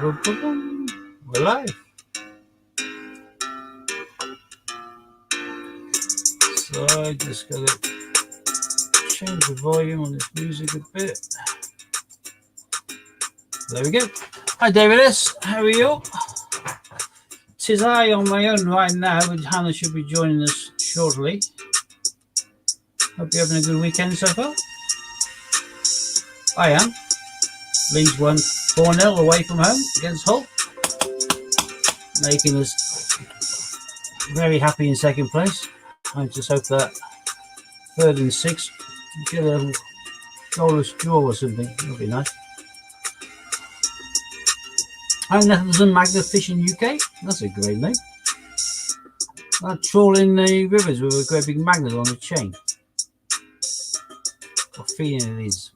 We're live. So I just got to change the volume on this music a bit. There we go. Hi David S. How are you? Tis I on my own right now, but Hannah should be joining us shortly. Hope you're having a good weekend so far. I am. Leeds won 4-0 away from home against Hull, making us very happy in second place. I just hope that 3rd and 6th get a goalless draw or something. That'll be nice. I'm Netherlands Magna Fishing UK. That's a great name. I trawl in the rivers with a great big magnet on a chain. What feeling it is.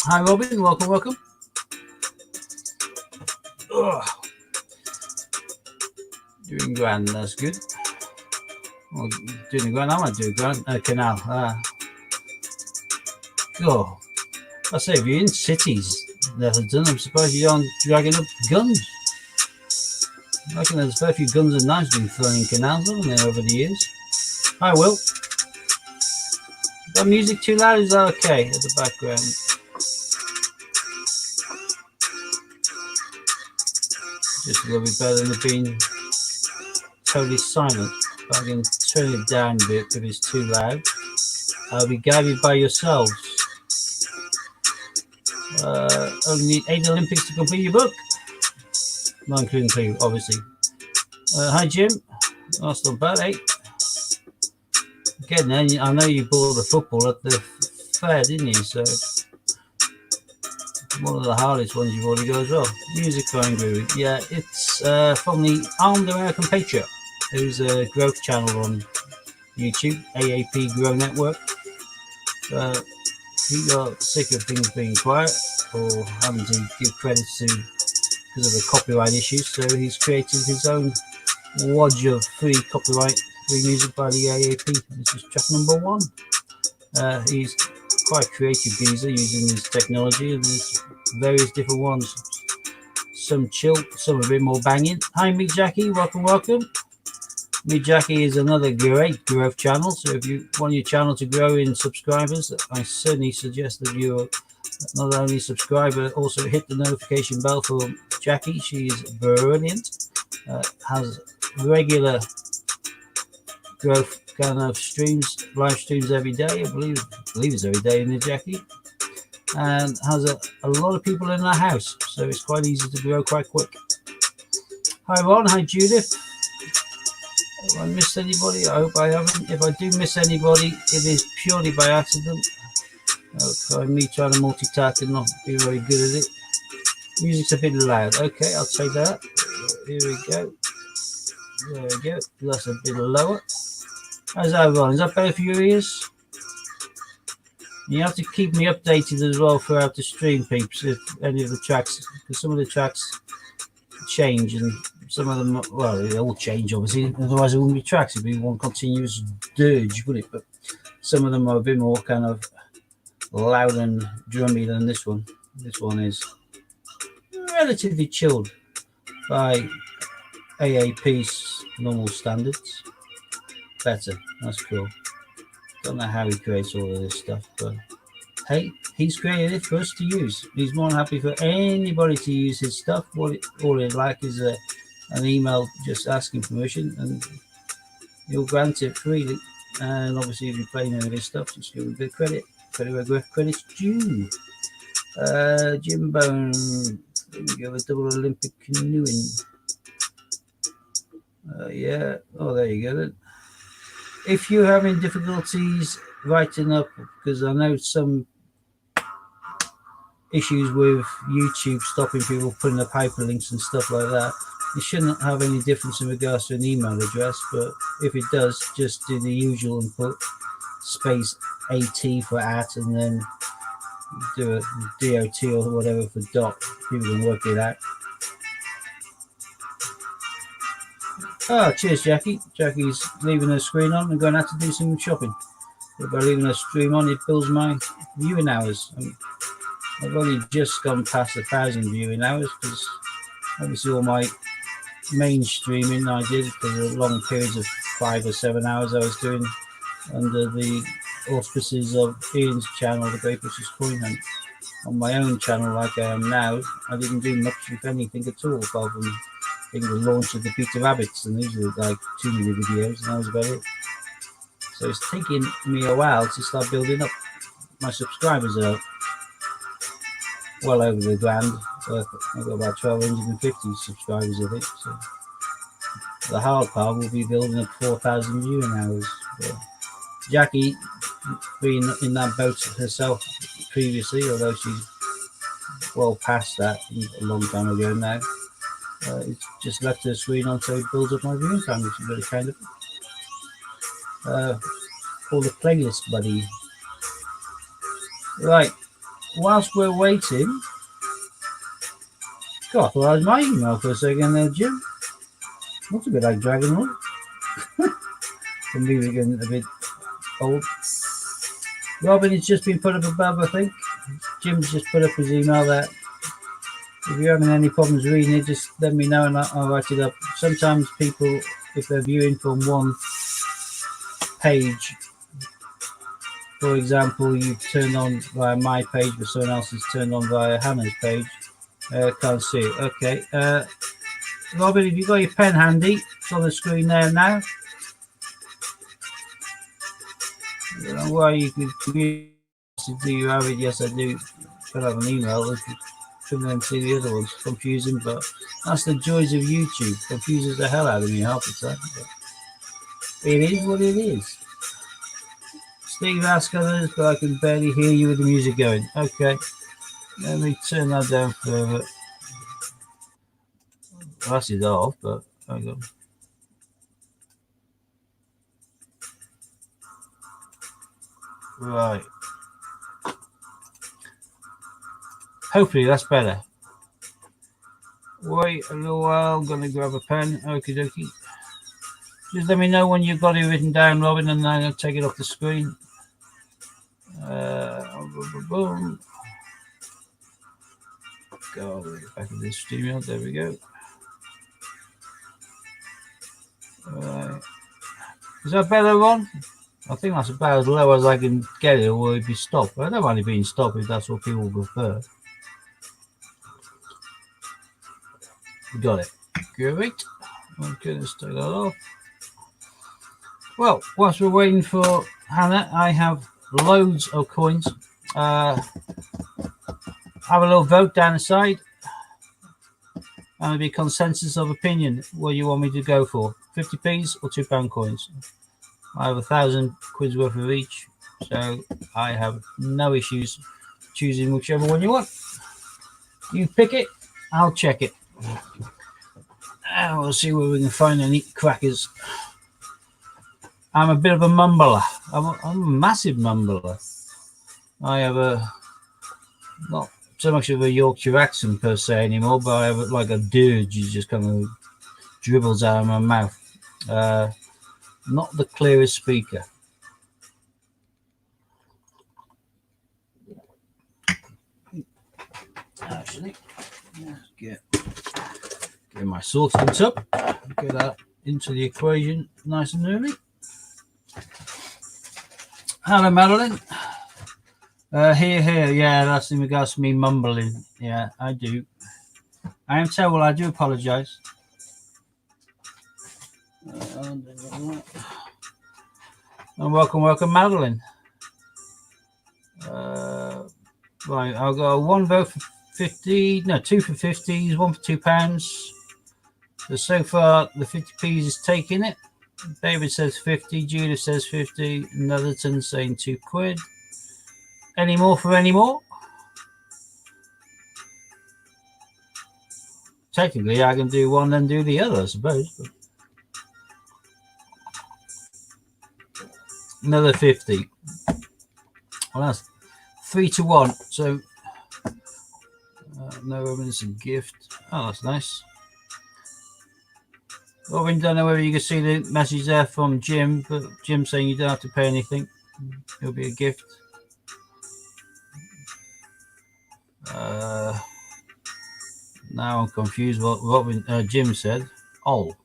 Hi Robin, welcome. Ugh. Doing grand, that's good. Well, doing grand, I might do grand. Canal. Oh, I say, if you're in cities, Netherlands, I'm surprised you aren't dragging up guns. I reckon there's a fair few guns and knives being thrown in canals, haven't there, over the years? Hi Will. Is that music too loud? Is that okay at the background? Just a little bit better than it being totally silent. But I can turn it down a bit if it's too loud. I'll be guided by yourselves. Only need 8 Olympics to complete your book. Not including Cleveland, obviously. Hi Jim. That's not bad, 8. Again, then I know you bought the football at the fair, didn't you? So one of the hardest ones you've already got as well. Music for Angry. Yeah, it's from the Armed American Patriot, who's a growth channel on YouTube, AAP Grow Network. He got sick of things being quiet or having to give credit to because of the copyright issues, so he's created his own wodge of free music by the AAP. This is track number 1. He's quite creative geezer using his technology, and there's various different ones. Some chill, some a bit more banging. Hi Meet Jackie, welcome. Meet Jackie is another great growth channel, so if you want your channel to grow in subscribers, I certainly suggest that you not only subscribe but also hit the notification bell for Jackie. She is brilliant, has regular growth kind of live streams every day. I believe it's every day in the Jackie, and has a lot of people in her house, so it's quite easy to grow quite quick. Hi Ron, hi Judith. Have I missed anybody? I hope I haven't. If I do miss anybody, it is purely by accident. Me trying to multitask and not be very good at it. Music's a bit loud. Okay, I'll take that. Here we go. There we go. That's a bit lower. How's that, Ron? Is that better for your ears? You have to keep me updated as well throughout the stream, peeps, if any of the tracks, because some of the tracks change and some of them, well, they all change obviously, otherwise it wouldn't be tracks, it'd be one continuous dirge, wouldn't it? But some of them are a bit more kind of loud and drummy than this one. This one is relatively chilled by AAP's normal standards. Better, that's cool. Don't know how he creates all of this stuff, but hey, he's created it for us to use. He's more than happy for anybody to use his stuff. All he'd like is an email just asking permission, and he'll grant it freely. And obviously, if you play any of his stuff, just give him a bit of credit. Credit's due. Jim Bone, you have a double Olympic canoeing. Yeah. Oh, there you go then. If you're having difficulties writing up, because I know some issues with YouTube stopping people putting up hyperlinks and stuff like that, it shouldn't have any difference in regards to an email address, but if it does, just do the usual and put space AT for at, and then do a DOT or whatever for dot. People can work it out. Oh, cheers, Jackie. Jackie's leaving her screen on and going out to do some shopping. But by leaving her stream on, it fills my viewing hours. I've only just gone past 1,000 viewing hours because obviously all my mainstreaming I did for the long periods of 5 or 7 hours I was doing under the auspices of Ian's channel, The Great British Coin Hunt. On my own channel, like I am now, I didn't do much, if anything at all, apart from the launch of the Peter Rabbits, and these were like 2 minute videos, and that was about it. So it's taking me a while to start building up. My subscribers are well over the grand. I've got about 1,250 subscribers, I think. So the hard part will be building up 4,000 viewing hours. But Jackie, being in that boat herself previously, although she's well past that a long time ago now, it's just left her screen on so it builds up my viewing time, which is very kind of for the playlist, buddy. Right, whilst we're waiting, God, I thought I was my email for a second there, Jim. Looks a bit like Dragon Lord. For me, we're getting a bit old. Robin has just been put up above, I think. Jim's just put up his email there. If you're having any problems reading it, just let me know and I'll write it up. Sometimes people, if they're viewing from one page, for example, you've turned on via my page, but someone else has turned on via Hannah's page, can't see it. Okay. Robin, have you got your pen handy? It's on the screen there now. I don't know why you could communicate. Do you have it? Yes, I do. Could have an email. Couldn't then see the other ones. Confusing, but that's the joys of YouTube. Confuses the hell out of me half the time. But it is what it is. Steve, ask others, but I can barely hear you with the music going. Okay, let me turn that down further. That's it off, but hang on. Right. Hopefully that's better. Wait a little while. I'm going to grab a pen. Okie dokie. Just let me know when you've got it written down, Robin, and I'm going to take it off the screen. Boom. Go back to this stream. There we go. Right. Is that better, Ron? I think that's about as low as I can get it, or if you stop. I don't mind it being stopped if that's what people prefer. Got it. Great. Okay, let's take that off. Well, whilst we're waiting for Hannah, I have loads of coins. Have a little vote down the side. And it'll be consensus of opinion what you want me to go for. 50p's or £2 coins. I have 1,000 quid's worth of each, so I have no issues choosing whichever one you want. You pick it, I'll check it. And we'll see where we can find any crackers. I'm a bit of a mumbler. I'm a massive mumbler. I have not so much of a Yorkshire accent per se anymore, but I have like a dirge. It just kind of dribbles out of my mouth. Not the clearest speaker. Actually, get my sorting tub. Get that into the equation nice and early. Hello, Madeline. Here. Yeah, that's in regards to me mumbling. Yeah, I do. I am terrible. I do apologise. And welcome, Madeline. Right, I'll go 1 vote for 50. No, 2 for 50s, 1 for £2. So far, the 50p's is taking it. David says 50. Judith says 50. Netherton saying £2. Any more for any more? Technically, I can do one and do the other, I suppose. But another 50. Well, that's 3 to 1. So, no evidence of gift. Oh, that's nice. Robin, don't know whether you can see the message there from Jim, but Jim saying you don't have to pay anything. It'll be a gift. Now I'm confused what Jim said. All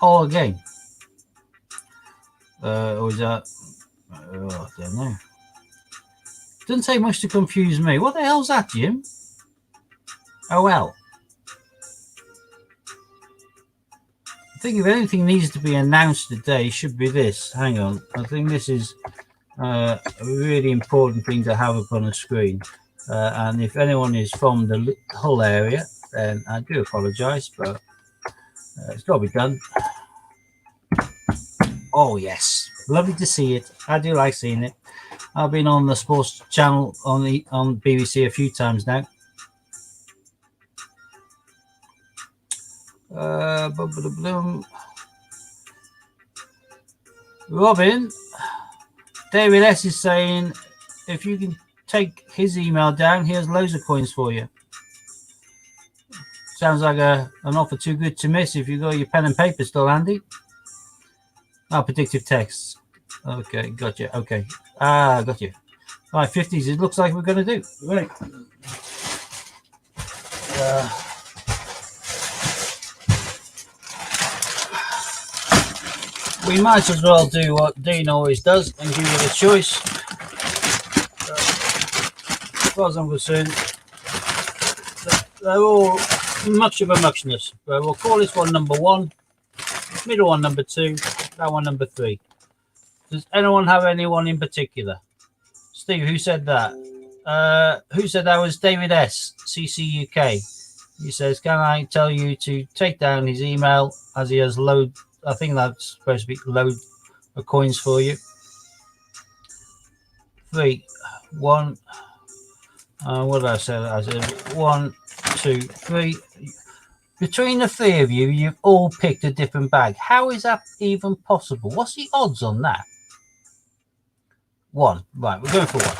again. Or is that? I don't know. Doesn't take much to confuse me. What the hell's that, Jim? Oh well. I think if anything needs to be announced today, it should be this. Hang on. I think this is a really important thing to have up on the screen. And if anyone is from the Hull area, then I do apologise, but it's got to be done. Oh yes, lovely to see it. I do like seeing it. I've been on the sports channel on BBC a few times now. Robin, David S is saying if you can take his email down, here's loads of coins for you. Sounds like an offer too good to miss. If you got your pen and paper still handy. Oh, predictive texts. Okay, gotcha. Okay, got you. All right, 50s. It looks like we're going to do right. We might as well do what Dean always does and give you the choice. As far as I'm concerned, they're all much of a muchness. But we'll call this one number 1, middle one number 2, that one number 3. Does anyone have anyone in particular? Steve, who said that? Who said that? Was David S, CCUK. He says, can I tell you to take down his email as he has load. I think that's supposed to be load of coins for you. 3, 1. What did I say? I said 1, 2, 3. Between the 3 of you, you've all picked a different bag. How is that even possible? What's the odds on that? 1. Right, we're going for 1.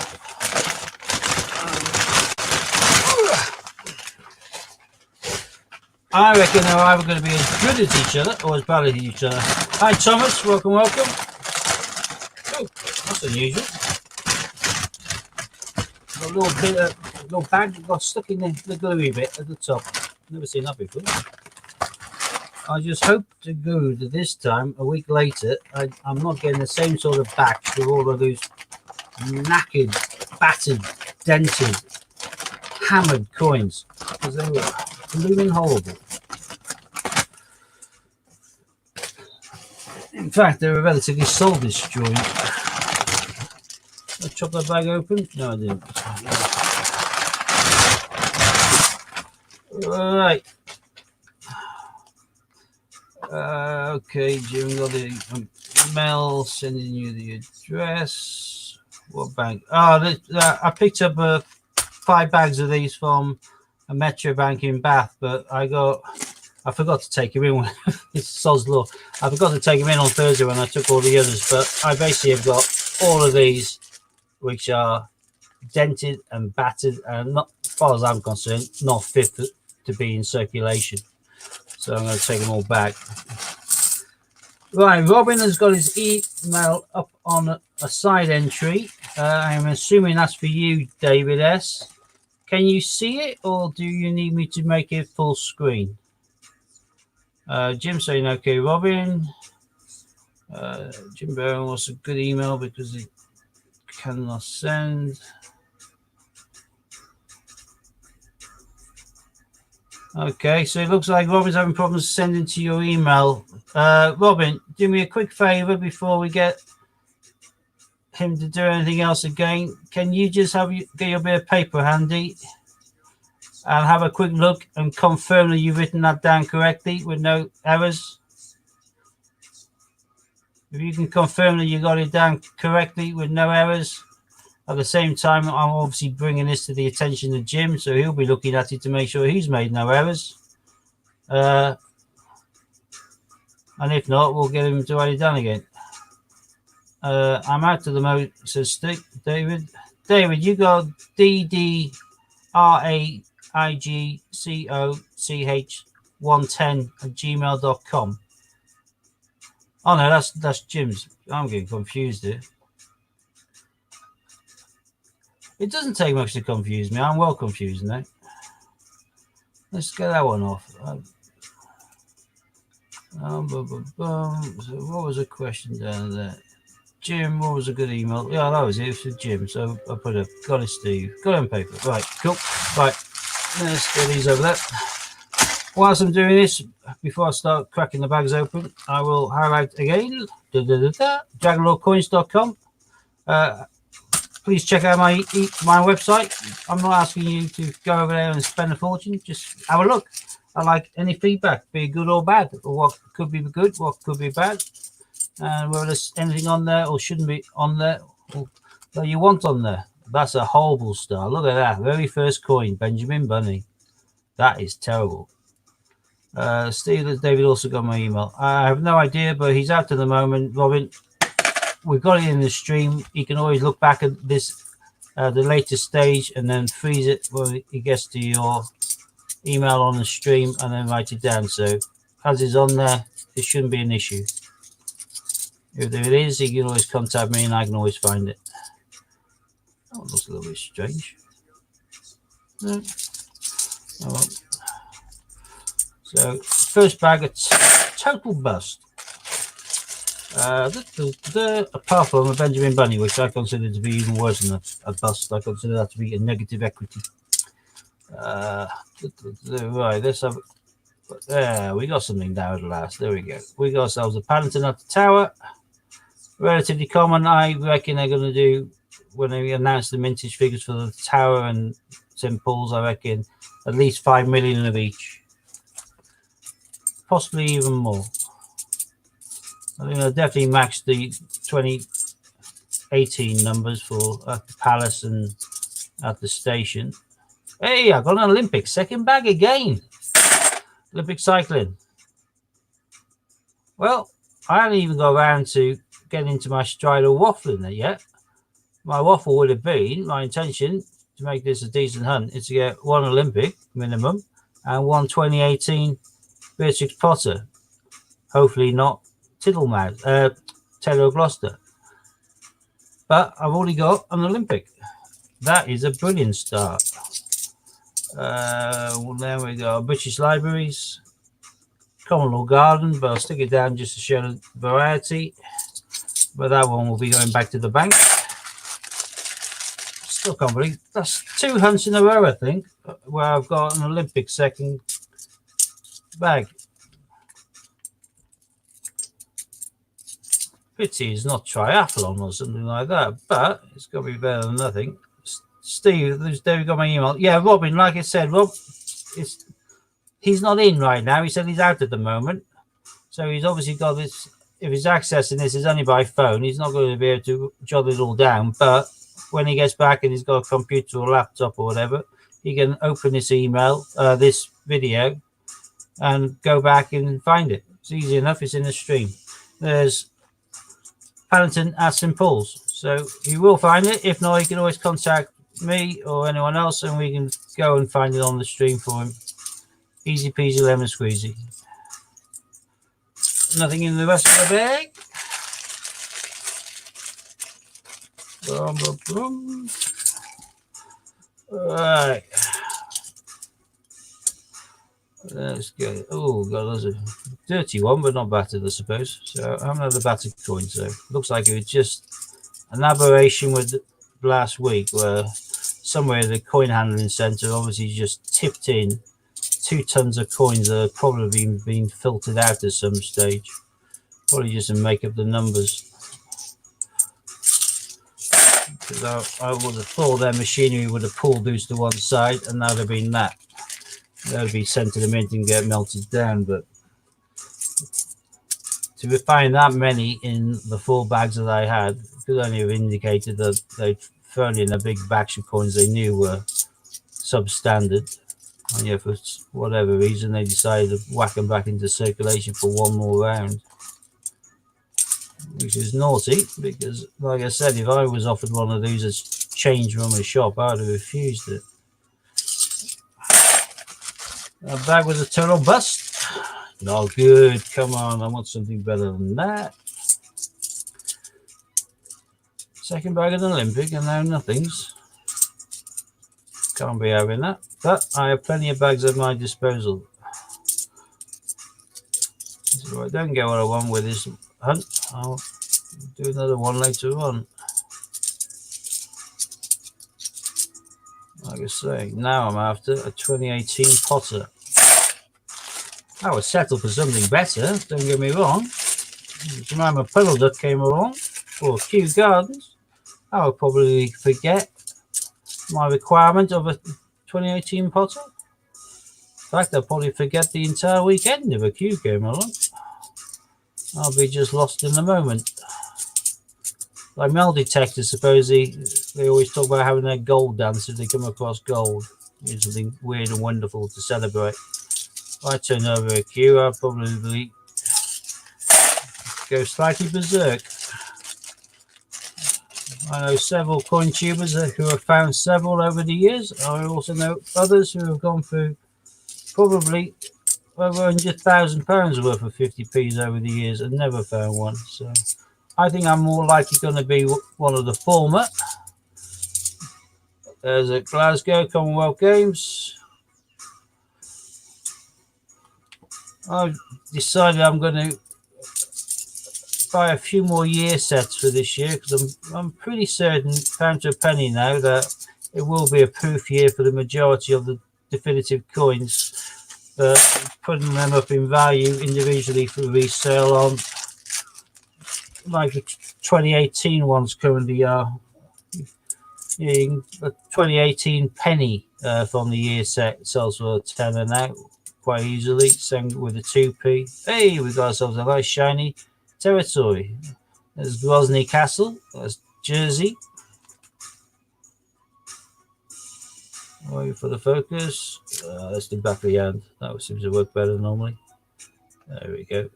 I reckon they're either going to be as good as each other or as bad as each other. Hi, Thomas. Welcome. Oh, that's unusual. A little bit of little bag that got stuck in the gluey bit at the top. Never seen that before. I just hope to go that this time, a week later, I'm not getting the same sort of batch with all of those knackered, battered, dented, hammered coins, because they were blooming horrible. In fact, they were relatively soldish joint. I chop that bag open? No, I didn't. Right. Okay, Jim got the mail sending you the address. What bank? Oh, I picked up 5 bags of these from a Metro Bank in Bath, but I forgot to take them in. It's sod's law. I forgot to take them in on Thursday when I took all the others, but I basically have got all of these, which are dented and battered, and not, as far as I'm concerned, not fit to be in circulation. So I'm going to take them all back. Right, Robin has got his email up on a side entry. I'm assuming that's for you, David S. Can you see it, or do you need me to make it full screen? Jim saying, okay, Robin. Jim Barron wants a good email because he cannot send. Okay, so it looks like Robin's having problems sending to your email. Robin, do me a quick favor before we get him to do anything else again. Can you just get your bit of paper handy and have a quick look and confirm that you've written that down correctly with no errors? If you can confirm that you got it down correctly with no errors. At the same time, I'm obviously bringing this to the attention of Jim, so he'll be looking at it to make sure he's made no errors. And if not, we'll get him to write it down again. I'm out to the mode, says David. David, you got DDRAIGCOCH110@gmail.com. Oh no, that's Jim's. I'm getting confused here. It doesn't take much to confuse me. I'm well confused now. Let's get that one off. So what was the question down there? Jim, what was a good email? Yeah, that was it. It was for Jim. So I put a got it, Steve. Got it on paper. Right, cool. Right, let's get these over there. Whilst I'm doing this, before I start cracking the bags open, I will highlight again dragonlordcoins.com. Please check out my website. I'm not asking you to go over there and spend a fortune. Just have a look. I like any feedback, be it good or bad, or what could be good, what could be bad, and whether there's anything on there or shouldn't be on there, or that you want on there. That's a horrible star. Look at that. Very first coin, Benjamin Bunny. That is terrible. Steve, David also got my email. I have no idea, but he's out at the moment, Robin. We've got it in the stream. You can always look back at this, the latest stage, and then freeze it when it gets to your email on the stream, and then write it down. So as it's on there, it shouldn't be an issue. If there it is, you can always contact me, and I can always find it. Oh, it looks a little bit strange. No. Oh, well. So first bag, it's total bust. Apart from a Benjamin Bunny, which I consider to be even worse than a bust. I consider that to be a negative equity. Right, let's have. There, we got something down at last. There we go. We got ourselves a Paddington at the Tower. Relatively common. I reckon they're going to do, when they announce the mintage figures for the Tower and St. Paul's, I reckon at least 5 million of each. Possibly even more. I think they'll definitely match the 2018 numbers for at the Palace and at the station. Hey, I got an Olympic second bag again. Olympic cycling. Well, I haven't even got around to getting into my stride of waffling there yet. My waffle would have been, my intention to make this a decent hunt is to get one Olympic minimum and one 2018 Beatrix Potter. Hopefully not Taylor Gloucester. But I've already got an Olympic. That is a brilliant start. Well, there we go. British Libraries, Common Law Garden, but I'll stick it down just to show the variety. But that one will be going back to the bank. Still can't believe that's 2 hunts in a row, I think, where I've got an Olympic second bag. Pity it's not triathlon or something like that, but it's got to be better than nothing. Steve, there we got my email. Yeah, Robin, like I said, Rob, he's not in right now. He said he's out at the moment. So he's obviously got this. If he's accessing this, is only by phone. He's not going to be able to jot it all down. But when he gets back and he's got a computer or laptop or whatever, he can open this email, this video, and go back and find it. It's easy enough. It's in the stream. There's Paddington at St. Paul's. So he will find it. If not, he can always contact me or anyone else, and we can go and find it on the stream for him. Easy peasy lemon squeezy. Nothing in the rest of the bag. Boom, boom, boom. All right. Let's go. Oh, God, that's a dirty one, but not battered, I suppose. So I haven't had a battered coin, so looks like it was just an aberration with last week, where somewhere the coin handling centre obviously just tipped in 2 tons of coins that have probably been filtered out at some stage. Probably just to make up the numbers. Because I would have thought their machinery would have pulled those to one side, and that would have been that. That would be sent to the mint and get melted down. But to find that many in the 4 bags that I had could only have indicated that they'd thrown in a big batch of coins they knew were substandard. And yeah, for whatever reason, they decided to whack them back into circulation for one more round. Which is naughty, because, like I said, if I was offered one of these as change from a shop, I'd have refused it. That bag was a total bust. Not good. Come on, I want something better than that. Second bag of an Olympic, and now nothing's. Can't be having that. But I have plenty of bags at my disposal. So I don't get what I want with this hunt. I'll do another one later on. Like I say, now I'm after a 2018 Potter. I was settled for something better, don't get me wrong. If my Puddle Duck came along, or Kew Gardens, I would probably forget my requirement of a 2018 Potter. In fact, I'll probably forget the entire weekend if a Kew came along. I'll be just lost in the moment. Like metal detectors, supposedly, they always talk about having their gold dance if they come across gold. It's something weird and wonderful to celebrate. If I turn over a Kew, I'll probably go slightly berserk. I know several coin tubers who have found several over the years. I also know others who have gone through probably over £100,000 worth of 50p's over the years and never found one. So I think I'm more likely going to be one of the former. There's a Glasgow Commonwealth Games. I've decided I'm going to buy a few more year sets for this year because I'm pretty certain, pound to a penny now, that it will be a proof year for the majority of the definitive coins. Putting them up in value individually for resale on, like the 2018 ones currently are. A 2018 penny from the year set sells for a tenner now quite easily. Same with the 2p. Hey, we got ourselves a nice shiny territory. There's Grozny Castle. There's Jersey. Wait for the focus. That's the back of the hand. That seems to work better normally. There we go.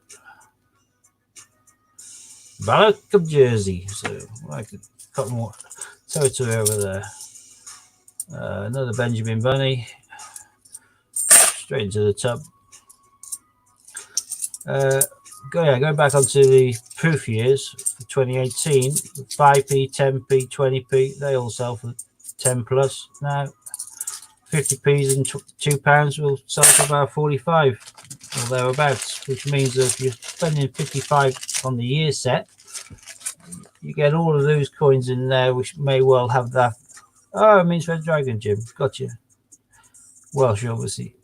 Ballock of Jersey. So I could cut more territory over there. Another Benjamin Bunny. Straight into the tub. Going back onto the proof years for 2018, 5p, 10p, 20p, they all sell for 10 plus now. 50p's and £2 will sell for about 45 or thereabouts, which means that if you're spending 55 on the year set, you get all of those coins in there, which may well have that. Oh, it means Red Dragon, Jim. Gotcha. Welsh, obviously.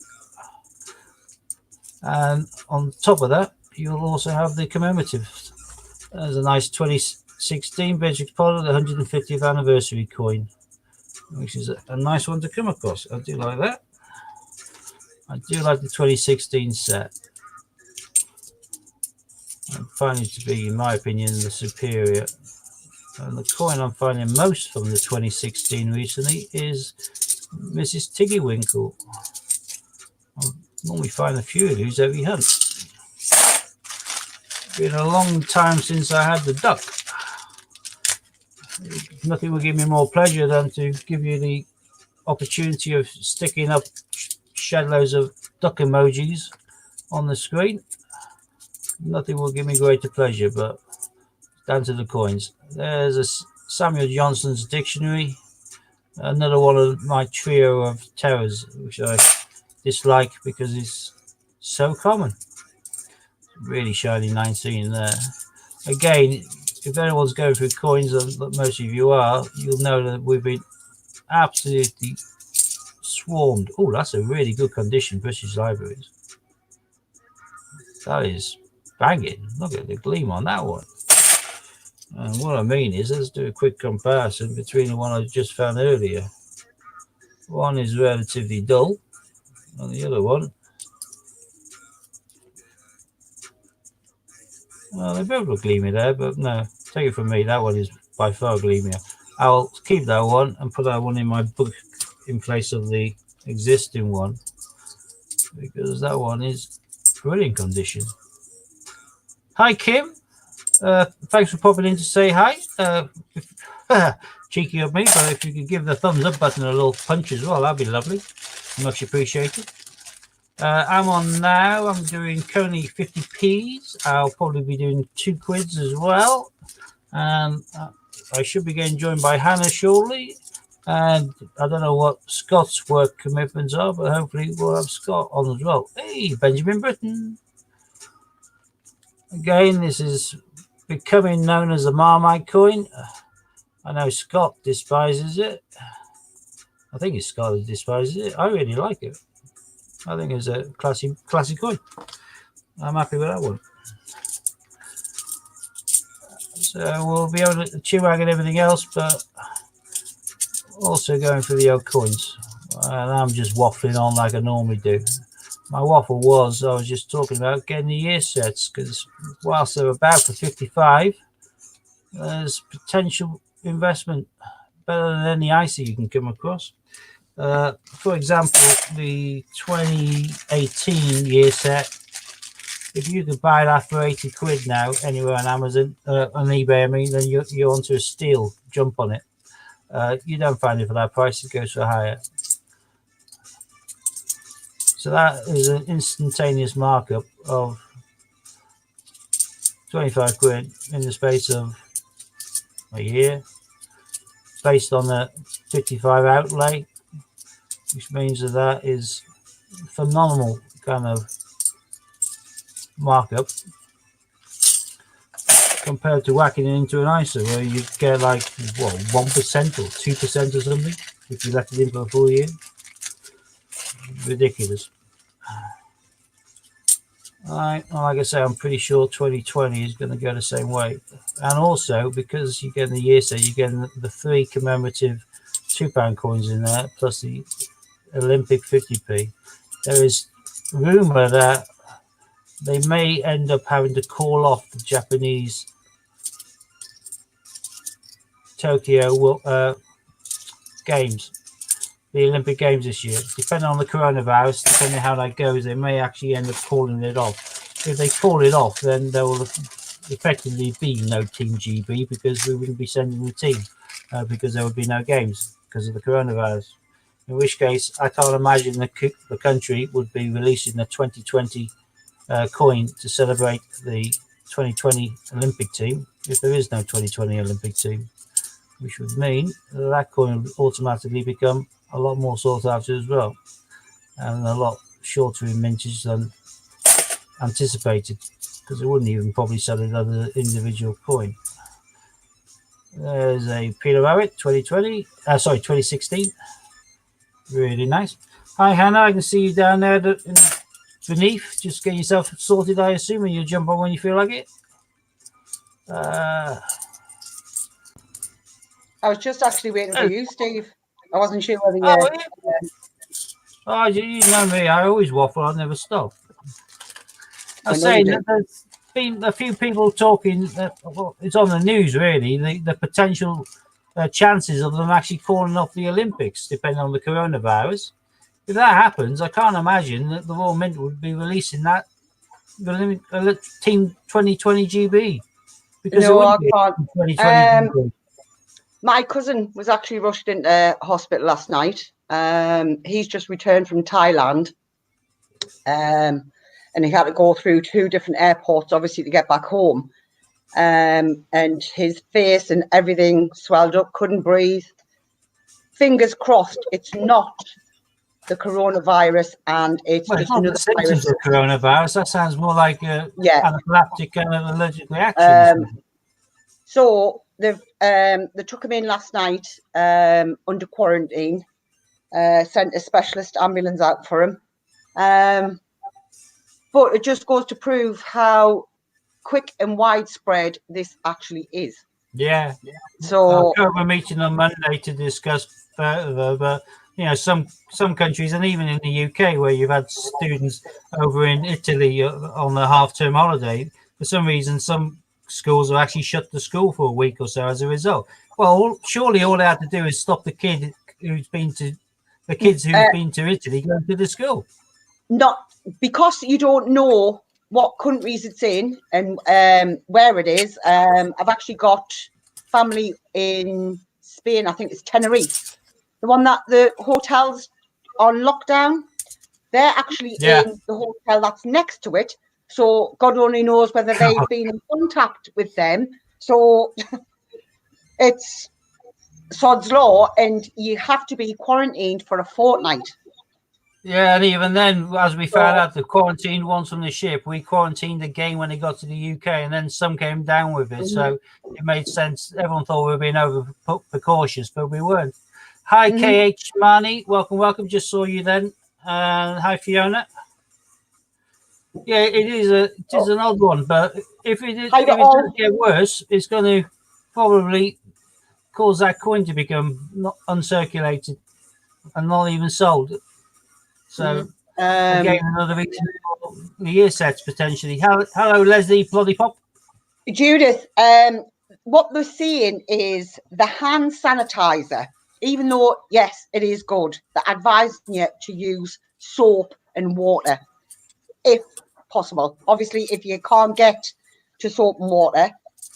And on top of that, you'll also have the commemorative. There's a nice 2016 Beatrix Potter, the 150th anniversary coin, which is a nice one to come across. I do like that. I do like the 2016 set. I find it to be, in my opinion, the superior. And the coin I'm finding most from the 2016 recently is Mrs. Tiggywinkle. I normally find a few of these every hunt. It's been a long time since I had the duck. Nothing will give me more pleasure than to give you the opportunity of sticking up shed loads of duck emojis on the screen. Nothing will give me greater pleasure, but down to the coins. There's a Samuel Johnson's dictionary, another one of my trio of terrors, which I dislike because it's so common. Really shiny 19 there. Again, if anyone's going through coins, and most of you are, you'll know that we've been absolutely swarmed. Oh, that's a really good condition, British Libraries. That is banging. Look at the gleam on that one. And what I mean is, let's do a quick comparison between the one I just found earlier. One is relatively dull, and the other one, well, they both look gleamy there, but no, take it from me, that one is by far gleamier. I'll keep that one and put that one in my book in place of the existing one, because that one is brilliant condition. Hi, Kim. Thanks for popping in to say hi. Cheeky of me, but if you could give the thumbs up button a little punch as well, that'd be lovely. Much appreciated. I'm on now. I'm doing currently 50p's. I'll probably be doing 2 quids as well. And I should be getting joined by Hannah shortly. And I don't know what Scott's work commitments are, but hopefully we'll have Scott on as well. Hey, Benjamin Britten. Again, this is becoming known as the Marmite coin. I know Scott despises it. I think it's Scott that despises it. I really like it. I think it's a classy coin. I'm happy with that one. So we'll be able to Chin-wag and everything else, but also going for the old coins. And I'm just waffling on like I normally do. My waffle was I was just talking about getting the year sets, because whilst they're about for 55, there's potential investment better than any ISA you can come across. For example, the 2018 year set, if you could buy that for 80 quid now anywhere on Amazon, on eBay, I mean, then you're onto a steal jump on it. You don't find it for that price, it goes for higher. So that is an instantaneous markup of 25 quid in the space of a year, based on the 55 outlay, which means that is phenomenal kind of markup compared to whacking it into an ISA where you get like what 1% or 2% or something if you left it in for a full year. Ridiculous. Like I say, I'm pretty sure 2020 is going to go the same way. And also, because you're getting the year set, you're getting the 3 commemorative £2 coins in there, plus the Olympic 50p. There is rumour that they may end up having to call off the Japanese Tokyo Games, the Olympic Games this year. Depending on the coronavirus, depending on how that goes, they may actually end up calling it off. If they call it off, then there will effectively be no Team GB, because we wouldn't be sending the team, because there would be no games because of the coronavirus. In which case, I can't imagine the country would be releasing the 2020 coin to celebrate the 2020 Olympic team if there is no 2020 Olympic team, which would mean that coin would automatically become a lot more sought after as well, and a lot shorter in mintage than anticipated, because it wouldn't even probably sell it as an individual coin. There's a Peter Rabbit 2016. Really nice. Hi Hannah, I can see you down there beneath. Just get yourself sorted, I assume, and you'll jump on when you feel like it. I was just actually waiting for you, Steve. I wasn't sure whether you know me, I always waffle, I never stop. I was saying that there's been a few people talking, well, it's on the news really, the potential chances of them actually calling off the Olympics, depending on the coronavirus. If that happens, I can't imagine that the Royal Mint would be releasing that Team 2020 GB. Because no, I can't. My cousin was actually rushed into hospital last night. He's just returned from Thailand. And he had to go through 2 different airports, obviously, to get back home. And his face and everything swelled up, couldn't breathe. Fingers crossed, it's not the coronavirus, and it's just another symptoms of coronavirus. That sounds more like anaphylactic kind of allergic reaction. So they took him in last night under quarantine. Sent a specialist ambulance out for him. But it just goes to prove how quick and widespread this actually is. Yeah. So we're meeting on Monday to discuss further, but some countries, and even in the UK, where you've had students over in Italy on the half-term holiday, for some reason, some schools have actually shut the school for a week or so as a result. Well, surely all they had to do is stop the kids who's been to Italy going to the school. Not because you don't know what countries it's in and where it is. I've actually got family in Spain. I think it's Tenerife, the one that the hotels are locked down. They're actually in the hotel that's next to it. So God only knows whether they've been in contact with them. So it's sod's law, and you have to be quarantined for a fortnight. Yeah, and even then, as we found out, the quarantined ones from the ship, we quarantined again when they got to the UK, and then some came down with it. So it made sense. Everyone thought we were being over precautious, but we weren't. Hi, KH Marnie. Welcome. Just saw you then. Hi, Fiona. Yeah, it is an odd one, but if it does get worse, it's going to probably cause that coin to become not uncirculated and not even sold. So again, another reason for the year sets potentially. Hello, Leslie Bloody Pop. Judith, what they're seeing is the hand sanitizer, even though, yes, it is good, they're advising you to use soap and water if possible. Obviously, if you can't get to soap and water,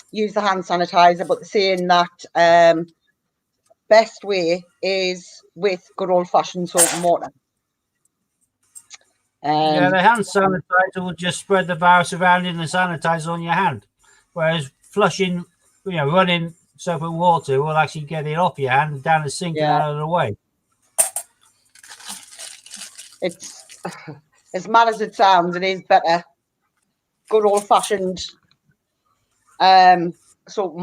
use the hand sanitizer, but they're saying that best way is with good old-fashioned soap and water. Yeah, the hand sanitizer will just spread the virus around in the sanitizer on your hand, whereas flushing, running soap and water will actually get it off your hand and down the sink and out of the way. It's as mad as it sounds, it is better. Good old-fashioned soap and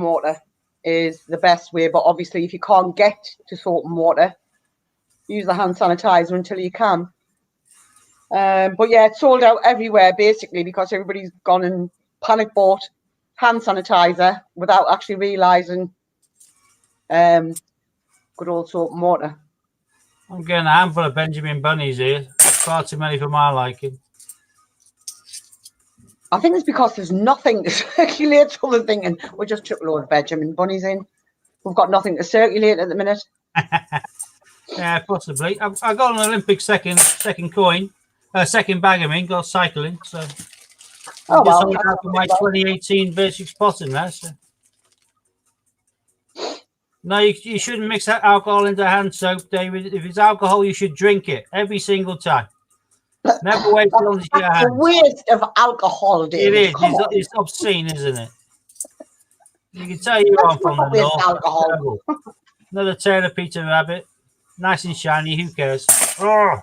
water is the best way, but obviously if you can't get to soap and water, use the hand sanitizer until you can. But yeah, it's sold out everywhere basically because everybody's gone and panic bought hand sanitizer without actually realising good old soap and water. I'm getting a handful of Benjamin Bunnies here. Far too many for my liking. I think it's because there's nothing to circulate, so they're thinking we'll just chuck a load of Benjamin Bunnies in. We've got nothing to circulate at the minute. Yeah, possibly. I got an Olympic second coin, second bag. I mean, got cycling. So just hold out for my 2018 Versus Potting now. So. No, you shouldn't mix that alcohol into hand soap, David. If it's alcohol, you should drink it every single time. Never wait till it's your hands. It's a waste of alcohol, David. It is. It's obscene, isn't it? You can tell you aren't from the north. Alcohol. Another tail of Peter Rabbit. Nice and shiny. Who cares? Oh,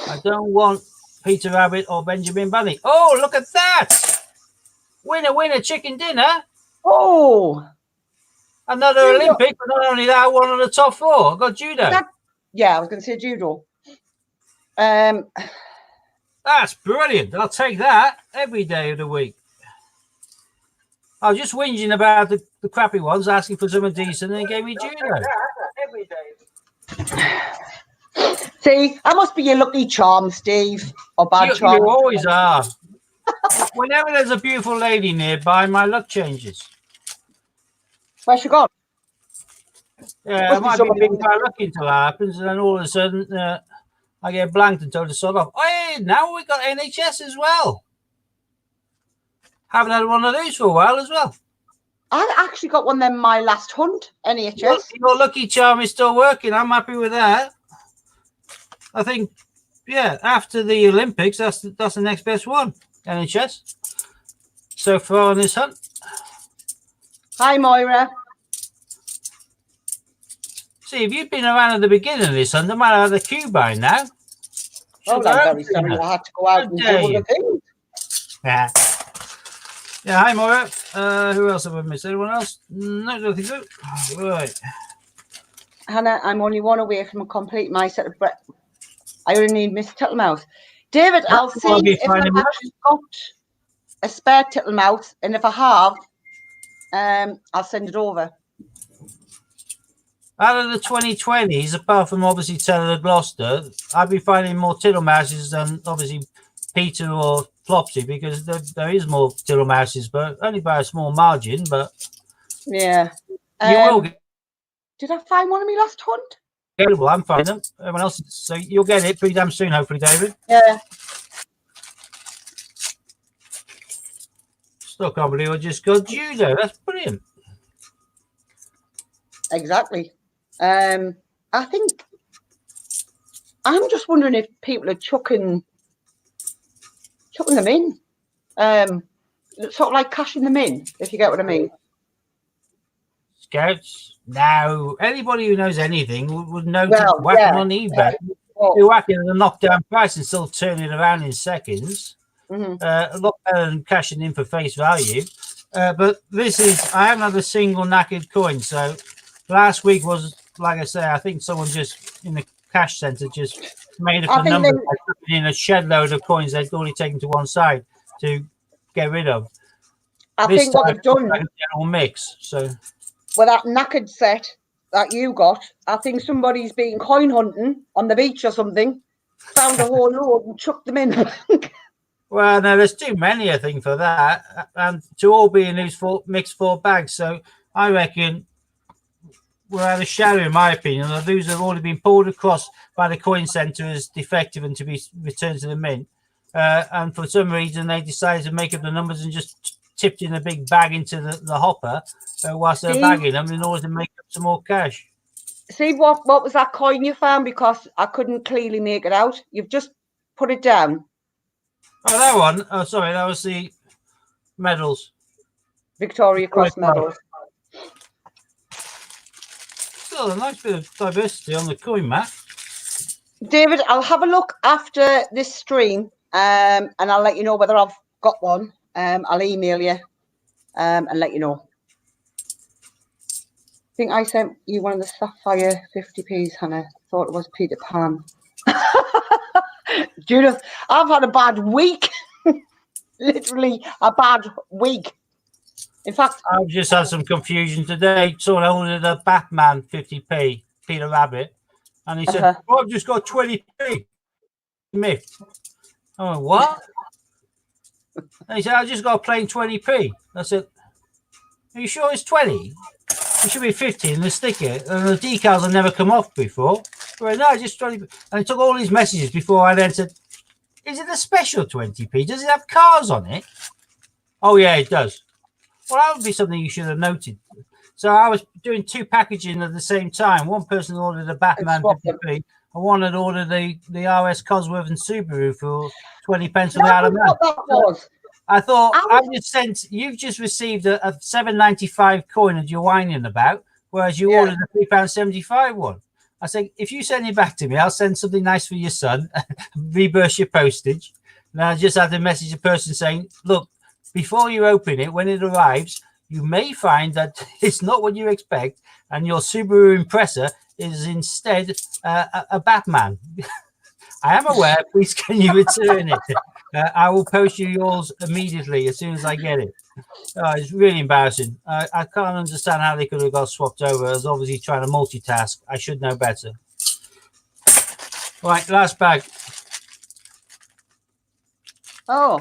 I don't want Peter Rabbit or Benjamin Bunny. Oh, look at that! Winner, chicken dinner. Oh, another Olympic, but not only that, one of the top four. I got judo. Yeah, I was going to say judo. That's brilliant. I'll take that every day of the week. I was just whinging about the crappy ones, asking for something decent, and they gave me judo. Every day. See, I must be your lucky charm, Steve, or bad charm. You always are. Whenever there's a beautiful lady nearby, my luck changes. Where's she gone? Yeah, I might be being quite lucky until that happens, and then all of a sudden I get blanked and told to sod off. Hey, now we got NHS as well. Haven't had one of those for a while as well. I actually got one then my last hunt, NHS. Your lucky charm is still working. I'm happy with that. I think, yeah, after the Olympics, that's the next best one, NHS. So far on this hunt. Hi, Moira. See, if you'd been around at the beginning of this hunt, I might have had a queue by now. Oh, I'm very sorry. I had to go out and do other things. Yeah. Yeah, hi, Moira. Who else have I missed? Anyone else? No, nothing good. Right. Hannah, I'm only one away from a complete my set of breath. I only need Miss Tittlemouth. David, I'll see if I've actually got a spare Tittlemouth, and if I have, I'll send it over. Out of the 2020s, apart from obviously Taylor of Gloucester, I'd be finding more Tittlemouses than obviously Peter or Flopsy, because there is more Tittlemouses, but only by a small margin. But yeah, you will get. Did I find one of me last hunt? Well, I'm finding them. Everyone else, so you'll get it pretty damn soon, hopefully, David. Yeah. Still can't believe I just got judo. That's brilliant. Exactly. I think I'm just wondering if people are chucking them in, sort of like cashing them in, if you get what I mean. Scouts. Now, anybody who knows anything would know to Well, whack yeah. them on eBay. Well, You whack it at a knockdown price and still turn it around in seconds. mhm. A lot better than cashing in for face value. But this is, I haven't had a single knackered coin. So last week was, like I say, I think someone just in the cash center just made up I a think number they, by putting in a shed load of coins they'd already taken to one side to get rid of. I This think what time they've it looks done like a general mix. So with that knackered set that you got, I think somebody's been coin hunting on the beach or something, found a whole load and chucked them in. well, no, there's too many, I think, for that, and to all be in these mixed four bags. So I reckon, without a shadow, in my opinion, that those have already been pulled across by the coin centre as defective and to be returned to the mint. And for some reason, they decided to make up the numbers and just tipped in a big bag into the hopper whilst they're See, bagging them in order to make up some more cash. see what was that coin you found? Because I couldn't clearly make it out. You've just put it down. Oh, that one. Oh, sorry, that was the medals. Victoria Cross medals. Still a nice bit of diversity on the coin map. David, I'll have a look after this stream, and I'll let you know whether I've got one. I'll email you and let you know. I think I sent you one of the Sapphire 50p's, Hannah. Thought it was Peter Pan. Judith, I've had a bad week. Literally a bad week. In fact, I've just had some confusion today. Someone ordered a Batman 50p, Peter Rabbit, and he said, oh, I've just got 20p. Myth. I went, what? And he said, I just got a plain 20p. I said, are you sure it's 20? It should be 50 in the sticker. And the decals have never come off before. I went, no, just 20. And he took all these messages before I then said, is it a special 20p? Does it have cars on it? Oh, yeah, it does. Well, that would be something you should have noted. So I was doing two packaging at the same time. One person ordered a Batman 50p, and one had ordered the RS Cosworth and Subaru for 20 pence from the Isle of Man. What that was. I thought, you've just received a £7.95 coin that you're whining about, whereas you ordered a £3.75 one. I said, if you send it back to me, I'll send something nice for your son, reverse your postage. And I just had to message a person saying, look, before you open it, when it arrives, you may find that it's not what you expect, and your Subaru Impreza is instead a Batman. I am aware. Please, can you return it? I will post you yours immediately as soon as I get it. It's really embarrassing. I can't understand how they could have got swapped over. I was obviously trying to multitask. I should know better. Right, last bag. Oh,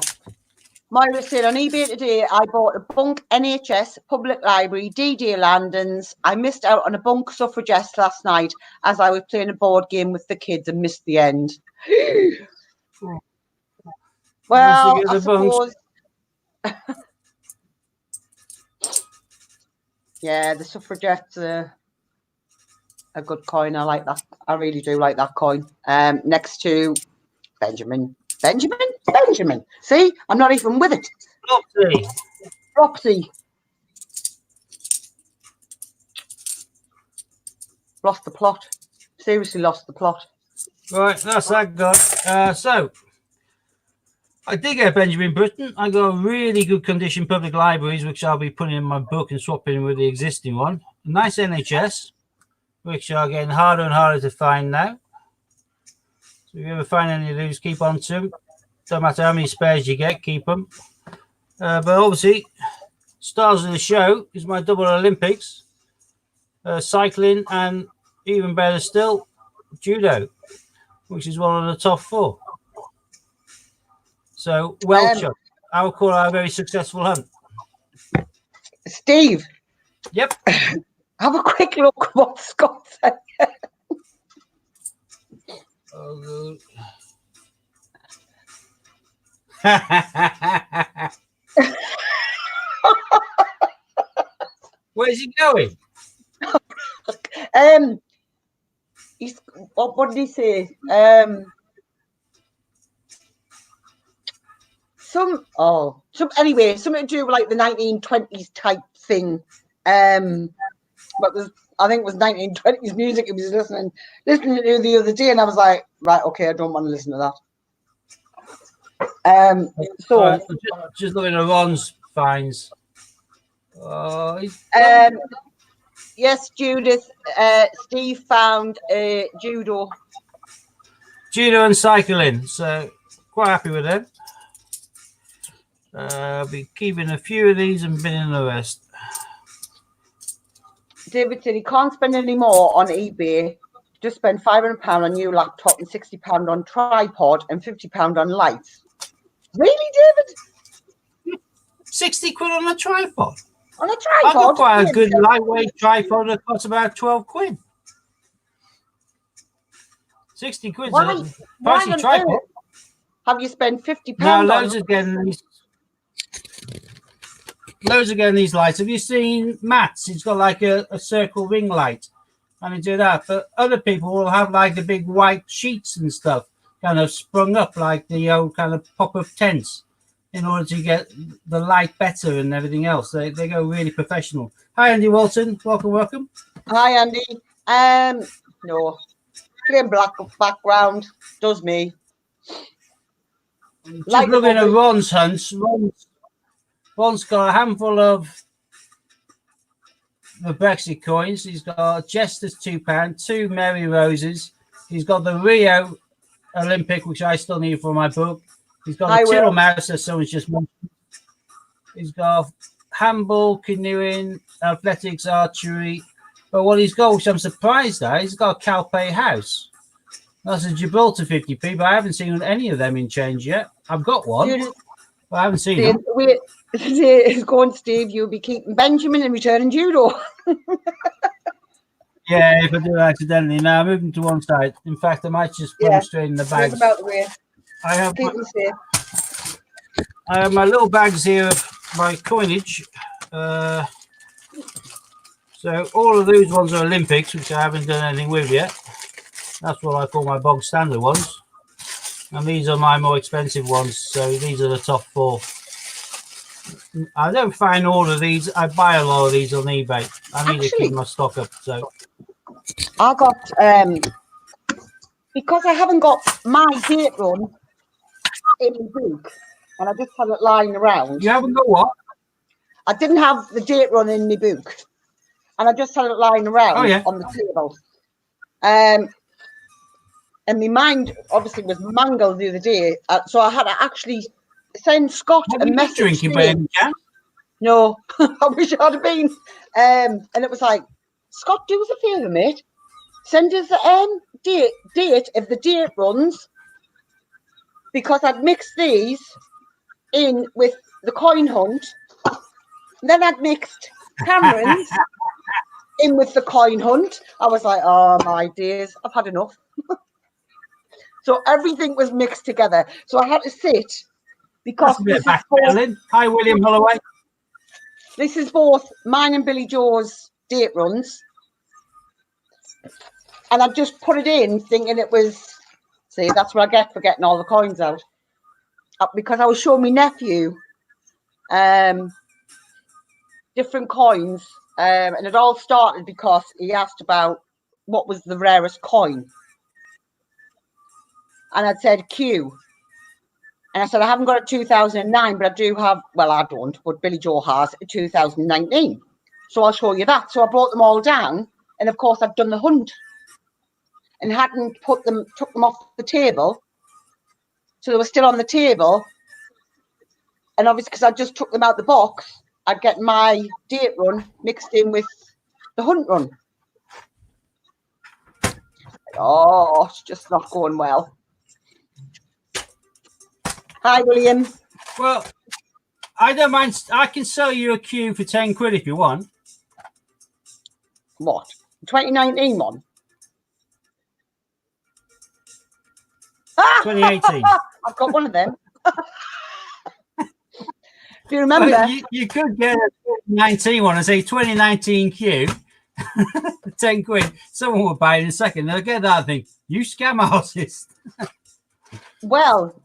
Myra said on eBay today, I bought a bunk NHS Public Library D-Day Landons. I missed out on a bunk suffragette last night as I was playing a board game with the kids and missed the end. Well, I suppose. Yeah, the suffragette's a good coin. I like that. I really do like that coin. Next to Benjamin. See, I'm not even with it. Flopsy. Lost the plot. Seriously lost the plot. Right, that's that got. So I did get Benjamin Britten. I got a really good condition public libraries, which I'll be putting in my book and swapping with the existing one. A nice NHS, which are getting harder and harder to find now. So if you ever find any of those, keep on to them. Don't matter how many spares you get, keep them. But obviously, stars of the show is my double Olympics, cycling, and even better still, judo, which is one of the top four. So, well, Chuck, I will call it a very successful hunt. Steve. Yep. Have a quick look what Scott said. Oh, where's he going? He's, what did he say? Anyway, something to do with like the 1920s type thing. but I think it was 1920s music he was listening to the other day, and I was like, right, okay, I don't want to listen to that. So All right, just looking at Ron's finds. yes, Judith. Steve found judo. Judo and cycling, so quite happy with them. I'll be keeping a few of these and binning the rest. David said he can't spend any more on eBay. Just spend £500 on new laptop and £60 on tripod and £50 on lights. Really, David? 60 quid on a tripod? On a I tripod? got quite a good lightweight tripod that costs about 12 quid. 60 quid on a pricey tripod. Have you spent £50? No, loads of getting these lights. Have you seen Matt's? He's got like a circle ring light, and he do that. But other people will have like the big white sheets and stuff, kind of sprung up like the old kind of pop-up tents, in order to get the light better and everything else. They go really professional. Hi, Andy Walton. Welcome. Hi, Andy. No, plain black background does me. Just looking at Ron's hunts. Ron's got a handful of the Brexit coins. He's got Jester's £2, 2 Mary Roses. He's got the Rio Olympic, which I still need for my book. He's got the Tyrrell Mouse, that someone's just mentioned. He's got handball, canoeing, athletics, archery. But what he's got, which I'm surprised at, he's got a Calpe house. That's a Gibraltar 50p, but I haven't seen any of them in change yet. I've got one, but I haven't seen them. It's going, Steve. You'll be keeping Benjamin and returning judo. Yeah, if I do it accidentally. Now I'm moving to one side. In fact, I might just put them straight in the bags. About the way. I have my little bags here of my coinage. So all of those ones are Olympics, which I haven't done anything with yet. That's what I call my bog standard ones. And these are my more expensive ones. So these are the top 4. I don't find all of these. I buy a lot of these on eBay. I need to keep my stock up. So I got because I haven't got my date run in the book, and I just had it lying around. You haven't got what? I didn't have the date run in my book, and I just had it lying around on the table. And my mind obviously was mangled the other day, so I had to actually send Scott a message. No, I wish I had been. And it was like, Scott, do us a favour, mate. Send us the date of the date runs, because I'd mixed these in with the coin hunt. And then I'd mixed Cameron's in with the coin hunt. I was like, oh my days, I've had enough. So everything was mixed together. So I had to sit, because Hi, William Holloway. This is both mine and Billy Joe's date runs. And I just put it in thinking it was, see, that's what I get for getting all the coins out. Because I was showing my nephew different coins. And it all started because he asked about what was the rarest coin. And I said Q. And I said, I haven't got a 2009, but I do have, well, I don't, but Billy Joe has a 2019. So I'll show you that. So I brought them all down. And of course, I've done the hunt and hadn't took them off the table. So they were still on the table. And obviously, because I just took them out the box, I'd get my date run mixed in with the hunt run. Oh, it's just not going well. Hi, William. Well, I don't mind. I can sell you a Q for 10 quid if you want. What? 2019 one? 2018. I've got one of them. Do you remember? Well, you could get a 2019 one and say 2019 Q for 10 quid. Someone would buy it in a second. They'll get that and think, you scam artist. Well,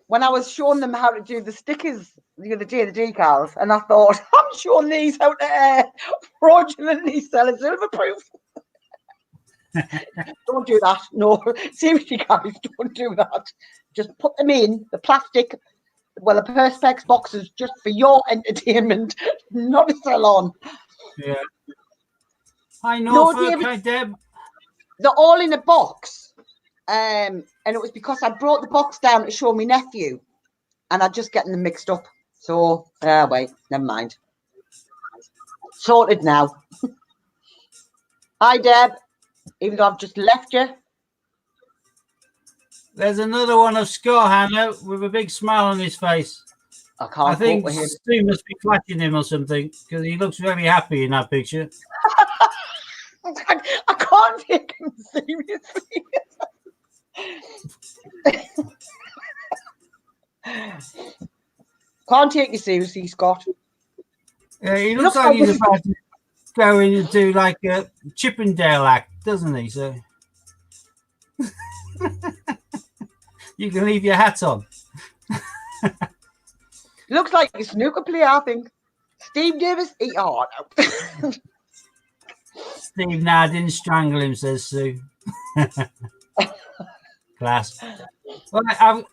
when I was showing them how to do the stickers the other day, the decals, and I thought, I'm showing these out to fraudulently sell as silver proof. Don't do that. No, seriously, guys, don't do that. Just put them in the plastic, well, the Perspex boxes just for your entertainment, not a salon. Yeah. Hi, No, Norfolk. David, Hi, Deb. they're all in a box. And it was because I brought the box down to show my nephew, and I'm just getting them mixed up. So, wait, never mind. Sorted now. Hi, Deb. Even though I've just left you. There's another one of Scott Hannah with a big smile on his face. I think Stu must be flashing him or something because he looks very happy in that picture. I can't take him seriously. Can't take you seriously, Scott. Yeah, he looks like he's about to go in and do like a Chippendale act, doesn't he? So you can leave your hat on. Looks like a snooker player, I think. Steve Davis, eat hard. Steve, nah, didn't strangle him, says Sue. Class. Well,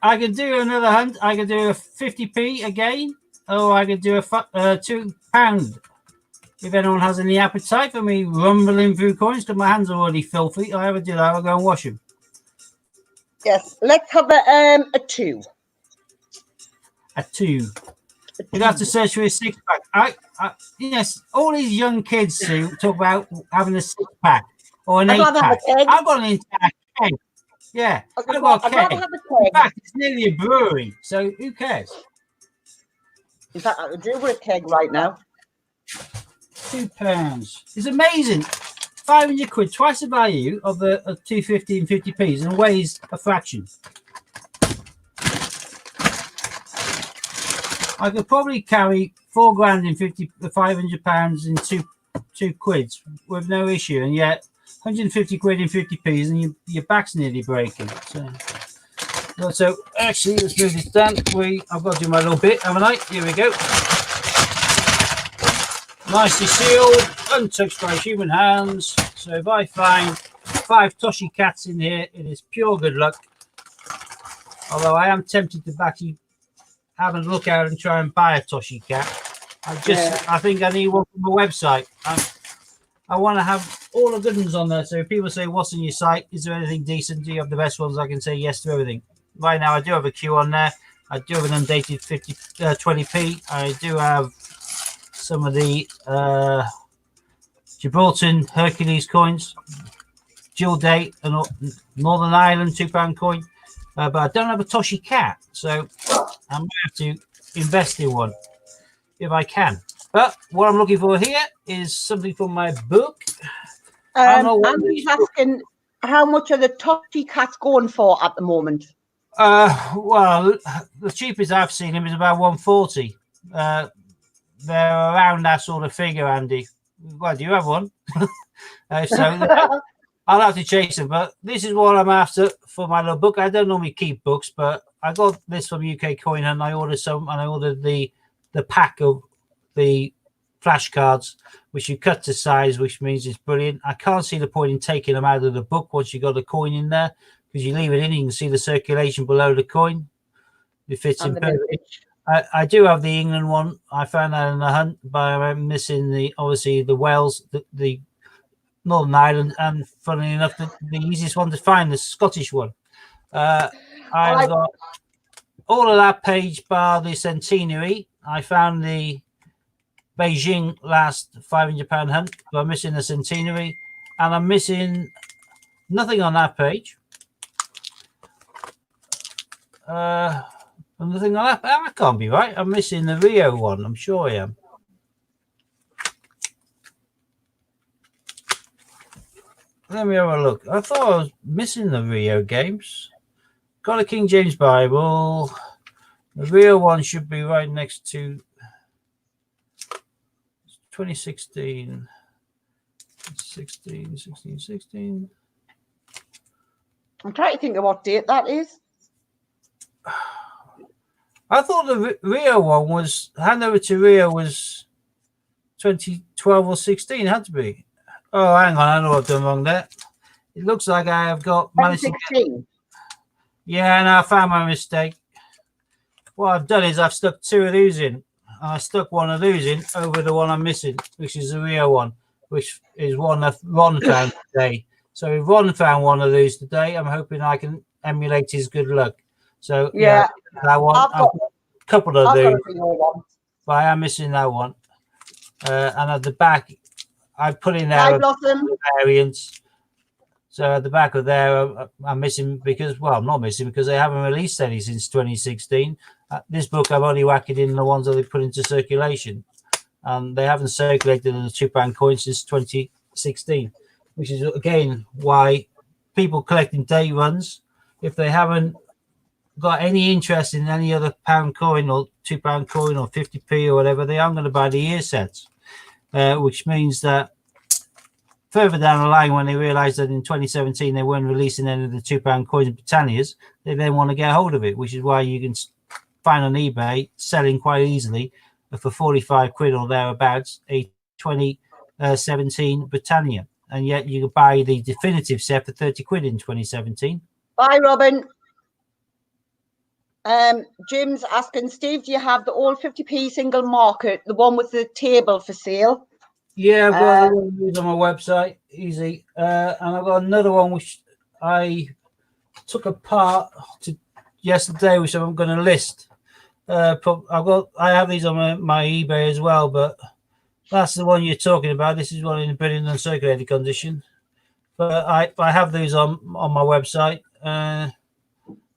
I could do another hunt. I could do a 50p again, or I could do a £2. If anyone has any appetite for me rumbling through coins, because my hands are already filthy, I ever do that, I'll go and wash them. Yes, let's have a 2. A 2. You'd have to search for a 6-pack. Yes, all these young kids talk about having a 6-pack or an 8-pack. I've got an entire keg. Yeah, I've got a keg. In fact, it's nearly a brewery, so who cares? In fact, I could do with a keg right now. £2. It's amazing. 500 quid, twice the value of the 250 and 50p's, and weighs a fraction. I could probably carry £4 in 500 pounds in two quids with no issue, and yet 150 quid in 50p's, and your back's nearly breaking. So actually, let's move this down. I've got to do my little bit, haven't I? Here we go. Nicely sealed, untouched by human hands. So if I find 5 Toshi cats in here, it is pure good luck. Although I am tempted to actually have a look out and try and buy a Toshi cat. I think I need one from the website. I want to have all the good ones on there. So if people say, what's on your site? Is there anything decent? Do you have the best ones? I can say yes to everything. Right now, I do have a queue on there. I do have an undated 20p. I do have some of the Gibraltar Hercules coins, dual date, and Northern Ireland £2 coin. But I don't have a Toshi cat, so I might have to invest in one if I can. But what I'm looking for here is something from my book. Andy's asking, how much are the Toshi cats going for at the moment? Well, the cheapest I've seen him is about 140. They're around that sort of figure, Andy. Well, do you have one? So I'll have to chase them. But this is what I'm after for my little book. I don't normally keep books, but I got this from UK Coin and I ordered some, and I ordered the pack of the flashcards, which you cut to size, which means it's brilliant. I can't see the point in taking them out of the book once you got the coin in there, because you leave it in, you can see the circulation below the coin. It fits in perfectly. I do have the England one. I found that in the hunt, but I'm missing obviously the Wales, the Northern Ireland, and funnily enough, the easiest one to find, the Scottish one. I've got all of that page bar the centenary. I found the Beijing last £500 hunt, but I'm missing the centenary, and I'm missing nothing on that page. Nothing on that. That can't be right. I'm missing the Rio one. I'm sure I am. Let me have a look. I thought I was missing the Rio games. Got a King James Bible. The Rio one should be right next to 2016. 16. I'm trying to think of what date that is. I thought the Rio one was handover to Rio was 2012 or 16. It had to be. Oh, hang on, I know what I've done wrong there. It looks like I have got managed to get. 2016. Yeah, and I found my mistake. What I've done is I've stuck two of these in. I stuck one of these in over the one I'm missing, which is the Rio one, which is one that Ron found today. So if Ron found one of these today, I'm hoping I can emulate his good luck. So yeah, that one. I've got a couple of these, but I am missing that one. And at the back, I put in there variants. So at the back of there, I'm missing because, well, I'm not missing because they haven't released any since 2016. This book, I'm only whacking in the ones that they put into circulation. And they haven't circulated in the £2 coin since 2016, which is, again, why people collecting day runs, if they haven't got any interest in any other pound coin or £2 coin or 50p or whatever, they aren't going to buy the year sets, which means that further down the line, when they realise that in 2017 they weren't releasing any of the £2 coins and Britannias, they then want to get hold of it, which is why you can find on eBay selling quite easily for 45 quid or thereabouts a 2017 Britannia, and yet you can buy the definitive set for 30 quid in 2017. Bye, Robin. Jim's asking, Steve, do you have the old 50p single market, the one with the table for sale? Yeah, I've got one on my website, easy. And I've got another one which I took apart yesterday, which I'm going to list. I have these on my eBay as well, but that's the one you're talking about. This is one in brilliant uncirculated condition. But I have these on my website, and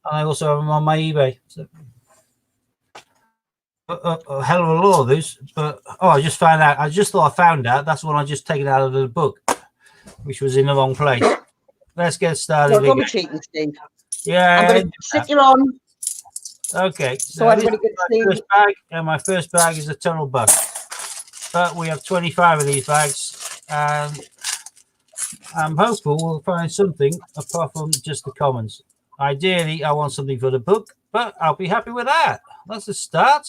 I also have them on my eBay. So, a hell of a lot of these, but I just found out. I just thought I found out. That's one I just taken out of the book, which was in the wrong place. Let's get started. Don't be cheating, Steve. Yeah, I'm going to stick you on. Okay, so everybody gets my first bag, and my first bag is a tunnel buck. But we have 25 of these bags, and I'm hopeful we'll find something apart from just the commons. Ideally, I want something for the book, but I'll be happy with that. That's the start.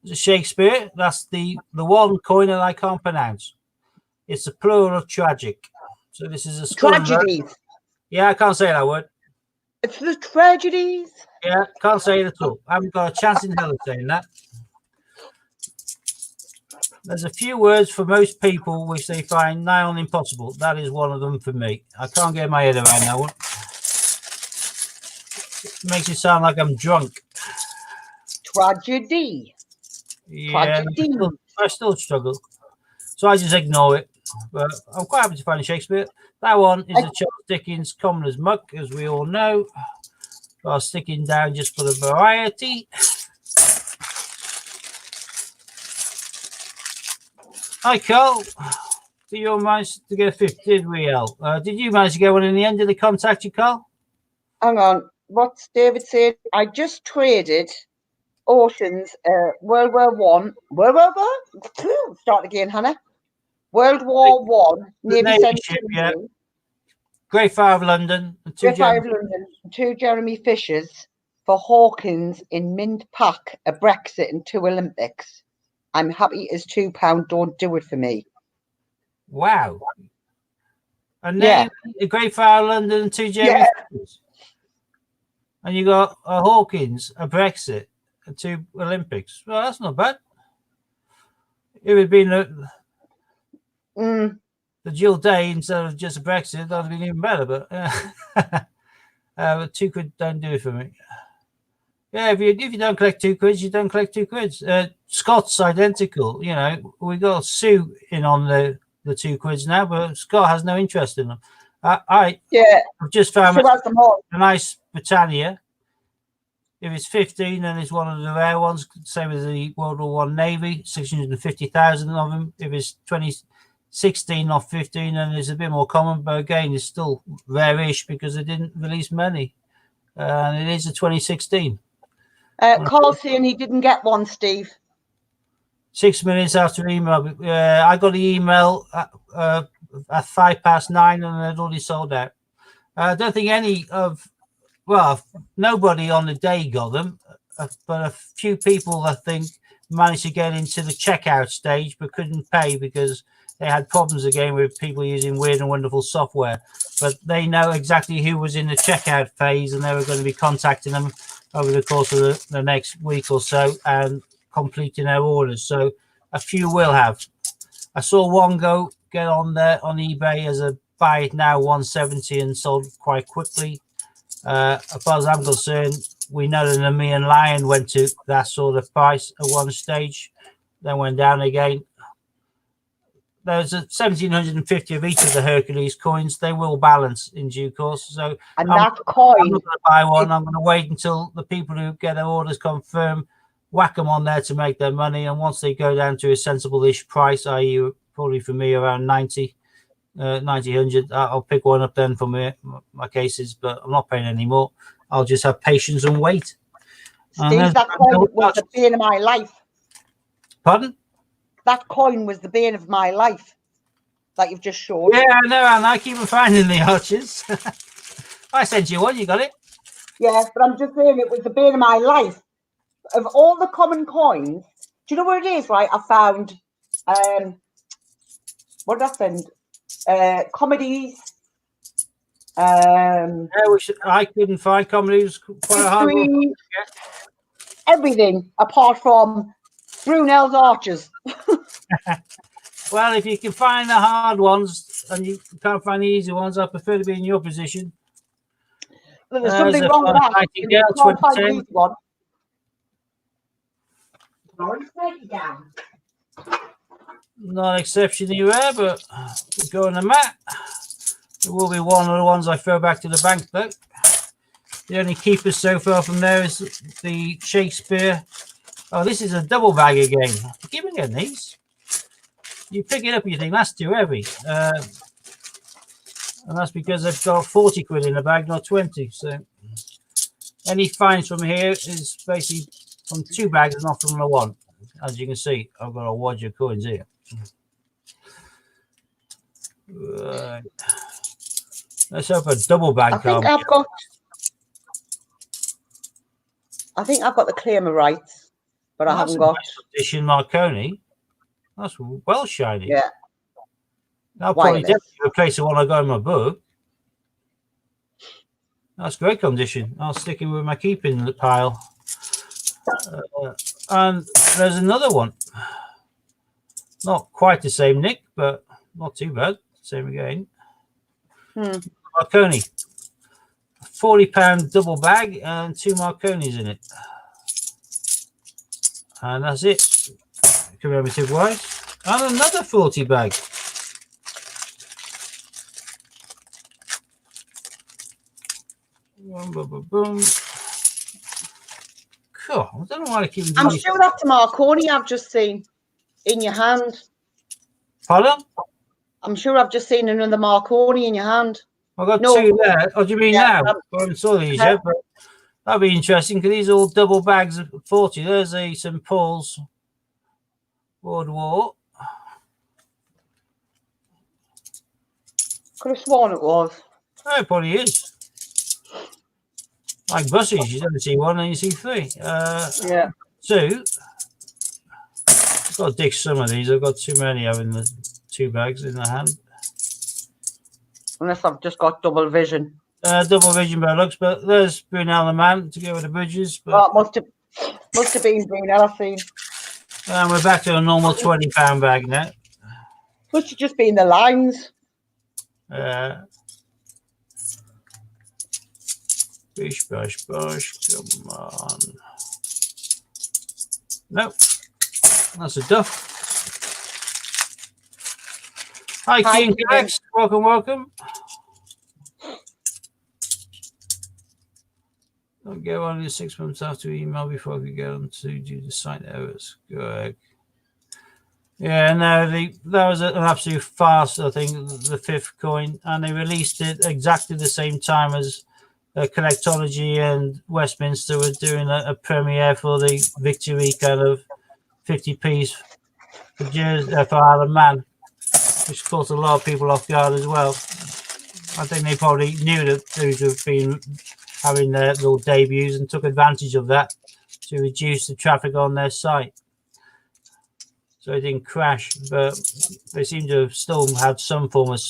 It's a Shakespeare. That's the one coin that I can't pronounce. It's a plural of tragic. So this is a tragedies. Yeah, I can't say that word. It's the tragedies. Yeah, can't say it at all. I haven't got a chance in hell of saying that. There's a few words for most people which they find nigh on impossible. That is one of them for me. I can't get my head around that one. It makes it sound like I'm drunk. Tragedy. Yeah, I still struggle. So I just ignore it. But I'm quite happy to find Shakespeare. That one is a Charles Dickens, common as muck, as we all know. I'll stick in down just for the variety. Hi, Carl. Did you manage to get a 50? Did we, Al? Did you manage to get one in the end? Did they contact you, Carl? Hang on. What's David saying? I just traded Oceans World War One. World War One? Start again, Hannah. World War One. Navy ship, yeah. Great Fire of London. Two Jeremy Fishers for Hawkins in Mint Pack, a Brexit and 2 Olympics. I'm happy as £2. Don't do it for me. Wow. And then a Great Fire of London and 2 Jeremy Fishers. And you got a Hawkins, a Brexit, and 2 Olympics. Well, that's not bad. It would have been the dual day instead of just a Brexit. That would have been even better. But 2 quid don't do it for me. Yeah, if you don't collect 2 quids, you don't collect 2 quids. Scott's identical. You know, we got Sue in on the 2 quids now, but Scott has no interest in them. I've just found a nice Britannia. If it's 15, then it's one of the rare ones, same as the World War One Navy, 650,000 of them. If it's 2016, not 15, then it's a bit more common, but again, it's still rare-ish because they didn't release many. And it is a 2016. Carl saying he didn't get one, Steve. 6 minutes after email. I got the email at 9:05, and it already sold out. I don't think nobody on the day got them. but a few people, I think, managed to get into the checkout stage but couldn't pay because they had problems again with people using weird and wonderful software. But they know exactly who was in the checkout phase, and they were going to be contacting them over the course of the next week or so and completing their orders. So a few will have. I saw one get on there on eBay as a buy it now 170 and sold quite quickly. As far as I'm concerned, we know that the Nemean Lion went to that sort of price at one stage, then went down again. There's 1,750 of each of the Hercules coins. They will balance in due course. So And I'm that not coin, going to buy one. I'm going to wait until the people who get their orders confirmed, whack them on there to make their money. And once they go down to a sensible-ish price, i.e. probably for me around 90, 100, I'll pick one up then for my cases, but I'm not paying any more. I'll just have patience and wait. Steve, that coin was the bane of my life. Pardon? That coin was the bane of my life that you've just showed. Yeah, I know, and I keep finding the arches. I sent you one, you got it? Yes, but I'm just saying it was the bane of my life. Of all the common coins, do you know where it is, right? I found, what did I send? Comedies. I couldn't find comedies. Quite a hard one. Everything apart from Brunel's arches. Well, if you can find the hard ones and you can't find the easy ones, I prefer to be in your position. But there's something wrong with that. You can't find the easy one. Not exceptionally rare, but go on the mat. It will be one of the ones I throw back to the bank, though. The only keeper so far from there is the Shakespeare. Oh, this is a double bag again. I keep getting these. You pick it up and you think that's too heavy. And that's because they've got 40 quid in the bag, not 20. So any finds from here is basically from 2 bags, not from the one. As you can see, I've got a wad of coins here. Right. Let's have a double bag. I think I've got the claimer rights, but I haven't got edition Marconi. That's well shiny. Yeah. I'll probably definitely replace the one I got in my book. That's great condition. I'll stick it with my keeping pile. And there's another one. Not quite the same nick, but not too bad. Same again. Marconi. £40 double bag and 2 Marconis in it. And that's it. Commemorative wise. And another 40 bag. Boom, boom, boom, boom. Cool. I don't know why I keep doing I'm sure after Marconi I've just seen in your hand. Pardon? I'm sure I've just seen another Marconi in your hand. I've got 2 there. Oh, do you mean now? I haven't saw these yet, but that'll be interesting because these are all double bags of 40. There's a St. Paul's World War. Could have sworn it was. Oh, it probably is. Like buses, you don't see one and you see 3. Yeah. 2. I've got to dig some of these. I've got too many having the 2 bags in the hand. Unless I've just got double vision. Double vision by looks, but there's Brunel the man to go with the bridges. But it must have been Brunel, I've seen. And we're back to a normal £20 bag now. Must have just been the lines. Bish, bash, bash, come on. Nope. That's a duff. Hi, King Alex. Welcome. I'll go on in 6 months after email before I could get on to do the site errors. Good. Yeah, no, that was an absolute farce, I think, the 5th coin. And they released it exactly the same time as Collectology and Westminster were doing a premiere for the Victory kind of 50p for Isle Man, which caught a lot of people off guard as well. I think they probably knew that those have been having their little debuts and took advantage of that to reduce the traffic on their site, so it didn't crash. But they seem to have still had some form of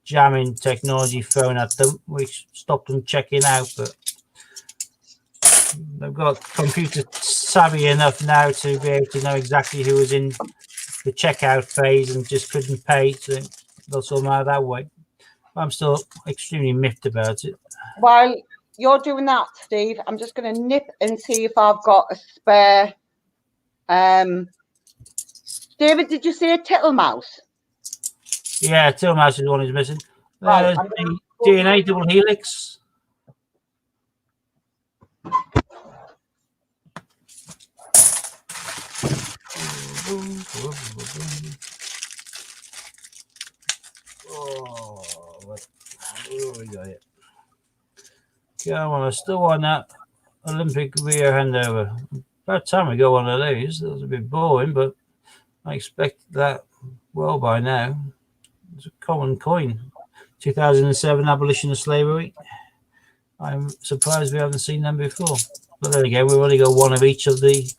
jamming technology thrown at them, which stopped them checking out. But they've got computer savvy enough now to be able to know exactly who was in the checkout phase and just couldn't pay, so they'll sort them out that way. I'm still extremely miffed about it. While you're doing that, Steve, I'm just going to nip and see if I've got a spare. David, did you say a Tittlemaus? Yeah, Tittlemaus is the one who's missing. Right, The DNA double helix. Oh, what we got here? Come on, I still want that Olympic Rio handover. About time we got one of these. That was a bit boring, but I expected that well by now. It's a common coin. 2007 abolition of slavery. I'm surprised we haven't seen them before. But then again, we've only got one of each of the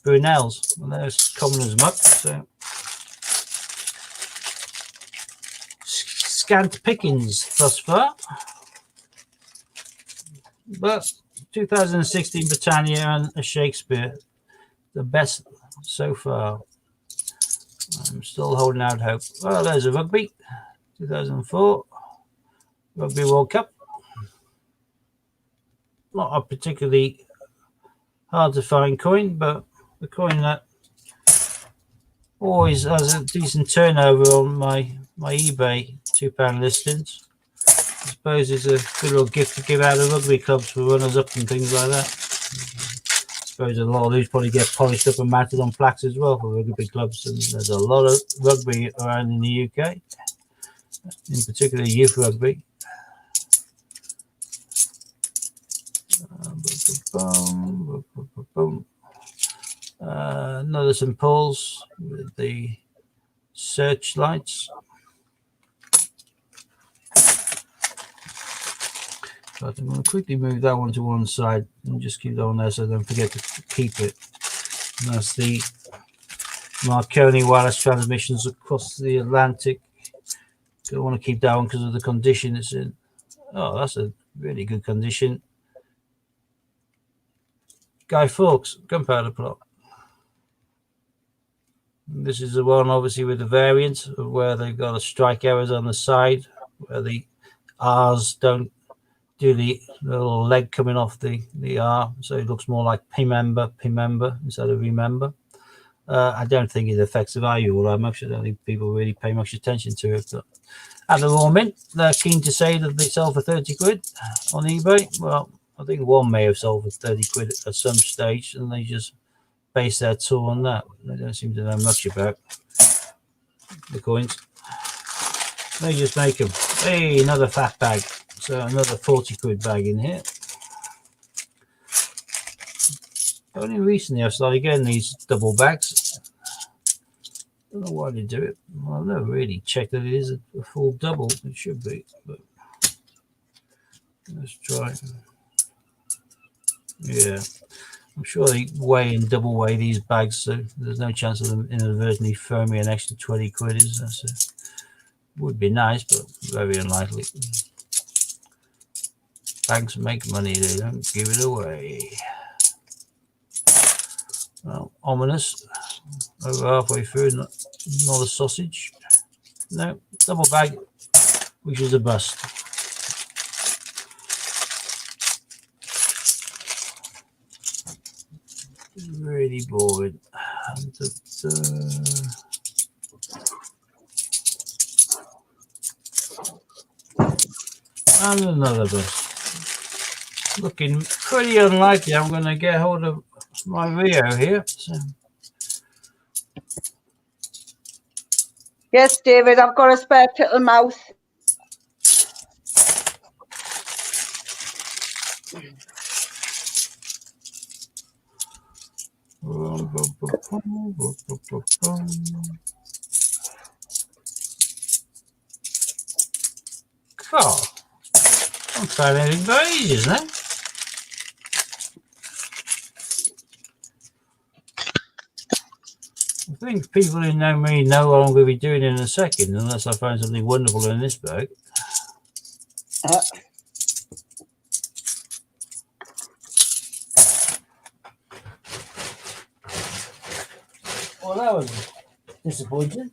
Brunels, and they're as common as muck. So scant pickings thus far. But 2016 Britannia and a Shakespeare, the best so far. I'm still holding out hope. Oh, there's a rugby. 2004 Rugby World Cup. Not a particularly hard to find coin, but the coin that always has a decent turnover on my eBay £2 listings. I suppose it's a good little gift to give out of rugby clubs for runners up and things like that. I suppose a lot of these probably get polished up and mounted on plaques as well for rugby clubs, and there's a lot of rugby around in the UK, in particular youth rugby. Another St Paul's with the searchlights. But I'm going to quickly move that one to one side and just keep that one there so I don't forget to keep it. And that's the Marconi wireless transmissions across the Atlantic. Don't want to keep that one because of the condition it's in. Oh, that's a really good condition. Guy Fawkes, gunpowder plot. This is the one obviously with the variant of where they've got a strike errors on the side, where the R's don't do the little leg coming off the R, so it looks more like Pimember instead of remember. I don't think it affects the value all that much. I don't think people really pay much attention to it. But at the moment, they're keen to say that they sell for 30 quid on eBay. Well, I think one may have sold for 30 quid at some stage, and they just base their tool on that. They don't seem to know much about the coins. They just make them. Hey, another fat bag. So another 40 quid bag in here. Only recently I started getting these double bags. I don't know why they do it. Well, I've never really checked that it is a full double. It should be, but let's try. Yeah, I'm sure they weigh and double weigh these bags, so there's no chance of them inadvertently throwing me an extra 20 quid. Would be nice, but very unlikely. Banks make money, they don't give it away. Well, ominous. Over halfway through, not a sausage. No, double bag, which is a bust. Really boring. And another bust. Looking pretty unlikely I'm going to get hold of my Rio here. So. Yes, David, I've got a spare Tittlemaus. God, I'm trying anything for ages now. think people who know me know what I'm going to be doing in a second, unless I find something wonderful in this bag. Well, that was disappointing.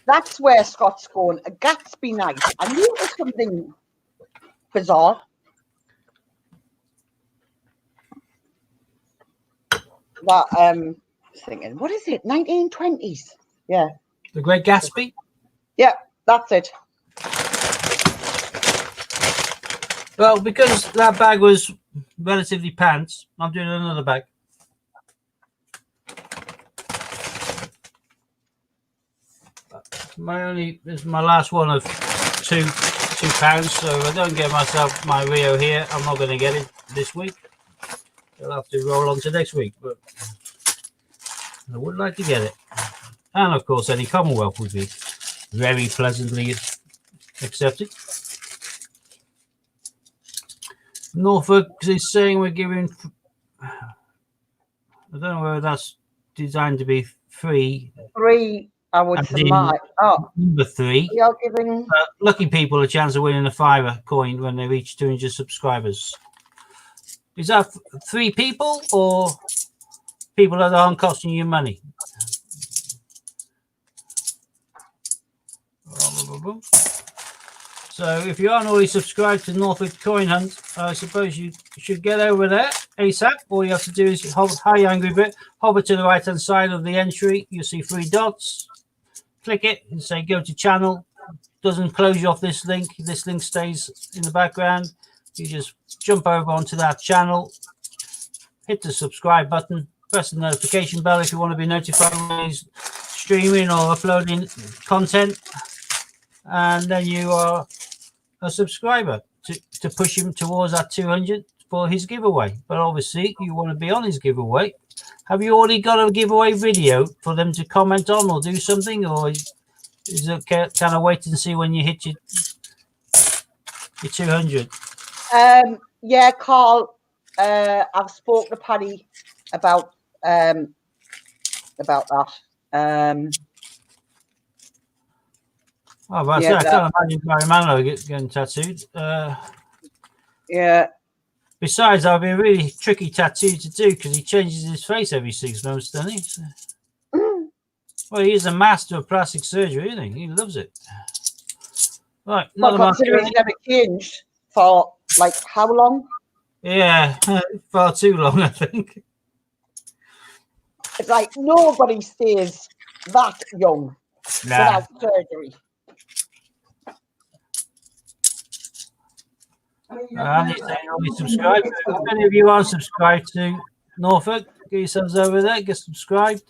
That's where Scott's going. A Gatsby night. I knew it was something bizarre. That thinking, what is it? 1920s. Yeah. The Great Gatsby? Yeah, that's it. Well, because that bag was relatively pants, I'm doing another bag. This is my last one of £2, so if I don't get myself my Rio here, I'm not going to get it this week. I'll have to roll on to next week, but I would like to get it. And of course, any Commonwealth would be very pleasantly accepted. Norfolk is saying we're giving, I don't know whether that's designed to be free. 3, I would surmise. Oh, number 3. you're giving lucky people a chance of winning a £5 coin when they reach 200 subscribers. Is that 3 people or people that aren't costing you money? So if you aren't already subscribed to Norfolk Coin Hunt, I suppose you should get over there ASAP. All you have to do is hi Angry Bit, hover to the right hand side of the entry. You'll see 3 dots. Click it and say go to channel. Doesn't close you off this link. This link stays in the background. You just jump over onto that channel, hit the subscribe button, press the notification bell if you want to be notified when he's streaming or uploading content, and then you are a subscriber to push him towards that 200 for his giveaway. But obviously you want to be on his giveaway. Have you already got a giveaway video for them to comment on or do something, or is it kind of wait and see when you hit your 200? Yeah, Carl, I've spoken to Paddy about that. Oh, well, yeah, I can't imagine Barry Manilow getting tattooed. Yeah. Besides, that'll be a really tricky tattoo to do because he changes his face every 6 months, doesn't he? So, well, he is a master of plastic surgery, isn't he? He loves it. Right, well, considering he's never changed for like how long? Yeah, far too long, I think. It's like nobody stays that young without surgery. And he's only subscribed. If any of you aren't subscribed to Norfolk, get yourselves over there, get subscribed.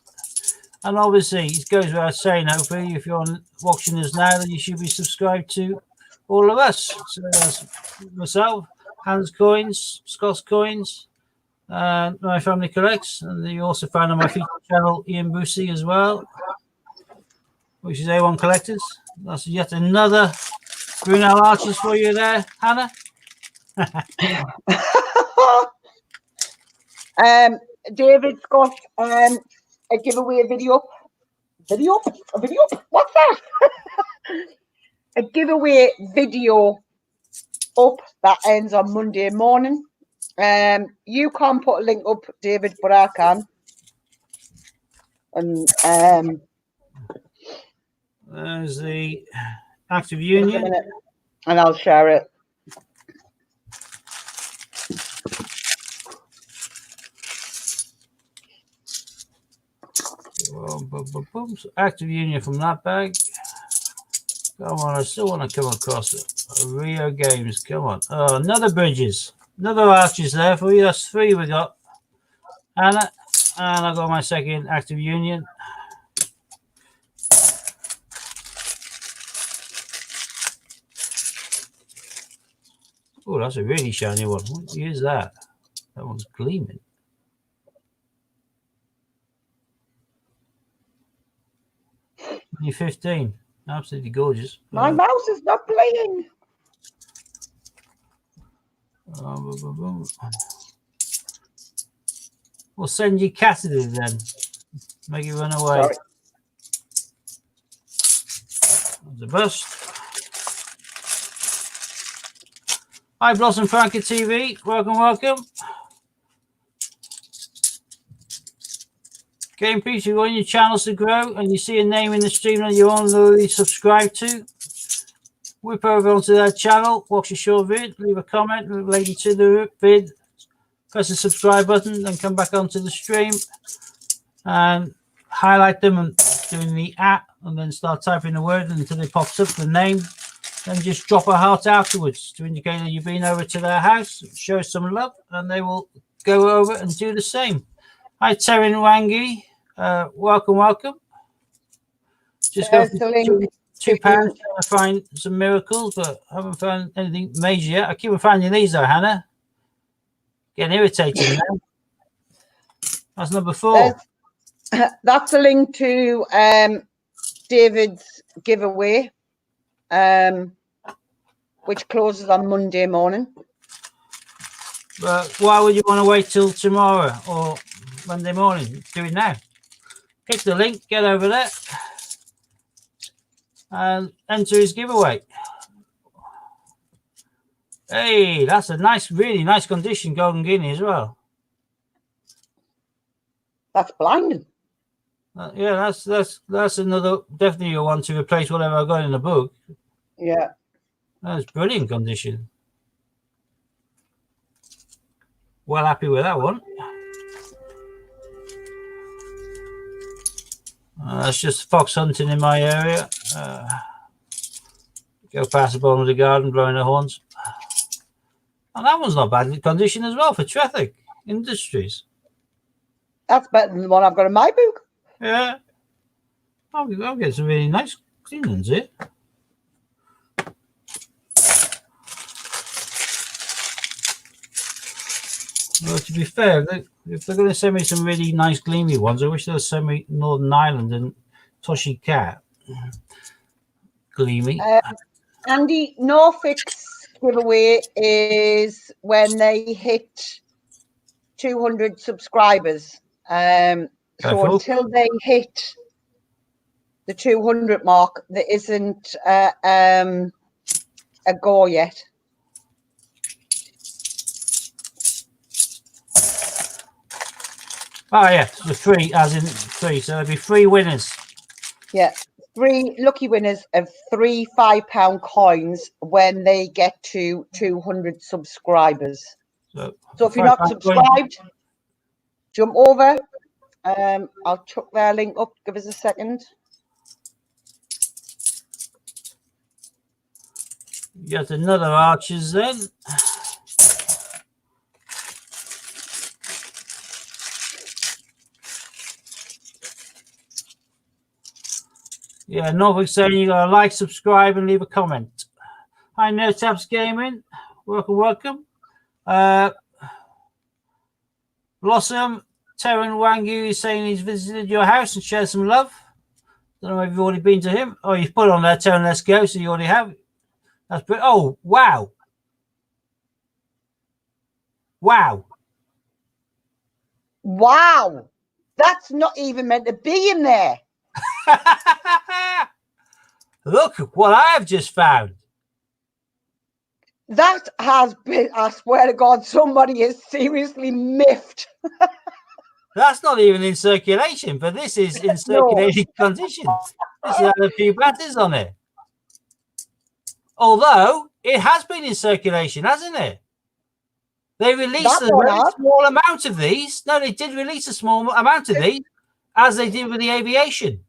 And obviously, it goes without saying, hopefully, if you're watching us now, then you should be subscribed to all of us. So that's myself, Hans Coins, Scott's Coins, My Family Collects, and you also find on my feature channel Ian Boosie as well, which is A1 Collectors. That's yet another Brunel Arches for you there, Hannah. David's got a giveaway video. What's that? A giveaway video up that ends on Monday morning. You can't put a link up, David, but I can. And there's the Active Union, and I'll share it. So Active Union from that bag. Come on, I still want to come across it. Rio Games, come on. Oh, another Bridges, another Arches there for you. That's 3 we got. Anna, and I got my second Active Union. Oh, that's a really shiny one. What is that? That one's gleaming. Only 15. Absolutely gorgeous. My mouse is not playing. We'll send you Cassidy then. Make it run away. Sorry. There's a bust. Hi, Blossom Frankie TV. Welcome. Game Peace, you want your channels to grow and you see a name in the stream that you already subscribe to, whip over onto that channel, watch a short vid, leave a comment related to the vid, press the subscribe button, then come back onto the stream and highlight them and doing the @ and then start typing the word until it pops up the name. Then just drop a heart afterwards to indicate that you've been over to their house, show some love, and they will go over and do the same. Hi, Chin-wagging. Welcome. Just go for £2 trying to find some miracles, but I haven't found anything major yet. I keep finding these though, Hannah. Getting irritating now. That's number 4. That's a link to David's giveaway, which closes on Monday morning. But why would you want to wait till tomorrow or Monday morning? Do it now. Hit the link, get over there, and enter his giveaway. Hey, that's a nice, really nice condition Golden Guinea as well. That's blinding. Yeah, that's another, definitely a one to replace whatever I got in the book. Yeah. That's brilliant condition. Well happy with that one. That's just fox hunting in my area. Go past the bottom of the garden, blowing the horns. And that one's not bad condition as well for Traffic Industries. That's better than the one I've got in my book. Yeah. I'll get some really nice clean ones here. Well, to be fair, if they're going to send me some really nice gleamy ones, I wish they'd send me Northern Ireland and Toshi Cat. Gleamy. Andy, Norfolk's giveaway is when they hit 200 subscribers. So until they hit the 200 mark, there isn't a go yet. Oh yeah, the 3 as in 3. So there'll be 3 winners. Yeah, 3 lucky winners of 3 £5 coins when they get to 200 subscribers. So if you're not subscribed, jump over. I'll chuck their link up. Give us a second. You got another Archers then. Yeah, Norfolk saying you got to like, subscribe, and leave a comment. Hi, No Taps Gaming. Welcome. Blossom, Terran Wangu is saying he's visited your house and shared some love. Don't know if you've already been to him. Oh, you've put on there, Terran, let's go. So you already have. That's pretty. Oh, wow. Wow. Wow. That's not even meant to be in there. Look what I have just found. That has been, I swear to God, somebody is seriously miffed. That's not even in circulation, but this is in circulating condition. This has had a few batters on it. Although it has been in circulation, hasn't it? They released a very small amount of these. No, they did release a small amount of these, as they did with the aviation.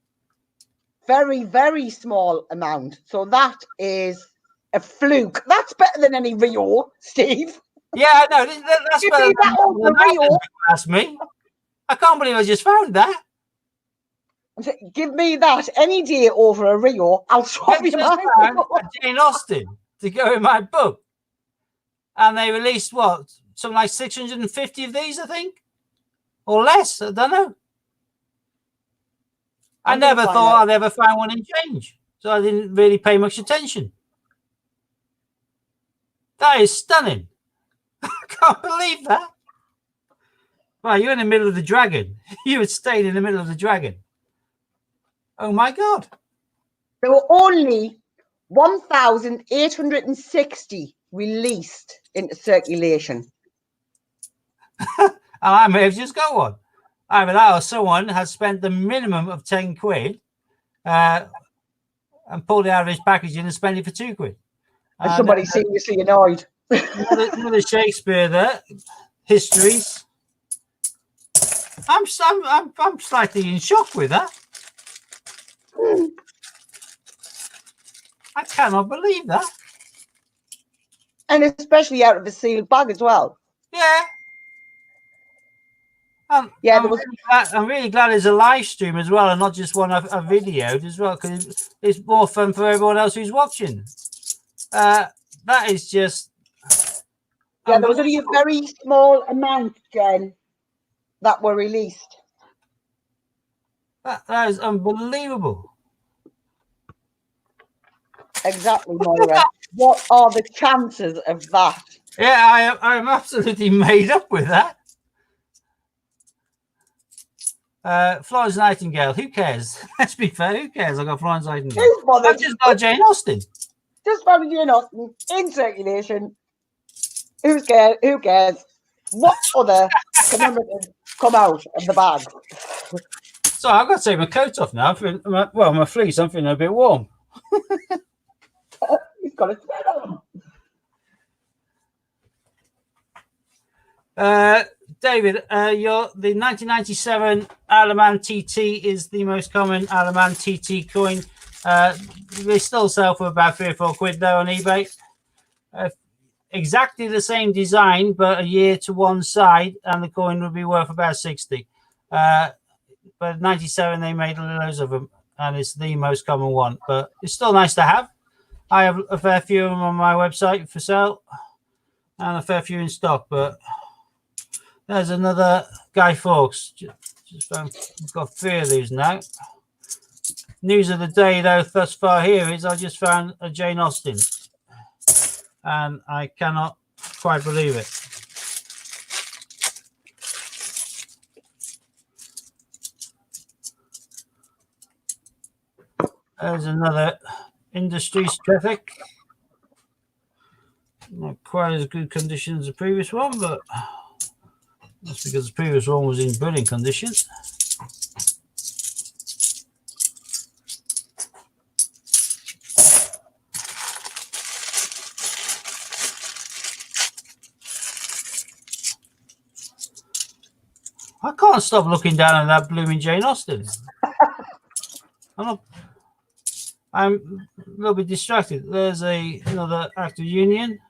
Very, very small amount. So that is a fluke. That's better than any Rio, Steve. Yeah, I know. That's better than Rio. Ask me. I can't believe I just found that. Give me that any day over a Rio. I'll swap you a Jane Austen to go in my book. And they released what? Something like 650 of these, I think. Or less. I don't know. I never thought I'd ever find one in change. So I didn't really pay much attention. That is stunning. I can't believe that. Well, you're in the middle of the dragon. You had stayed in the middle of the dragon. Oh my God. There were only 1,860 released into circulation. I may have just got one. Either that or someone has spent the minimum of 10 quid and pulled it out of his packaging and spent it for 2 quid. And somebody seriously annoyed. Another Shakespeare there. Histories. I'm slightly in shock with that. I cannot believe that. And especially out of a sealed bag as well. Yeah. I'm really glad there's a live stream as well, and not just one I've videoed as well, because it's more fun for everyone else who's watching. That is just. Yeah, there was only a very small amount, Jen, that were released. That is unbelievable. Exactly, Moira. What are the chances of that? Yeah, I'm absolutely made up with that. Florence Nightingale, who cares? Let's be fair, who cares? I got Florence Nightingale. I've just got Jane Austen. Just found Jane Austen in circulation. Who cares? What other commemorative come out of the bag? So I've got to take my coat off now. My fleece, I'm feeling a bit warm. He's got a sweat on. David, the 1997 Alaman TT is the most common Alaman TT coin. They still sell for about 3 or 4 quid though on eBay. Exactly the same design, but a year to one side, and the coin would be worth about 60. But 97 they made loads of them, and it's the most common one. But it's still nice to have. I have a fair few of them on my website for sale, and a fair few in stock. But there's another Guy Fawkes. Just found, we've got 3 of these now. News of the day, though, thus far here is I just found a Jane Austen, and I cannot quite believe it. There's another Industries traffic. Not quite as good condition as the previous one, but that's because the previous one was in brilliant condition. I can't stop looking down at that blooming Jane Austen. I'm a little bit distracted. There's another Act of Union.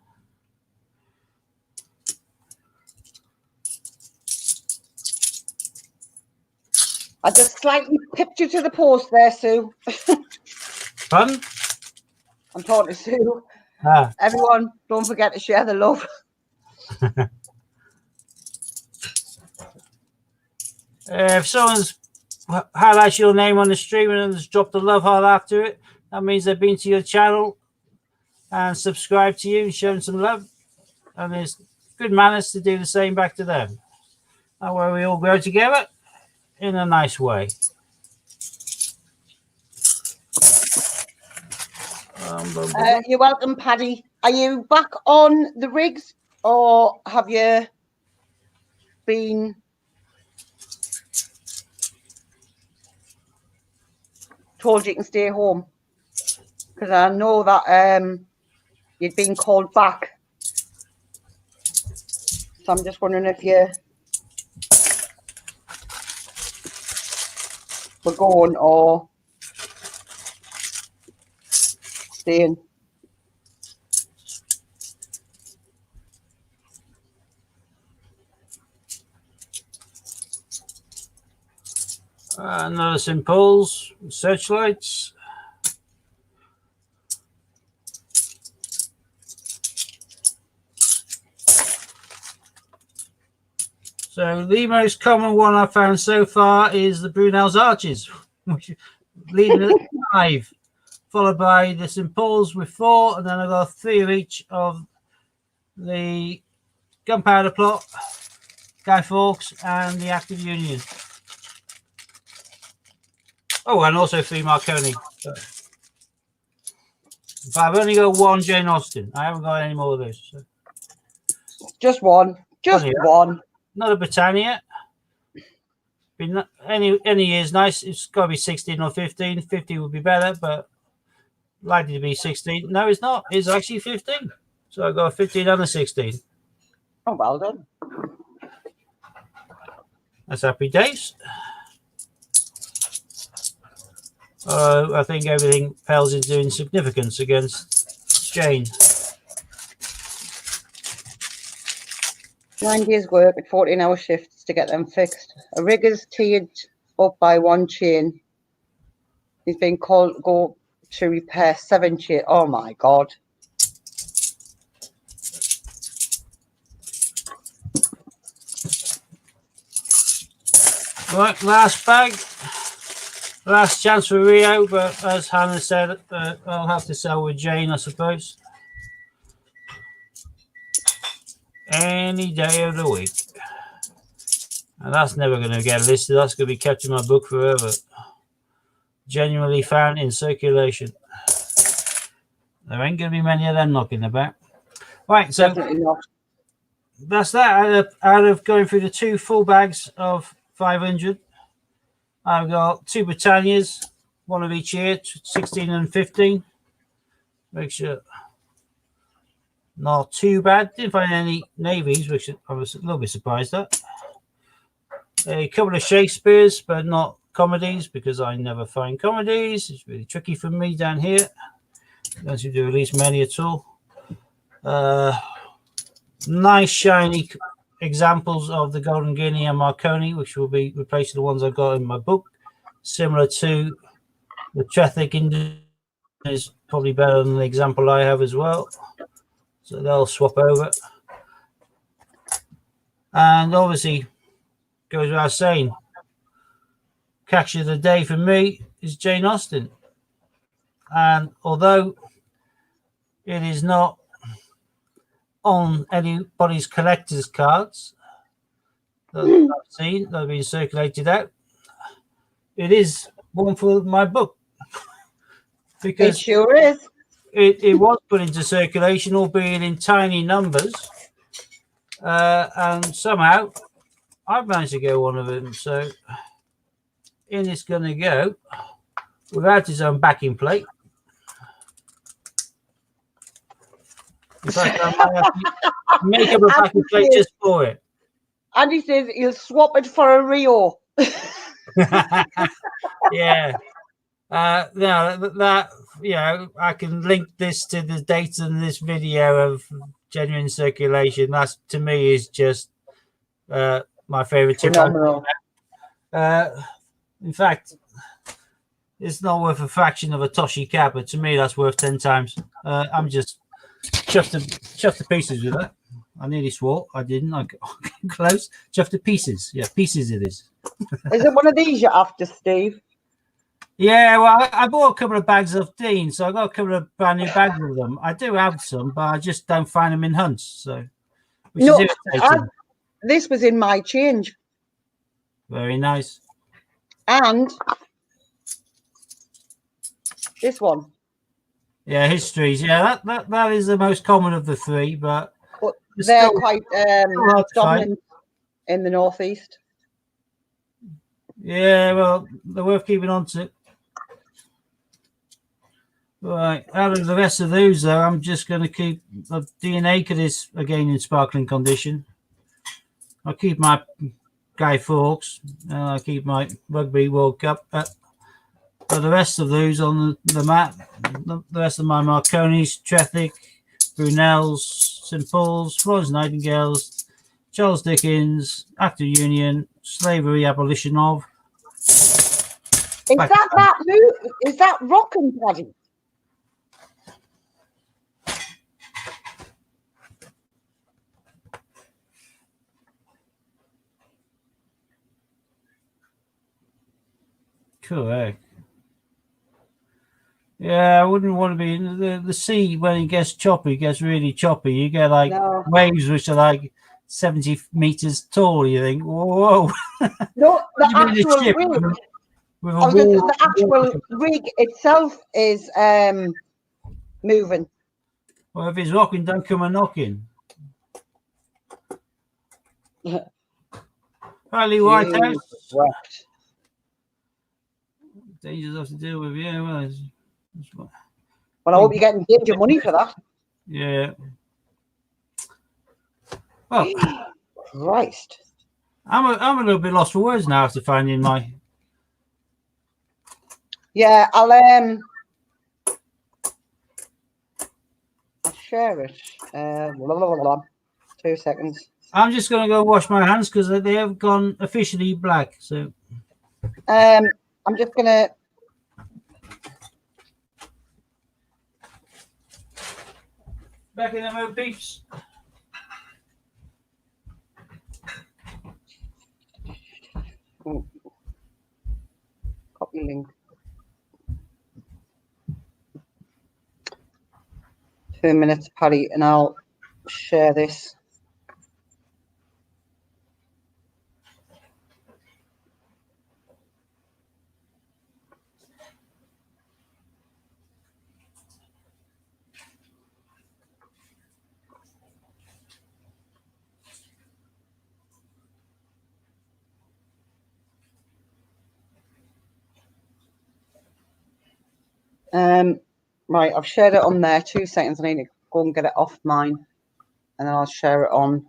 I just slightly pipped you to the post there, Sue. Pardon? I'm talking to Sue. Ah. Everyone, don't forget to share the love. If someone's highlights your name on the stream and has dropped a love heart after it, that means they've been to your channel and subscribed to you and shown some love. And there's good manners to do the same back to them. That way we all grow together in a nice way. You're welcome, Paddy. Are you back on the rigs, or have you been told you can stay home? Because I know that you'd been called back. So I'm just wondering if you were going or staying. Another St. Paul's, searchlights. So the most common one I've found so far is the Brunel's Arches, which leading at 5, followed by the St. Paul's with 4, and then I've got 3 of each of the Gunpowder Plot, Guy Fawkes, and the Active Union. Oh, and also 3 Marconi. But I've only got 1 Jane Austen. I haven't got any more of those. So. Just one. Just one. Not a Britannia. Any year's nice. It's got to be 16 or 15. 50 would be better, but likely to be 16. No, it's not. It's actually 15. So I got a 15 and a 16. Oh, well done. That's happy days. I think everything pales into insignificance against Jane. 9 days work at 14-hour shifts to get them fixed. A rigger's teared up by 1 chain. He's been called go to repair 7 chain. Oh my God. Right, last bag. Last chance for Rio, but as Hannah said, I'll have to sell with Jane, I suppose. Any day of the week. And that's never going to get listed. That's going to be kept in my book forever. Genuinely found in circulation. There ain't going to be many of them knocking about. Right, so Definitely not. That's that. Out of going through the 2 full bags of 500, I've got 2 Britannias, 1 of each year, 16 and 15. Make sure not too bad. Didn't find any navies, which I was a little bit surprised at. A couple of Shakespeare's, but not comedies, because I never find comedies. It's really tricky for me down here. Unless you do release many at all. Nice shiny examples of the Golden Guinea and Marconi, which will be replacing the ones I got in my book. Similar to the Trethik is probably better than the example I have as well. So they'll swap over. And obviously, goes without saying, catch of the day for me is Jane Austen. And although it is not on anybody's collector's cards that I've seen that have been circulated out, it is one for my book. Because it sure is. It was put into circulation, albeit in tiny numbers. And somehow I've managed to get one of them. So in it's going to go without his own backing plate. In fact, I might have to make up a backing plate just for it. And he says he'll swap it for a Rio. Yeah. No, that I can link this to the date in this video of genuine circulation. That's, to me, is just my favorite tip. Phenomenal. In fact, it's not worth a fraction of a Toshi cap, but to me, that's worth 10 times. I'm just chuffed to pieces with that. I nearly swore. I didn't. I got close. Chuffed to pieces. Yeah, pieces it is. Is it one of these you're after, Steve? Yeah, well, I bought a couple of bags of Dean, so I got a couple of brand new bags of them. I do have some, but I just don't find them in hunts. So, which is irritating. This was in my change. Very nice. And this one. Yeah, histories. Yeah, that is the most common of the 3, but they're quite dominant in the northeast. Yeah, well, they're worth keeping on to. Right, out of the rest of those, though, I'm just going to keep the DNA Cadis again in sparkling condition. I'll keep my Guy Fawkes, and I'll keep my Rugby World Cup. But the rest of those on the map, the rest of my Marconis, Trethik, Brunels, St Paul's, Florence Nightingales, Charles Dickens, Active Union, Slavery Abolition of. Is that Rockin' Paddy? Correct. Yeah, I wouldn't want to be in the sea when it gets choppy. It gets really choppy. You get like waves which are like 70 meters tall. You think, whoa. No, the You mean a actual ship rig. with a wall, The actual rig itself is moving. well, if it's rocking, don't come a knocking. Early White House. Wrecked. Dangers to deal with, yeah. Well, Well, I hope you're getting danger money for that. yeah. Well, Christ. I'm a little bit lost for words now after finding my. Yeah, I'll share it. Blah, blah, blah, blah. 2 seconds. I'm just going to go wash my hands because they have gone officially black. So I'm just gonna. back in the mode, peeps. Copy link. 2 minutes, Paddy, and I'll share this. Right, I've shared it on there. 2 seconds. I need to go and get it off mine, and then I'll share it on.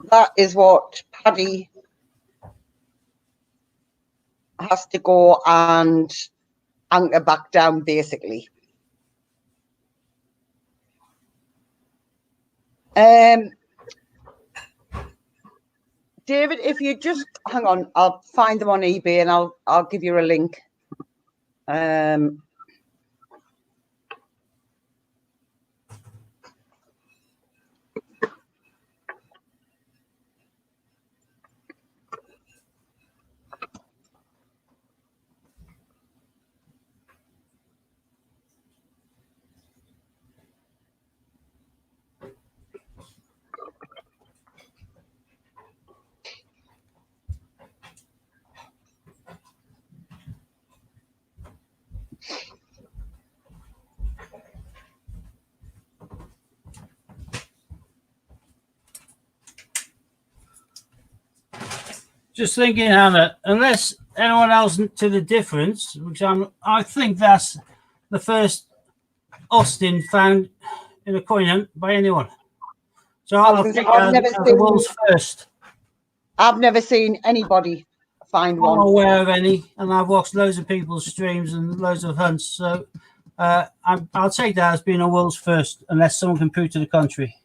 That is what Paddy has to go and anchor back down, basically. David, if you just hang on, I'll find them on eBay and I'll give you a link. Just thinking, Hannah, unless anyone else to the difference, which I think that's the first Austin found in a coin hunt by anyone. So I'll think the world's first. I've never seen anybody find one. I'm aware of any, and I've watched loads of people's streams and loads of hunts. So I'll take that as being a world's first, unless someone can prove to the contrary.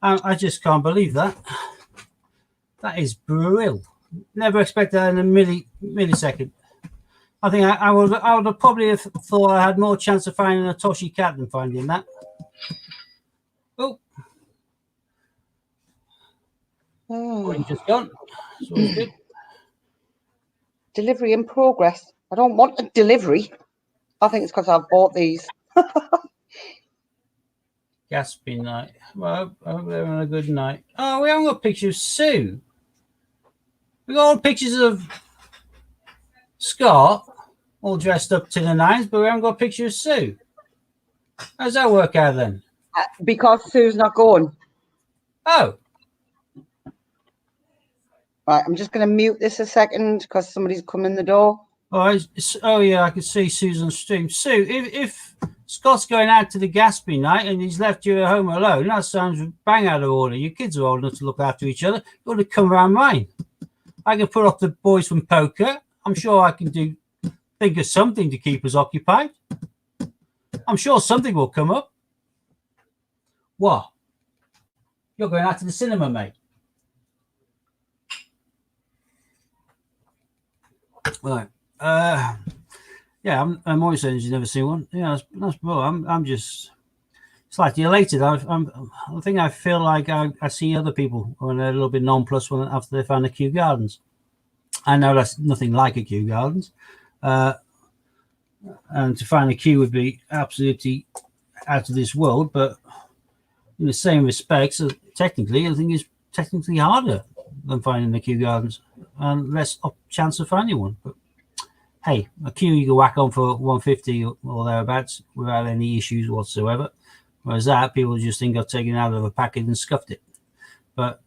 I just can't believe that. That is brilliant. Never expected that in a millisecond. I think I would have probably have thought I had more chance of finding a Toshi cat than finding that. Oh. Coin just gone. So it's good. Delivery in progress. I don't want a delivery. I think it's because I've bought these. Gaspy night. Well, I hope they're having a good night. Oh, we haven't got pictures of Sue. We got all pictures of Scott, all dressed up to the nines, but we haven't got a picture of Sue. How's that work out then? Because Sue's not going. Oh. Right, I'm just going to mute this a second because somebody's come in the door. Oh yeah, I can see Sue's on stream. Sue, if Scott's going out to the Gaspy night and he's left you at home alone, that sounds bang out of order. Your kids are old enough to look after each other. You ought to come around mine. I can put off the boys from poker. I'm sure I can think of something to keep us occupied. I'm sure something will come up. What? You're going out to the cinema, mate. Right. Yeah, I'm always saying you've never seen one. Yeah, that's bro. I'm just slightly elated. I think I feel like I see other people when they're a little bit nonplussed when after they find the Kew Gardens. I know that's nothing like a Kew Gardens, and to find a Kew would be absolutely out of this world. But in the same respects, technically, I think it's technically harder than finding the Kew Gardens and less chance of finding one. But hey, a Kew you can whack on for 150 or thereabouts without any issues whatsoever. Whereas that, people just think I've taken it out of a packet and scuffed it. But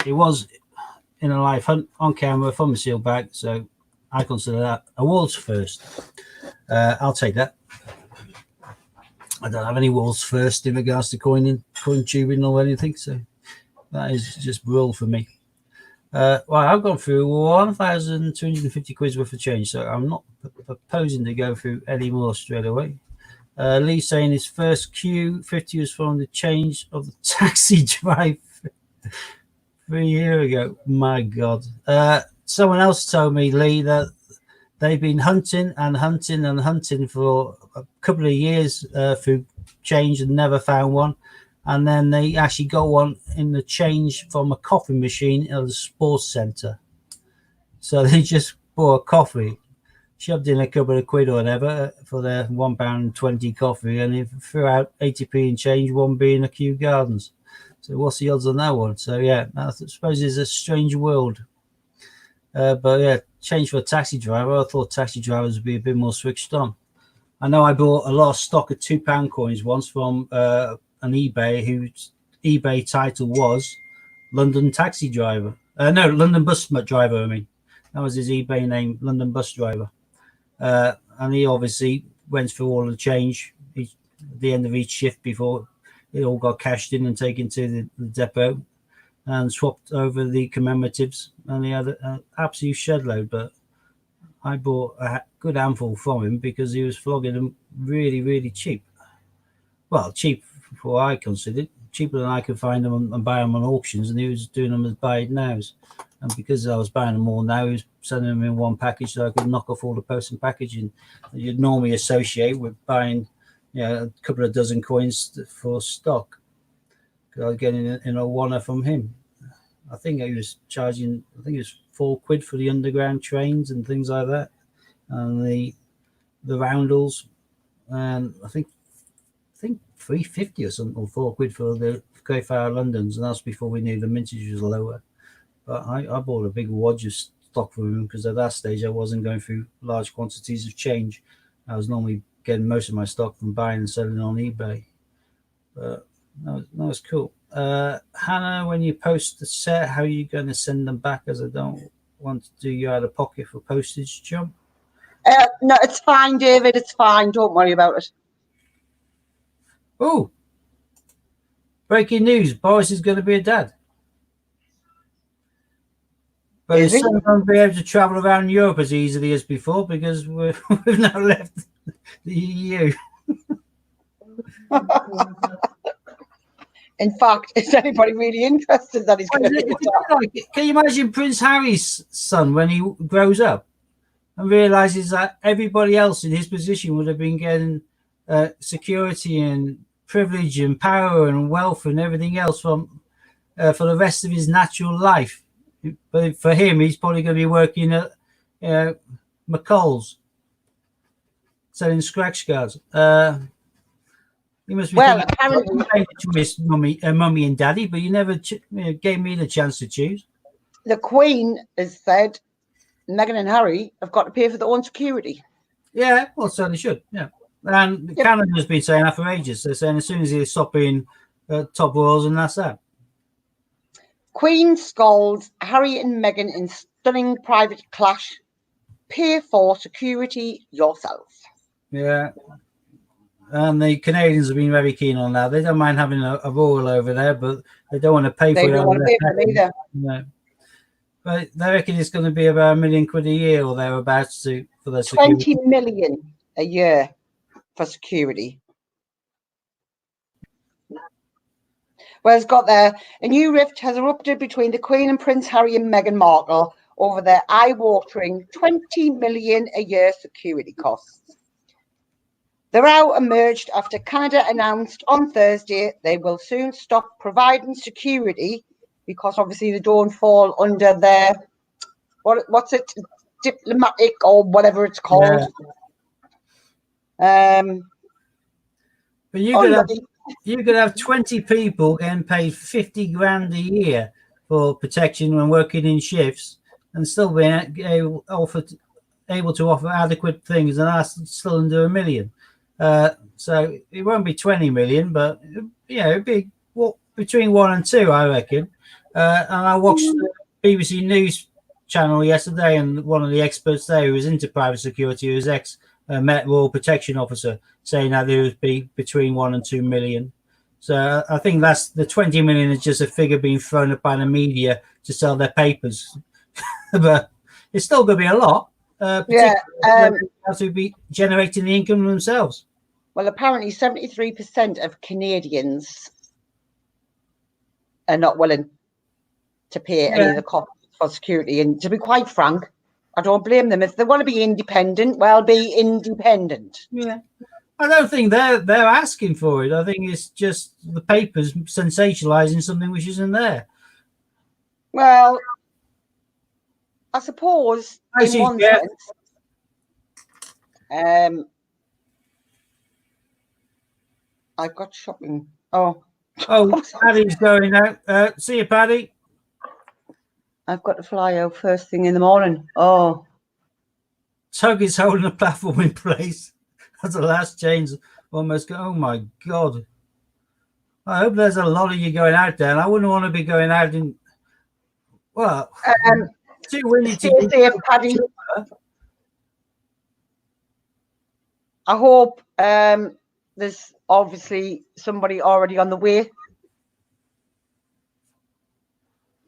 it was in a live hunt on camera from the seal bag, so I consider that a world's first. I'll take that. I don't have any world's first in regards to coin tubing or anything, so that is just rule for me. Well, I've gone through 1,250 quid worth of change, so I'm not proposing to go through any more straight away. Lee saying his first Q50 was from the change of the taxi drive 3 years ago. My God. Someone else told me, Lee, that they've been hunting and hunting and hunting for a couple of years through change and never found one. And then they actually got one in the change from a coffee machine at the sports centre. So they just bought a coffee, shoved in a couple of quid or whatever for their £1.20 coffee, and they threw out 80p in change, one being a Kew Gardens. So what's the odds on that one? So yeah, I suppose it's a strange world. But yeah, change for a taxi driver. I thought taxi drivers would be a bit more switched on. I know I bought a lot of stock of £2 coins once from an eBay whose eBay title was London Taxi Driver. No, London Bus Driver, I mean. That was his eBay name, London Bus Driver. And he obviously went through all the change at the end of each shift before it all got cashed in and taken to the depot and swapped over the commemoratives. And he had an absolute shed load, but I bought a good handful from him because he was flogging them really, really cheap. Well, cheap for what I considered, cheaper than I could find them and buy them on auctions, and he was doing them as buy it nows. And because I was buying them all now, he was sending them in one package so I could knock off all the post and packaging that you'd normally associate with buying, a couple of dozen coins for stock. I was getting in a one from him. I think he was charging, I think it was £4 for the underground trains and things like that, and the roundels, and I think £3.50 or something, or £4 for the Greyfriar Londons, and that's before we knew the mintage was lower. But I bought a big wad of stock from him because at that stage I wasn't going through large quantities of change. I was normally getting most of my stock from buying and selling on eBay. But that was cool. Hannah, when you post the set, how are you going to send them back? As I don't want to do you out of pocket for postage, John. No, it's fine, David. It's fine. Don't worry about it. Oh, breaking news. Boris is going to be a dad. But his son won't be able to travel around Europe as easily as before because we've now left the EU. In fact, is anybody really interested that he's going to be a dad? Can you imagine Prince Harry's son when he grows up and realizes that everybody else in his position would have been getting security and privilege and power and wealth and everything else from for the rest of his natural life? But for him, he's probably going to be working at McColl's selling scratch cards. He must be apparently choice, mummy and daddy, but you never gave me the chance to choose. The Queen has said Meghan and Harry have got to pay for their own security. Yeah, well, so they should. Yeah, and Canada's been saying that for ages. They're saying as soon as they stop being top royals, and that's that. Queen scolds Harry and Meghan in stunning private clash. Pay for security yourself. Yeah. And the Canadians have been very keen on that. They don't mind having a royal over there, but they don't want to pay for it. They don't want to pay for it either. No. But they reckon it's going to be about £1 million a year or thereabouts for their security. 20 million a year for security. Well, it's got there. A new rift has erupted between the Queen and Prince Harry and Meghan Markle over their eye-watering 20 million a year security costs. The row emerged after Canada announced on Thursday they will soon stop providing security because obviously they don't fall under their, what's it, diplomatic or whatever it's called. Yeah. But you could have 20 people getting paid 50 grand a year for protection when working in shifts and still be able to offer adequate things, and that's still under $1 million. So it won't be 20 million, but it'd be between 1 and 2, I reckon. And I watched the BBC News channel yesterday, and one of the experts there who was into private security, who was Met Royal Protection Officer, saying that there would be between 1 and 2 million. So I think that's the 20 million is just a figure being thrown up by the media to sell their papers. But it's still going to be a lot. To be generating the income themselves. Well, apparently 73% of Canadians are not willing to pay any of the costs for security. And to be quite frank, I don't blame them. If they want to be independent, well, be independent. Yeah. I don't think they're asking for it. I think it's just the papers sensationalizing something which isn't there. Well, I suppose in one sense, I've got shopping. Oh, Paddy's going out. See you, Paddy. I've got to fly out first thing in the morning. Oh, Tug is holding the platform in place as the last chains almost go. Oh my God! I hope there's a lot of you going out there, and I wouldn't want to be going out in. Well, too windy to stay safe, Paddy. I hope there's obviously somebody already on the way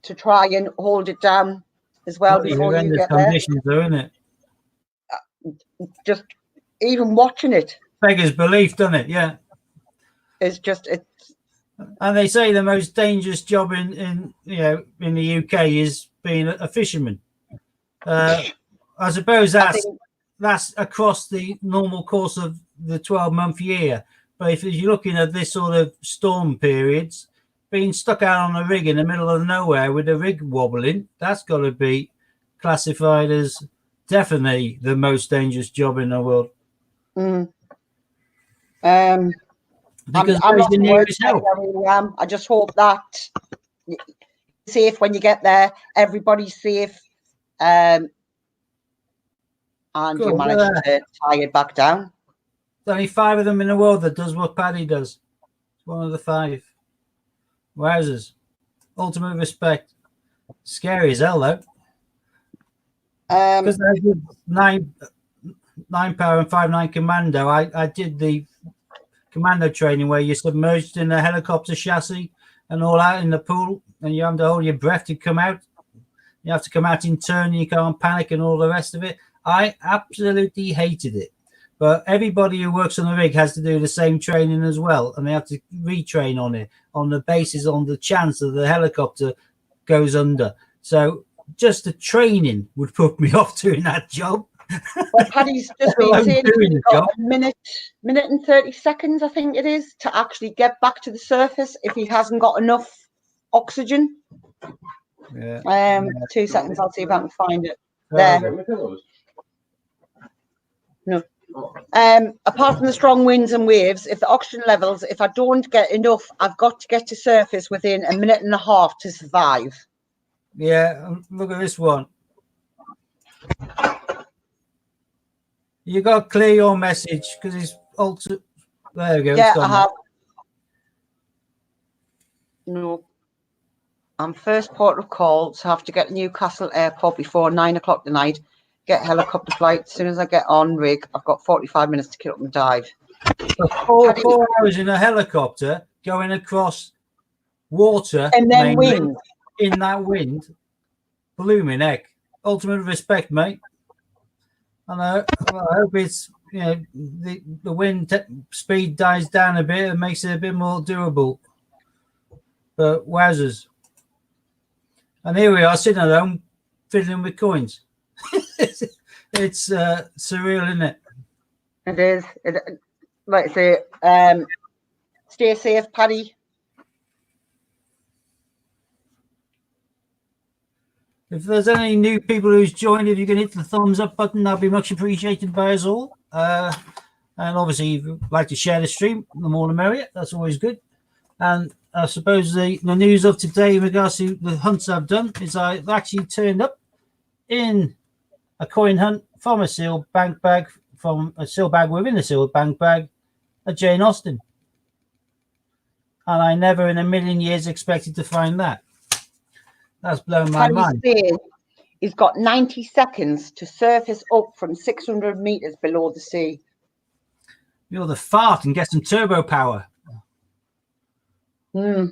to try and hold it down as well before you get there. Though, isn't it? Just even watching it beggars belief, doesn't it? Yeah, it's just it. And they say the most dangerous job in the UK is being a fisherman. I suppose that's across the normal course of the 12-month year. But if you're looking at this sort of storm periods, being stuck out on a rig in the middle of nowhere with the rig wobbling, that's got to be classified as definitely the most dangerous job in the world. Because I'm not nearest help. I just hope that you're safe when you get there. Everybody's safe. And you manage to tie it back down. There's only 5 of them in the world that does what Paddy does. It's one of the 5. Wowzers. Ultimate respect. Scary as hell, though. Because I did 9 power and 5-9 commando. I did the commando training where you're submerged in a helicopter chassis and all out in the pool, and you have to hold your breath to come out. You have to come out in turn, and you can't panic and all the rest of it. I absolutely hated it. But everybody who works on the rig has to do the same training as well, and they have to retrain on it on the basis on the chance that the helicopter goes under. So just the training would put me off doing that job. Well, Paddy's just been saying he's got a minute and 30 seconds, I think it is, to actually get back to the surface if he hasn't got enough oxygen. Yeah. 2 seconds, I'll see if I can find it. There. No. Apart from the strong winds and waves, if the oxygen levels, if I don't get enough, I've got to get to surface within a minute and a half to survive. Yeah, look at this one. You got to clear your message because it's also. There we go. Yeah, I have. No. I'm first port of call, so I have to get to Newcastle Airport before 9 o'clock tonight. Get helicopter flight. As soon as I get on rig, I've got 45 minutes to get up and dive. So 4 hours in a helicopter going across water and then wind. In that wind. Blooming heck. Ultimate respect, mate. And I hope it's the wind speed dies down a bit and makes it a bit more doable. But wowzers. And here we are sitting at home fiddling with coins. It's surreal, isn't it? It is. Like I say, stay safe, Paddy. If there's any new people who's joined, if you can hit the thumbs up button, that'd be much appreciated by us all. And obviously, if you'd like to share the stream, the more the merrier. That's always good. And I suppose the news of today in regards to the hunts I've done is I've actually turned up in a coin hunt from a sealed bank bag, from a sealed bag within a sealed bank bag, at Jane Austen. And I never in a million years expected to find that. That's blown my mind. He's got 90 seconds to surface up from 600 meters below the sea. You're the fart and get some turbo power. Yeah.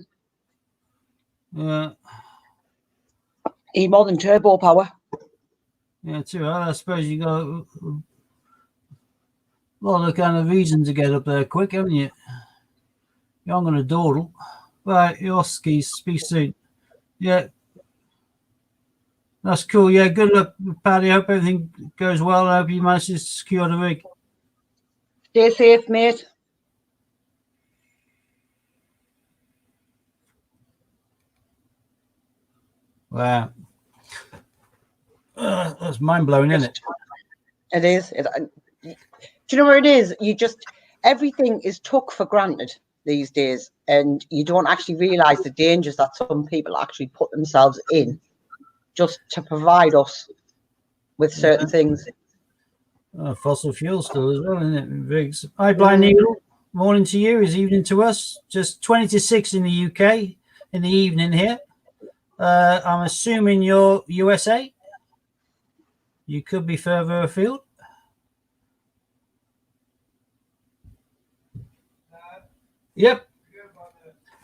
Yeah, More than turbo power. yeah, too. I suppose you got a lot of kind of reason to get up there quick, haven't you? You're going to dawdle. Right, your skis. Speak soon. Yeah. That's cool. Yeah, good luck, Paddy. I hope everything goes well. I hope you manage to secure the rig. Stay safe, mate. Wow. That's mind-blowing, isn't it? It is. Do you know where it is? Everything is took for granted these days, and you don't actually realise the dangers that some people actually put themselves in just to provide us with certain things. Fossil fuel still as well, isn't it? Rigs. Hi, Blind Needle. Morning to you. Is evening to us. Just 20 to 6 in the UK in the evening here. I'm assuming you're USA. You could be further afield. Yep.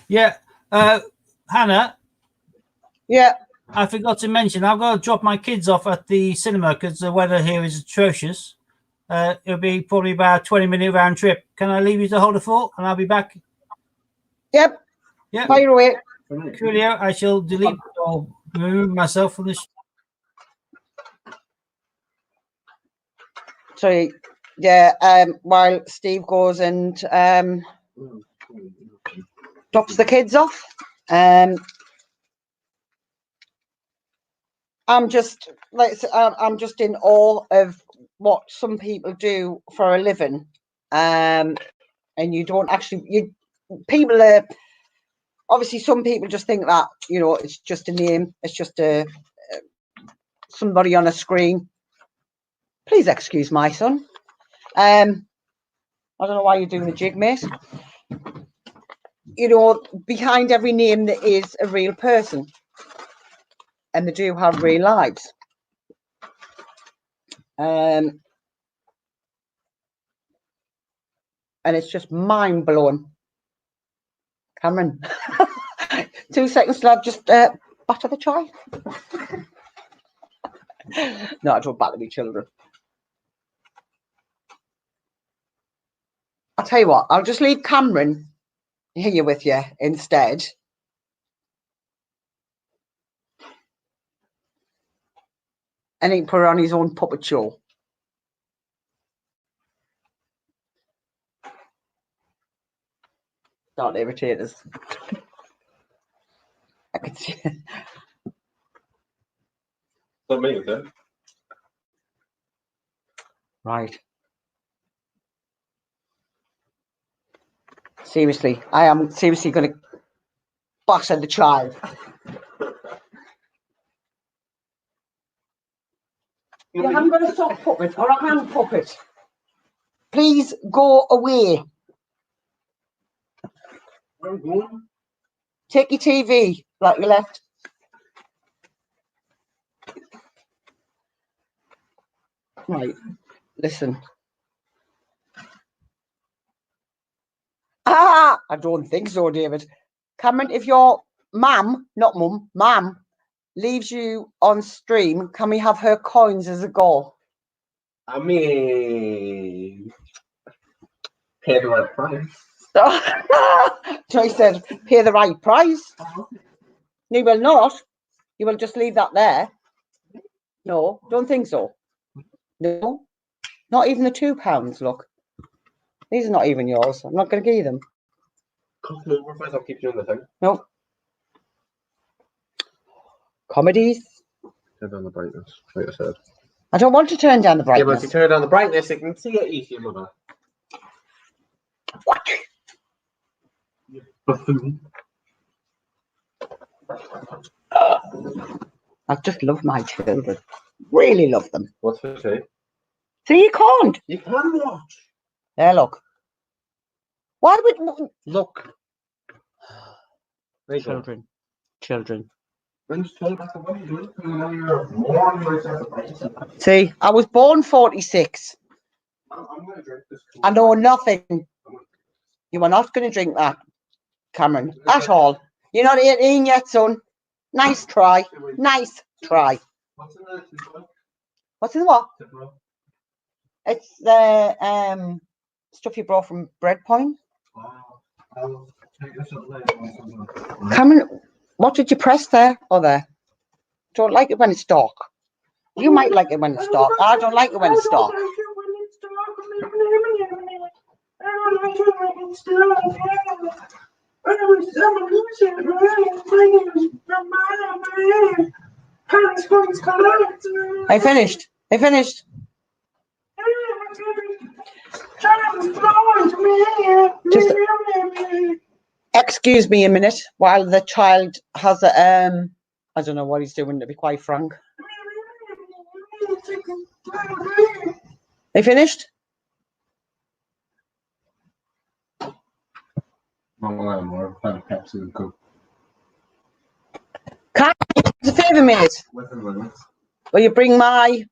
Yeah. Hannah. Yeah. I forgot to mention, I've got to drop my kids off at the cinema because the weather here is atrocious. It'll be probably about a 20-minute round trip. Can I leave you to hold the fort and I'll be back? Yep. Yeah. Fire away. Coolio. I shall delete or remove myself from this. Sorry. Yeah. While Steve goes and drops the kids off. I'm just in awe of what some people do for a living, and you don't actually. People are obviously, some people just think that it's just a name, it's just somebody on a screen. Please excuse my son. I don't know why you're doing the jig, mate. Behind every name there is a real person. And they do have real lives. And it's just mind-blowing. Cameron. 2 seconds till I've just batter the child. No, I don't batter my children. I'll tell you what, I'll just leave Cameron here with you instead. And he can put on his own puppet show. Don't irritate us. I could see. Not me, then. Right. Seriously, I am seriously going to batter the child. You haven't got a soft puppet or a hand puppet. Please go away. Where are we going? Take your TV, like you left. Right, listen. I don't think so, David. Cameron, if your mum, not mum, mum, leaves you on stream, can we have her coins as a goal? I mean, pay the right price. Joy said, pay the right price. You will not. You will just leave that there. No, don't think so. No, not even the £2. Look, these are not even yours. I'm not going to give you them. Come over, otherwise I'll keep doing the thing. No. Comedies. Turn down the brightness, like I said. I don't want to turn down the Yeah, but if brightness. you turn down the brightness, you can see it easier, mother. What? Buffoon. I just love my children. Really love them. What's for say? So you can't. You can watch. There, look. Why would look? There you go. Children, children. Then just turn it back to what you're doing. And now you're warm yourself. See, I was born 46. I'm going to drink this. I know nothing. You are not going to drink that, Cameron, at all. You're not 18 yet, son. Nice try. Nice try. What's in there? What's in the what? It's the stuff you brought from Breadpoint. I'll take this up later. Cameron, what did you press there or there? Don't like it when it's dark. You might like it when it's dark. I don't like it when it's dark. I finished. I finished. Just excuse me a minute while the child has a I don't know what he's doing, to be quite frank. They finished? More Pepsi and Coke. Can it's a favour, mate. Will you bring my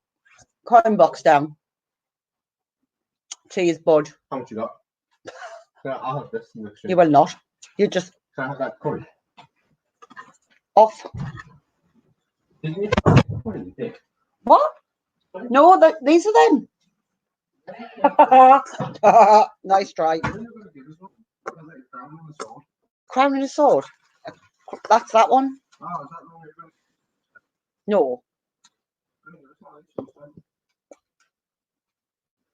coin box down? Cheers, bud. How much you got? Yeah, I'll have this next year. You will not. You just Can I have that coin? off. Didn't you have that coin? You did. What? No, these are them. Nice try. Crown and a sword. That's that one. Oh, is that the one you're No,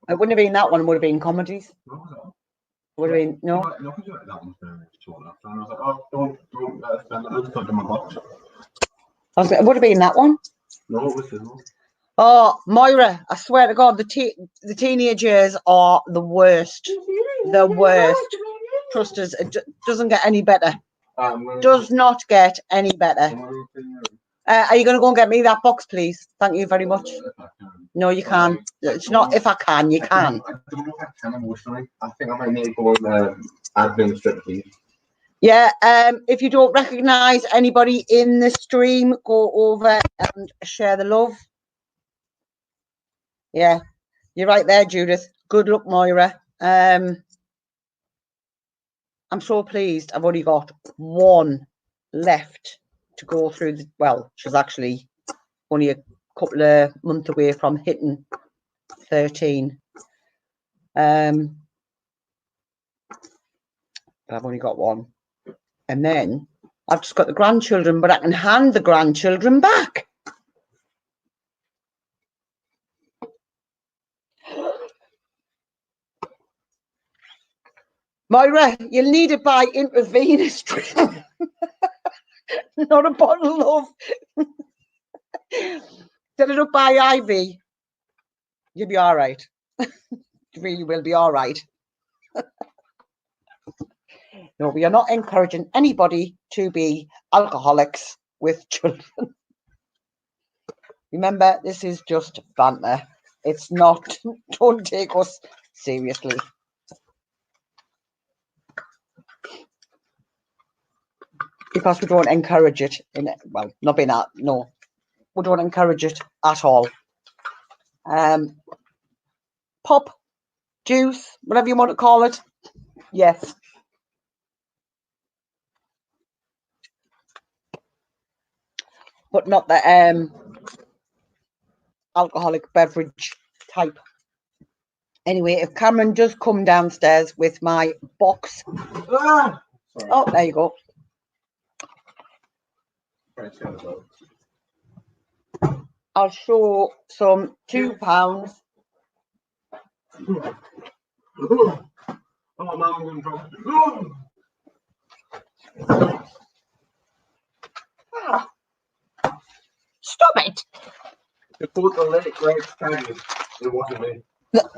it wouldn't have been that one. It would have been comedies. Would have been no. No, because you like that one's very torn up. And I was like, oh, don't let us spend it. I'll just put it in my box. It would have been that one. No, it was this one. Oh, Moira! I swear to God, the teenagers are the worst. The worst. Trust us, it doesn't get any better. Does not get any better. Are you going to go and get me that box, please? Thank you very much. No, you can't. It's not if I can, you can. I don't know if I can emotionally. I think I might need to go on admin strip, please. Yeah, if you don't recognise anybody in the stream, go over and share the love. Yeah, you're right there, Judith. Good luck, Moira. I'm so pleased. I've only got one left to go through. Well, she's actually only a couple of months away from hitting 13. But I've only got one. And then I've just got the grandchildren, but I can hand the grandchildren back. Moira, you'll need it by intravenous drip, not a bottle of. Set it up by IV. You'll be all right. You really will be all right. No, we are not encouraging anybody to be alcoholics with children. Remember, this is just banter. It's not, don't take us seriously. Because we don't encourage it well, not being that, no. We don't encourage it at all. Pop, juice, whatever you want to call it. Yes. But not the alcoholic beverage type. Anyway, if Cameron does come downstairs with my box. Ah! Oh, there you go. I'll show some £2. Oh, man, I'm going to drop it. Ah, stop it. You put the late great Chinese. It wasn't me.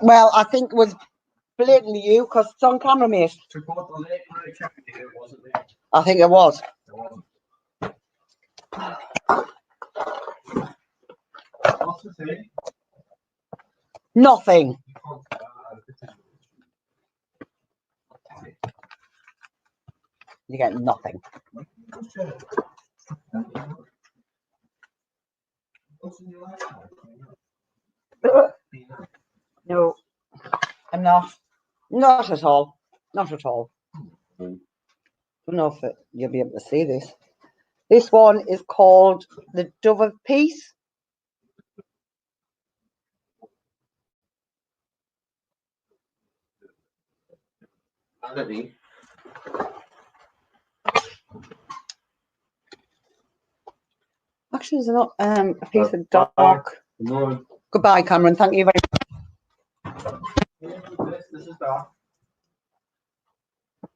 Well, I think it was blatantly you because it's on camera, mate. To put the late great Chinese, it wasn't me. I think it was. It wasn't. What's the thing? Nothing. You get nothing. No, I'm not. Not at all. Not at all. Don't know if you'll be able to see this. This one is called the Dove of Peace. Actually, there's not a piece of dark. Goodbye, Cameron. Thank you very much. This is dark.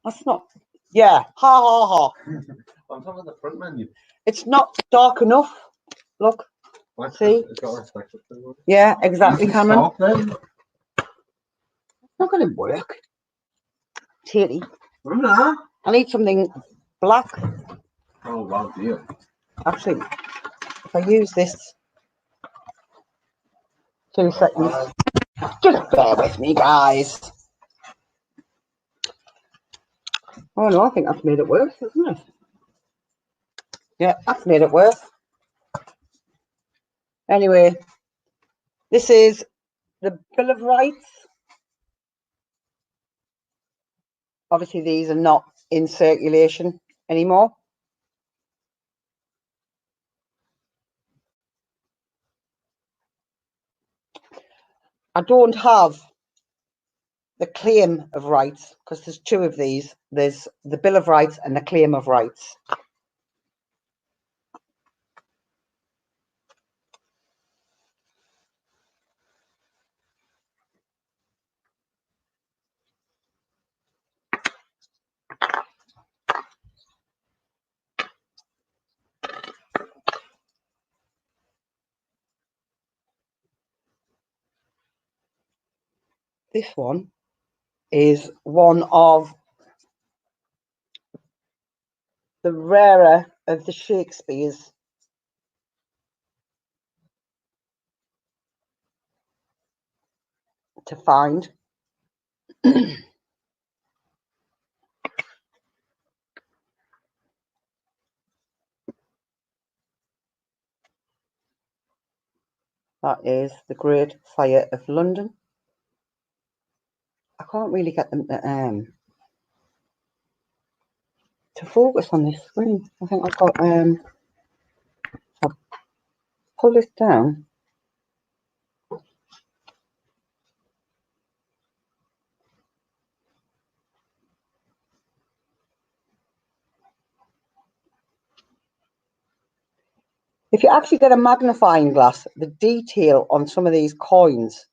That's not. Yeah. Ha ha ha. I'm talking about the front menu. It's not dark enough. Look. What? See? It's got a reflective thing on it. Yeah, exactly, Cameron. Dark, then. It's not going to work. Titty. Nah. I need something black. Oh, wow, dear. Actually, if I use this, 2 seconds. Just bear with me, guys. Oh no, I think that's made it worse, isn't it? Yeah, that's made it worse. Anyway, this is the Bill of Rights. Obviously, these are not in circulation anymore. I don't have the Claim of Rights because there's 2 of these. There's the Bill of Rights and the Claim of Rights. This one is one of the rarer of the Shakespeares. To find. That is the Great Fire of London. I can't really get them to focus on this screen. I think I've got I'll pull this down. If you actually get a magnifying glass, the detail on some of these coins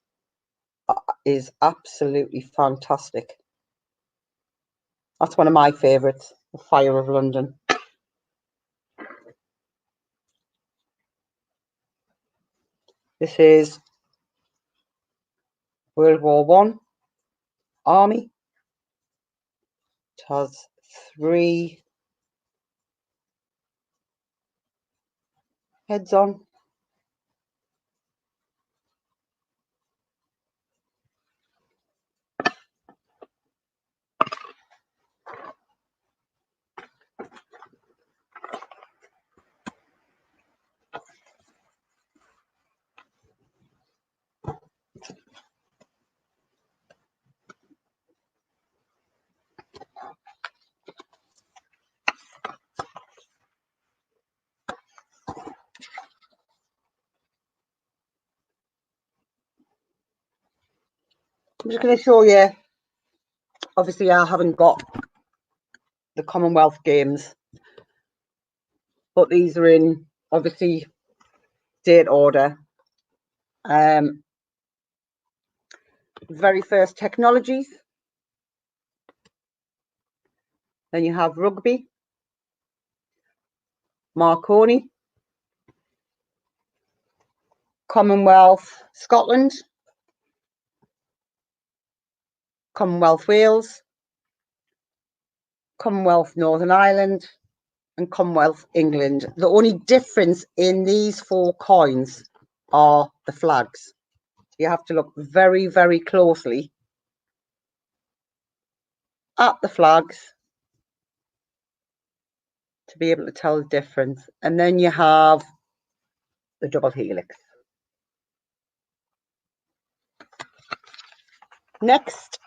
is absolutely fantastic. That's one of my favourites, the Fire of London. This is World War One Army. It has 3 heads on. I'm just going to show you, obviously I haven't got the Commonwealth Games, but these are in obviously date order. Very first technologies. Then you have rugby, Marconi, Commonwealth Scotland, Commonwealth Wales, Commonwealth Northern Ireland, and Commonwealth England. The only difference in these 4 coins are the flags. You have to look very, very closely at the flags to be able to tell the difference. And then you have the double helix. Next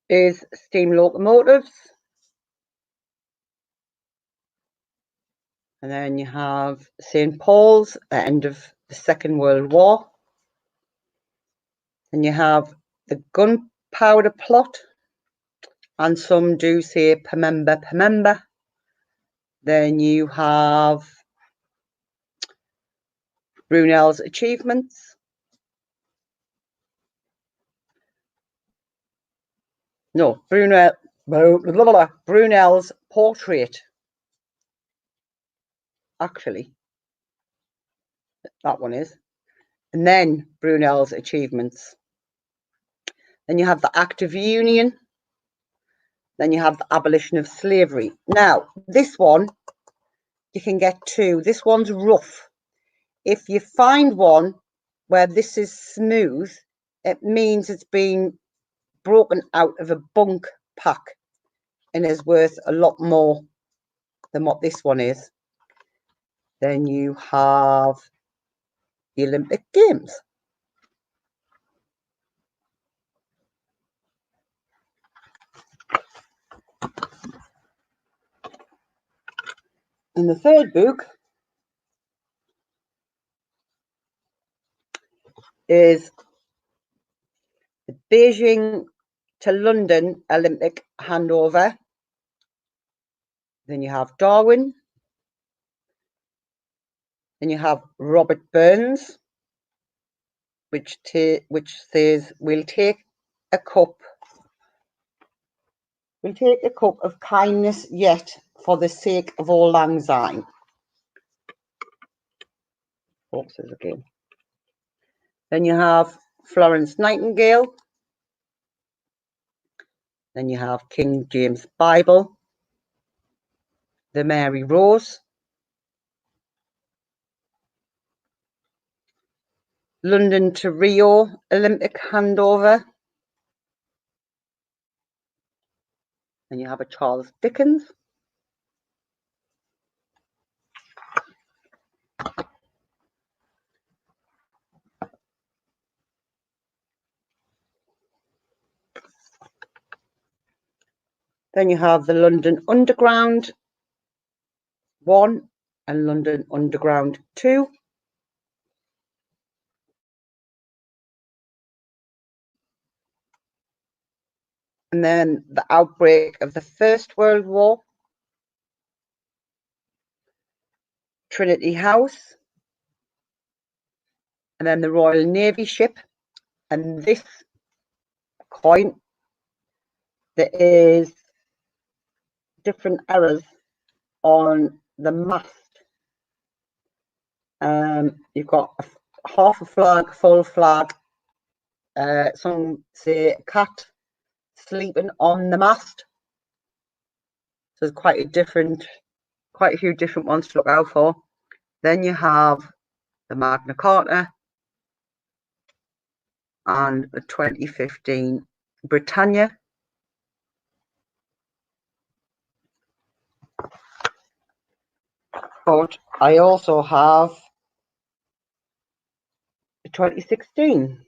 is steam locomotives. And then you have St. Paul's at the end of the Second World War. And you have the gunpowder plot. And some do say Pemember, Pemember. Then you have Brunel's achievements. No, Brunel's portrait. Actually, that one is. And then Brunel's achievements. Then you have the Act of Union. Then you have the abolition of slavery. Now, this one, you can get 2. This one's rough. If you find one where this is smooth, it means it's been broken out of a bunk pack and is worth a lot more than what this one is. Then you have the Olympic Games. And the third book is the Beijing to London Olympic handover. Then you have Darwin. Then you have Robert Burns, which says, we'll take a cup of kindness yet for the sake of all lang syne. Boxes again. Then you have Florence Nightingale. Then you have King James Bible. The Mary Rose. London to Rio Olympic handover. Then you have a Charles Dickens. Then you have the London Underground 1 and London Underground 2. And then the outbreak of the First World War. Trinity House. And then the Royal Navy ship. And this coin, there is different errors on the mast. You've got half a flag, full flag. Some say a cat sleeping on the mast. So there's quite a few different ones to look out for. Then you have the Magna Carta and the 2015 Britannia. But I also have the 2016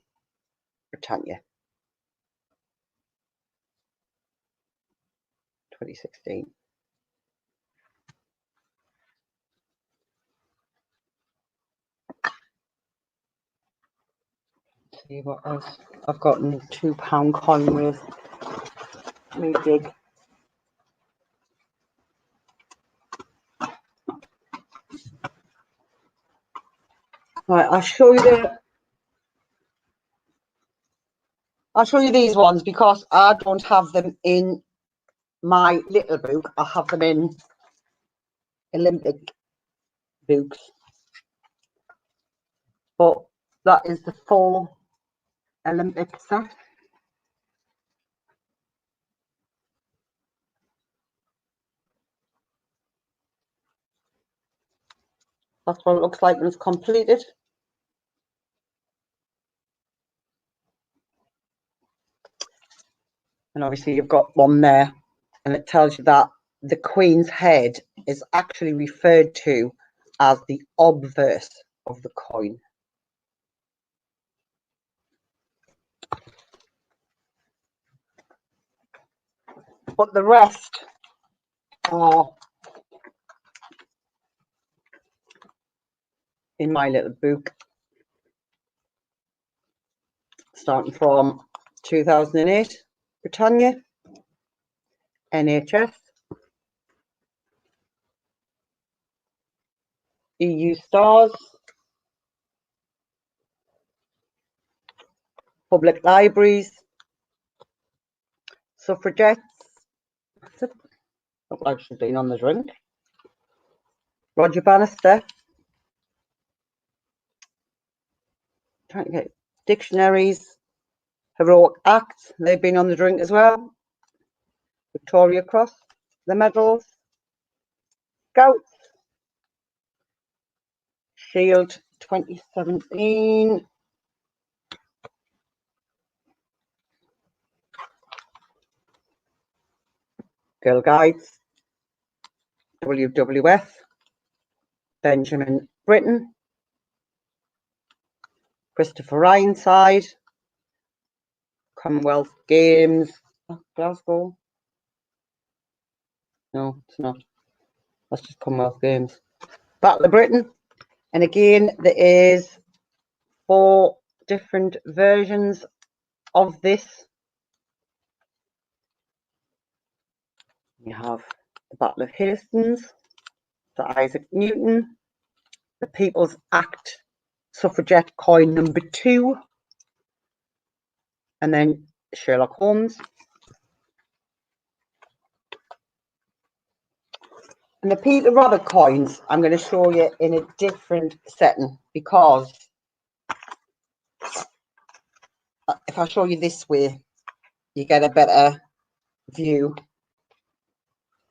Britannia. 2016. See what else I've got in £2 coin with. me dig. Right, I'll show you these ones because I don't have them in my little book. I have them in Olympic books. But that is the full Olympic set. That's what it looks like when it's completed. And obviously you've got one there, and it tells you that the Queen's head is actually referred to as the obverse of the coin. But the rest are in my little book, starting from 2008, Britannia, NHS, EU stars, public libraries, suffragettes, look like she's been on the drink, Roger Bannister, trying to get dictionaries, heroic acts, they've been on the drink as well, Victoria Cross, the medals, Scouts, Shield 2017, Girl Guides, WWF, Benjamin Britten, Christopher Ironside, Commonwealth Games, Glasgow. No, it's not. That's just Commonwealth Games. Battle of Britain. And again, there is 4 different versions of this. You have the Battle of Hastings, the Isaac Newton, the People's Act suffragette coin number 2, and then Sherlock Holmes. And the Peter Rabbit coins I'm going to show you in a different setting, because if I show you this way, you get a better view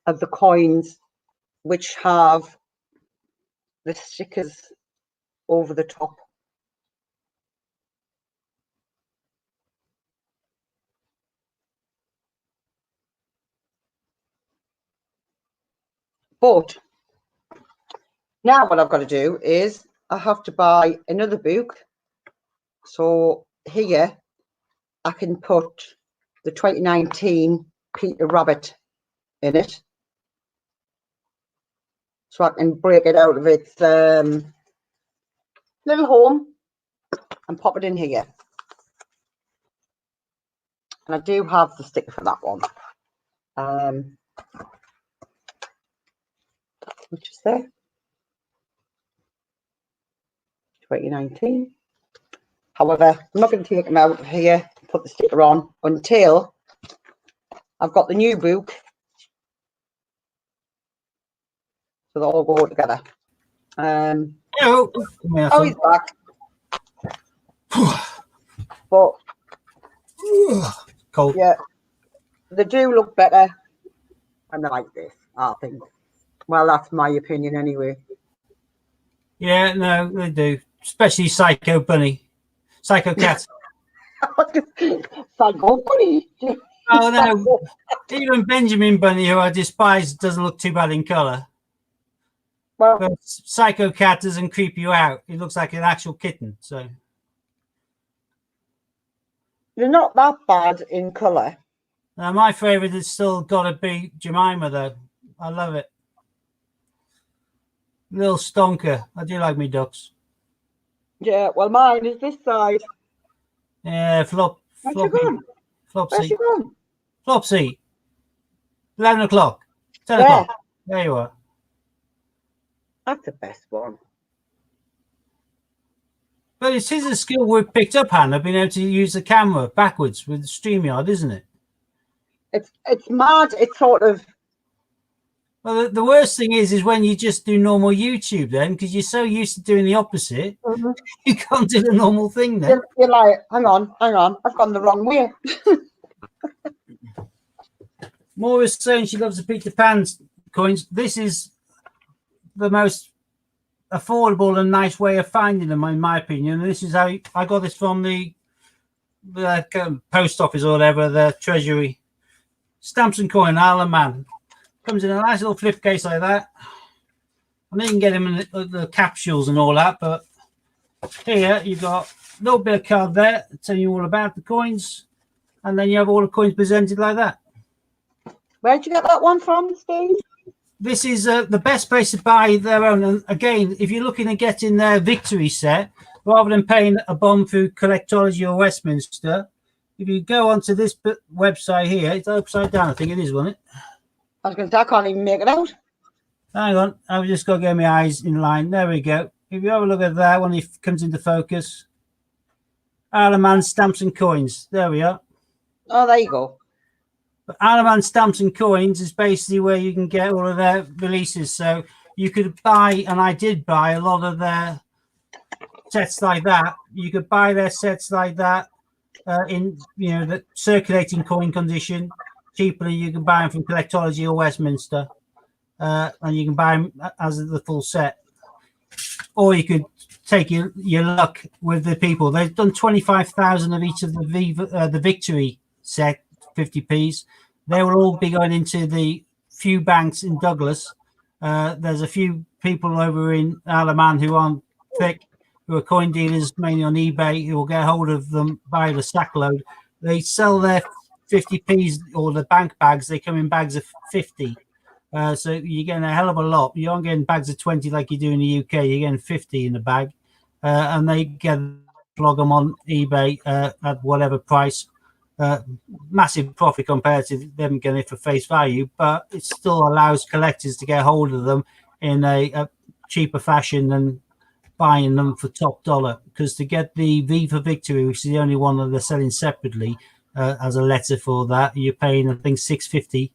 of the coins which have the stickers over the top. But now what I've got to do is I have to buy another book. So here I can put the 2019 Peter Rabbit in it. So I can break it out of its little home and pop it in here. And I do have the sticker for that one. Which is there? 2019. However, I'm not going to take them out of here, put the sticker on until I've got the new book. So they all go together. Hello. Oh, he's back. But Cold. yeah, they do look better and they're like this, I think. Well, that's my opinion anyway. Yeah, no, they do. Especially Psycho Bunny. Psycho Cat. Psycho Bunny. Oh, no. Even Benjamin Bunny, who I despise, doesn't look too bad in colour. Well, But Psycho Cat doesn't creep you out. It looks like an actual kitten. So they're not that bad in colour. my favourite has still got to be Jemima, though. I love it. Little stonker. I do like me ducks. Yeah, well, mine is this side. Yeah, Where's she gone? Where's Flopsy. she gone? Flopsy. 11 o'clock. 10 Yeah. o'clock. There you are. That's the best one. But it is a skill we've picked up, Hannah, being able to use the camera backwards with StreamYard, isn't it? It's mad. It's sort of. Well, the worst thing is when you just do normal YouTube then, because you're so used to doing the opposite, you can't do the normal thing then. You're like, hang on, I've gone the wrong way. Maura's saying she loves the Peter Pan coins. This is the most affordable and nice way of finding them, in my opinion. And this is how I got this from the post office or whatever, the treasury. Stamps and coin, Isle of Man. Comes in a nice little flip case like that. I mean, you can get them in the capsules and all that, but here you've got a little bit of card there telling you all about the coins, and then you have all the coins presented like that. Where'd you get that one from, Steve? This is the best place to buy their own. And again, if you're looking at getting their victory set, rather than paying a bomb through Collectology or Westminster, if you go onto this website here, it's upside down, I think it is, wasn't it? I was going to say, I can't even make it out. Hang on, I've just got to get my eyes in line. There we go. If you have a look at that when it comes into focus, Isle of Man stamps and coins. There we are. Oh, there you go. But Isle of Man stamps and coins is basically where you can get all of their releases. So you could buy, and I did buy a lot of their sets like that. You could buy their sets like that in the circulating coin condition. Cheaply, you can buy them from Collectology or Westminster, and you can buy them as the full set. Or you could take your luck with the people. They've done 25,000 of each of the Victory set, 50p's. They will all be going into the few banks in Douglas. There's a few people over in Isle of Man who aren't thick, who are coin dealers, mainly on eBay, who will get hold of them by the sack load. They sell their 50p's or the bank bags. They come in bags of 50. So you're getting a hell of a lot. You aren't getting bags of 20 like you do in the UK. You're getting 50 in the bag. And they flog them on eBay at whatever price. Massive profit compared to them getting it for face value, but it still allows collectors to get hold of them in a cheaper fashion than buying them for top dollar. Because to get the V for Victory, which is the only one that they're selling separately as a letter for that, you're paying I think $6.50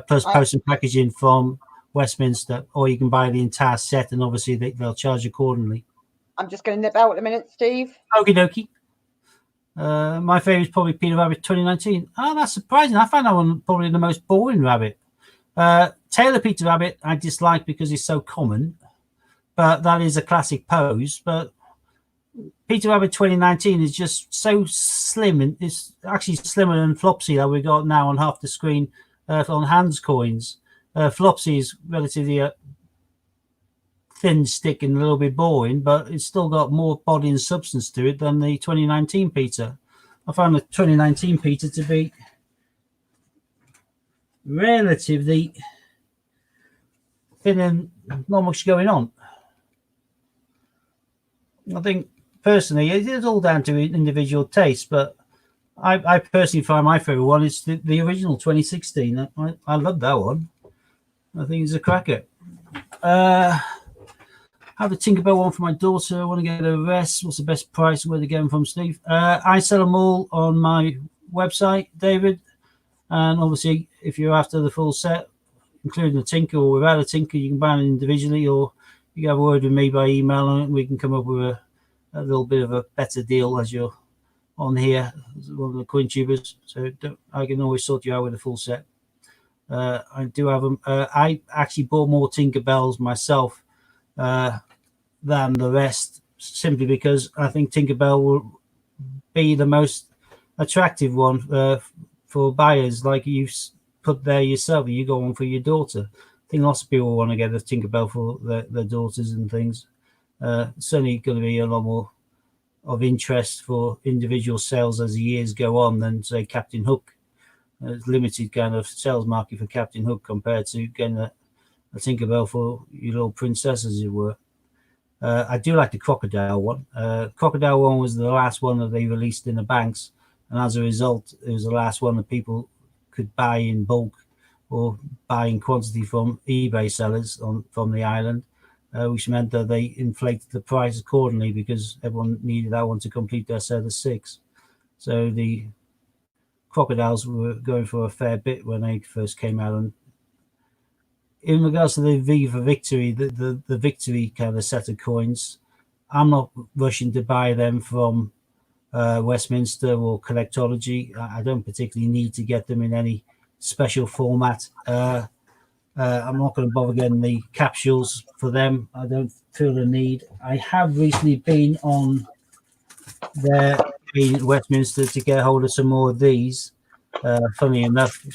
plus post and packaging from Westminster, or you can buy the entire set, and obviously they'll charge accordingly. I'm just going to nip out in a minute, Steve. Okie dokie. My favourite is probably Peter Rabbit 2019. Oh, that's surprising. I found that one probably the most boring rabbit. Taylor Peter Rabbit I dislike because it's so common, but that is a classic pose. But Peter Rabbit 2019 is just so slim, and it's actually slimmer than Flopsy that we got now on half the screen on Hans coins. Flopsy is relatively thin stick and a little bit boring, but it's still got more body and substance to it than the 2019 Peter. I found the 2019 Peter to be relatively thin and not much going on. I think personally it is all down to individual taste, but I personally find my favorite one is the original 2016. I love that one. I think it's a cracker. I have a Tinkerbell one for my daughter. I want to get a rest. What's the best price? Where to get them from, Steve? I sell them all on my website, David. And obviously, if you're after the full set, including the Tinker or without a Tinker, you can buy them individually, or you can have a word with me by email, and we can come up with a little bit of a better deal as you're on here, one of the coin tubers. So I can always sort you out with a full set. I do have them. I actually bought more Tinkerbells myself than the rest, simply because I think Tinkerbell will be the most attractive one for buyers. Like you put there yourself, you got one for your daughter. I think lots of people want to get a Tinkerbell for their daughters and things. Certainly going to be a lot more of interest for individual sales as the years go on than, say, Captain Hook. There's limited kind of sales market for Captain Hook compared to getting a Tinkerbell for your little princess, as it were. I do like the Crocodile one. Crocodile one was the last one that they released in the banks, and as a result, it was the last one that people could buy in bulk or buying quantity from eBay sellers from the island, which meant that they inflated the price accordingly because everyone needed that one to complete their set of 6. So the crocodiles were going for a fair bit when they first came out. And in regards to the V for Victory, the Victory kind of set of coins, I'm not rushing to buy them from Westminster or Collectology. I don't particularly need to get them in any special format. I'm not going to bother getting the capsules for them. I don't feel the need. I have recently been on there in Westminster to get hold of some more of these. Funny enough,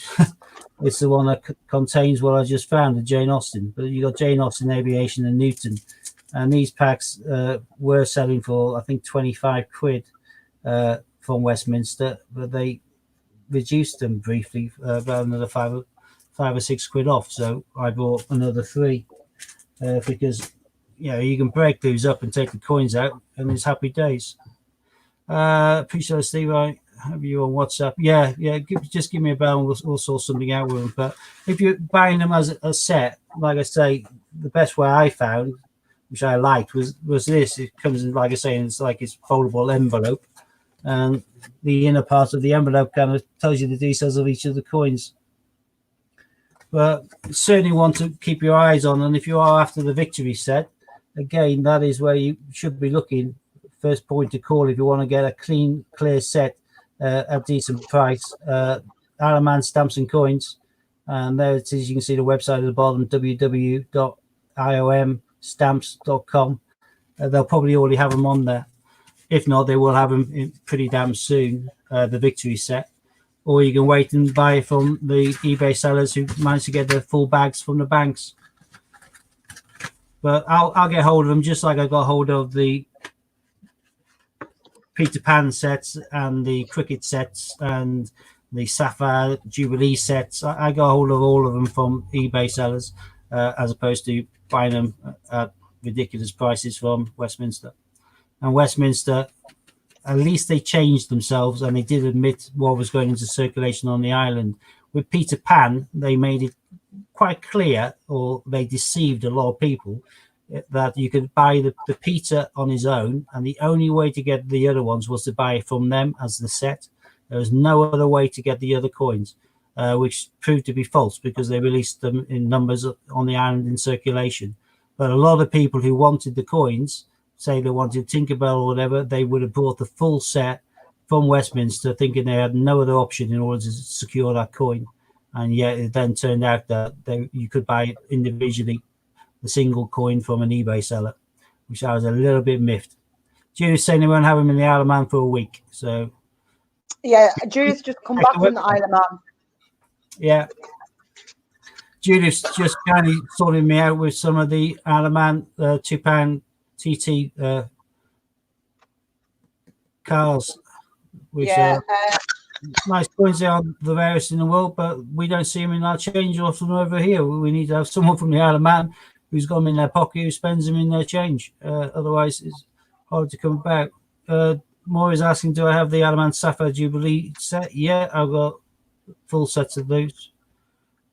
it's the one that contains what I just found, the Jane Austen. But you got Jane Austen, Aviation, and Newton, and these packs were selling for I think 25 quid from Westminster, but they reduced them briefly about another 5 or 6 quid off. So I bought another 3 because you can break these up and take the coins out, and it's happy days. Appreciate it, Steve. I have you on WhatsApp. Yeah. Just give me a bell and we'll sort something out with them. But if you're buying them as a set, like I say, the best way I found, which I liked, was this. It comes in, like I say, it's like it's foldable envelope, and the inner part of the envelope kind of tells you the details of each of the coins. But certainly want to keep your eyes on, and if you are after the Victory set, again, that is where you should be looking. First point to call if you want to get a clean, clear set at decent price. Alaman Stamps and Coins, and there it is. You can see the website at the bottom, www.iomstamps.com. They'll probably already have them on there. If not, they will have them pretty damn soon, the Victory set. Or you can wait and buy from the eBay sellers who managed to get their full bags from the banks. But I'll get hold of them just like I got hold of the Peter Pan sets and the cricket sets and the Sapphire Jubilee sets. I got hold of all of them from eBay sellers as opposed to buying them at ridiculous prices from Westminster. And Westminster, at least they changed themselves and they did admit what was going into circulation on the island. With Peter Pan, they made it quite clear, or they deceived a lot of people, that you could buy the Peter on his own, and the only way to get the other ones was to buy from them as the set. There was no other way to get the other coins, which proved to be false because they released them in numbers on the island in circulation. But a lot of people who wanted the coins, say they wanted Tinkerbell or whatever, they would have bought the full set from Westminster thinking they had no other option in order to secure that coin. And yet it then turned out that you could buy it individually, the single coin from an eBay seller, which I was a little bit miffed. Judith's saying they won't have him in the Isle of Man for a week. So yeah, Judith's just come back from the Isle of Man. Yeah. Judith's just kind of sorting me out with some of the Isle of Man £2 TT cars, which are nice coins. They are the rarest in the world, but we don't see them in our change or from over here. We need to have someone from the Isle of Man who's got them in their pocket, who spends them in their change. Otherwise, it's hard to come back. Maureen's asking, do I have the Isle of Man Sapphire Jubilee set? Yeah, I've got full sets of those.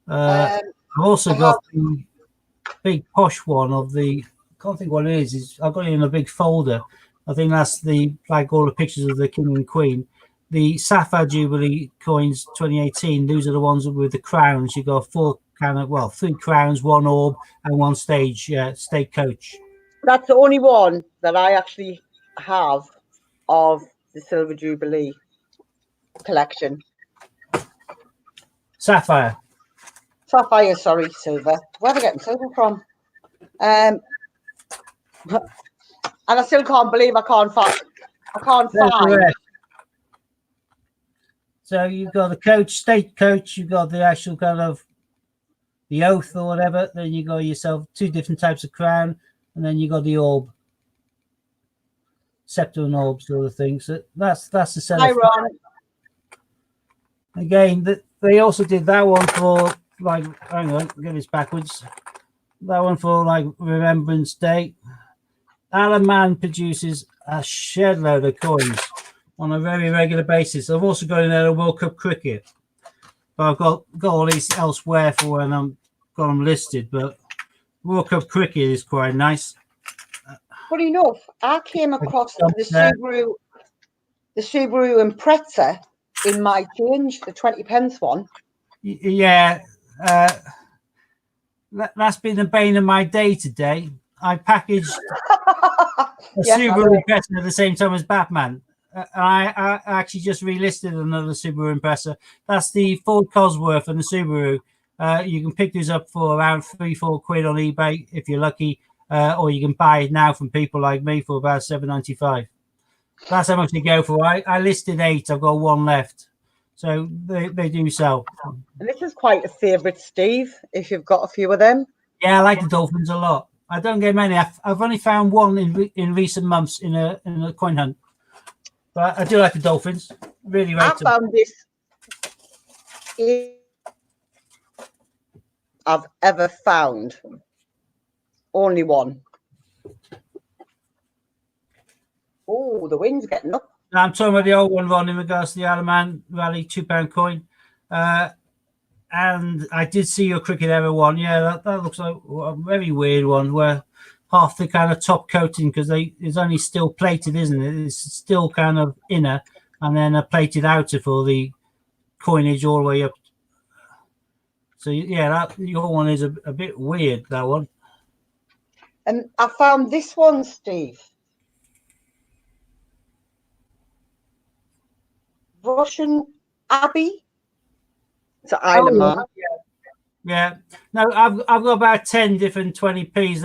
I've also got the big posh one of the, I can't think what it is. I've got it in a big folder. I think that's the, like all the pictures of the King and Queen. The Sapphire Jubilee coins 2018, those are the ones with the crowns. You got 3 crowns, 1 orb, and 1 stage coach. That's the only one that I actually have of the Silver Jubilee collection. Sapphire, sorry, silver. Where am I getting silver from? And I still can't believe I can't find. So you've got the coach, state coach, you've got the actual kind of the oath or whatever, then you got yourself 2 different types of crown, and then you got the orb, scepter and orb sort of thing. So that's the set. Hi, Ron. Again, they also did that one for, like, hang on, get this backwards. That one for like Remembrance Day. Isle of Man produces a shed load of coins on a very regular basis. I've also got in there a World Cup cricket. but I've got all these elsewhere for when I'm got them listed. But World Cup cricket is quite nice. Funny enough, I came across There. the Subaru Impreza in my change, the 20p one. Yeah, that's been the bane of my day today. I packaged a Yes, Subaru Impreza at the same time as Batman. I actually just relisted another Subaru Impreza. That's the Ford Cosworth and the Subaru. You can pick these up for around £3-4 on eBay if you're lucky, or you can buy it now from people like me for about £7.95. That's how much they go for. I listed 8. I've got 1 left, so they do sell. And this is quite a favourite, Steve. If you've got a few of them. Yeah, I like the Dolphins a lot. I don't get many. I've only found one in recent months in a coin hunt, but I do like the Dolphins. Really rate them. I found this I've ever found. Only one. Oh, the wind's getting up. I'm talking about the old one, Ron, in regards to the Isle of Man Rally £2 coin. And I did see your cricket era one. Yeah, that looks like a very weird one where half the kind of top coating, because it's only still plated, isn't it? It's still kind of inner, and then a plated outer for the coinage all the way up. So yeah, your one is a bit weird, that one. And I found this one, Steve. Russian Abbey. It's an Isle of Man. Yeah. No, I've got about 10 different 20p's.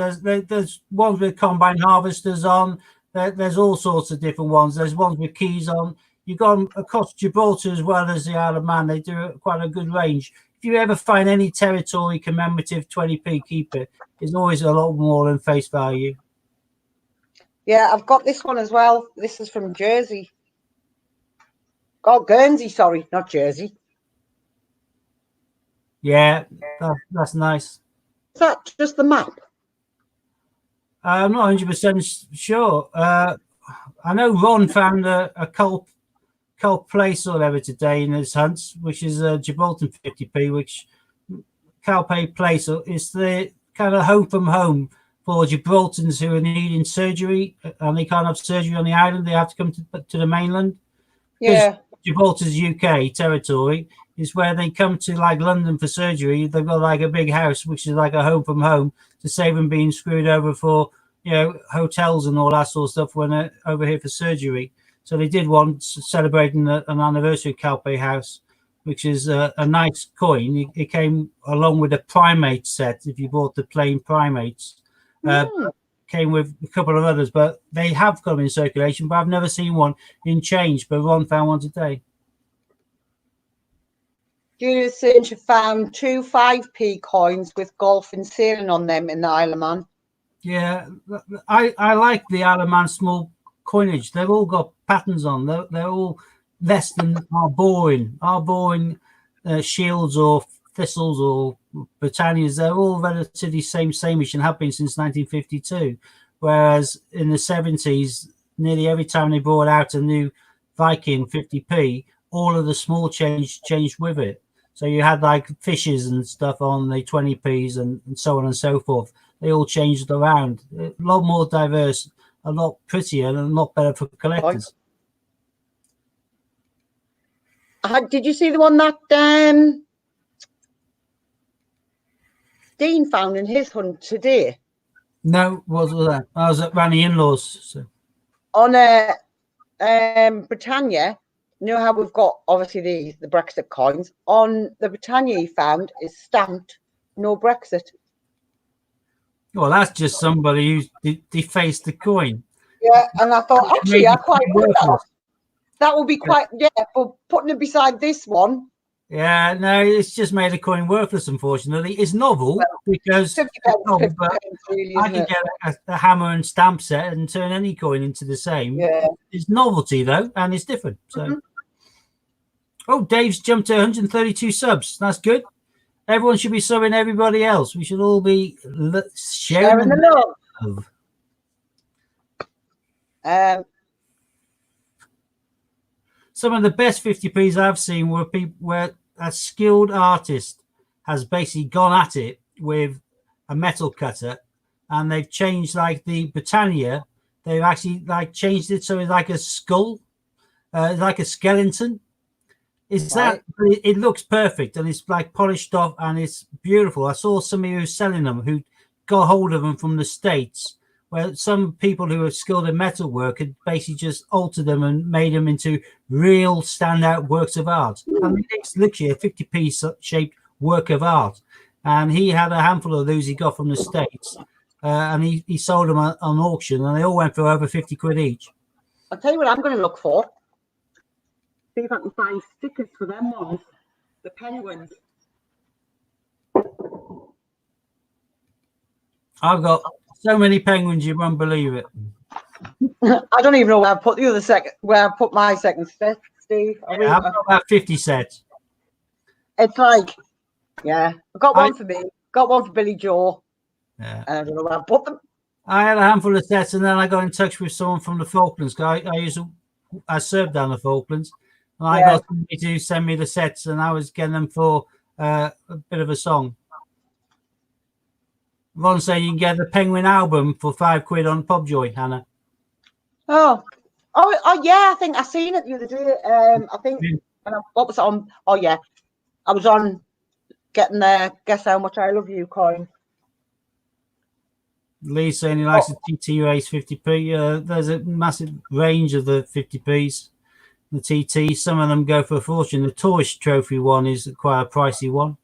There's ones with combine harvesters on. There's all sorts of different ones. There's ones with keys on. You've got them across Gibraltar as well as the Isle of Man. They do quite a good range. If you ever find any territory commemorative 20p, keep it. It's always a lot more than face value. Yeah, I've got this one as well. This is from Jersey. Oh, Guernsey, sorry, not Jersey. Yeah, that's nice. Is that just the map? I'm not 100% sure. I know Ron found a Cult Place or whatever today in his hunts, which is a Gibraltar 50p, which Calpe Place is the kind of home from home for Gibraltans who are needing surgery and they can't have surgery on the island. They have to come to the mainland. Yeah. Gibraltar's UK territory is where they come to, like London, for surgery. They've got like a big house, which is like a home from home, to save them being screwed over for, hotels and all that sort of stuff when they're over here for surgery. So they did one celebrating an anniversary of Calpe House, which is a nice coin. It came along with a primate set if you bought the plain primates. Came with a couple of others, but they have come in circulation, but I've never seen one in change. But Ron found one today. Julia Sinch found 2 5p coins with golf and sailing on them in the Isle of Man. Yeah, I like the Isle of Man small coinage. They've all got patterns on. They're all less than our boring shields or thistles or Britannias. They're all relatively sameish and have been since 1952. Whereas in the 70s, nearly every time they brought out a new Viking 50p, all of the small changed with it. So you had like fishes and stuff on the 20p's and so on and so forth. They all changed around. A lot more diverse, a lot prettier, and a lot better for collectors. Did you see the one that Dean found in his hunt today? No, what was that? I was at Ranny In-Laws. So. On Britannia, you know how we've got obviously the Brexit coins. On the Britannia he found is stamped no Brexit. Well, that's just somebody who defaced the coin. Yeah, and I thought actually I quite like that. That would be quite but putting it beside this one. Yeah, no, it's just made the coin worthless. Unfortunately, it's novel because really, I can get a hammer and stamp set and turn any coin into the same. Yeah, it's novelty though, and it's different. So, oh, Dave's jumped to 132 subs. That's good. Everyone should be subbing everybody else. We should all be sharing the love. Some of the best 50p's I've seen were a skilled artist has basically gone at it with a metal cutter, and they've changed like the Britannia. They've actually like changed it so it's like a skull, like a skeleton. Is that it looks perfect, and it's like polished off, and it's beautiful. I saw somebody who's selling them who got hold of them from the States, where some people who are skilled in metalwork had basically just altered them and made them into real standout works of art. I mean, it's literally a 50p shaped work of art. And he had a handful of those he got from the States, and he sold them on auction, and they all went for over 50 quid each. I'll tell you what I'm going to look for. See if I can find stickers for them ones. The penguins. I've got so many penguins, you won't believe it. I don't even know where I put the other second. Where I put my second set, Steve. I've got about 50 sets. It's like, yeah, I got one for me. Got one for Billy Joe. Yeah. And I don't know where I put them. I had a handful of sets, and then I got in touch with someone from the Falklands. I served down the Falklands, and I got somebody to send me the sets, and I was getting them for a bit of a song. Ron saying you can get the Penguin album for £5 on Pobjoy, Hannah. Oh, yeah, I think I seen it the other day. I think what was it on? Oh yeah, I was on getting the Guess How Much I Love You coin. Lee saying he likes the TT race 50p. There's a massive range of the 50p's. The TT, some of them go for a fortune. The Tourist Trophy one is quite a pricey one.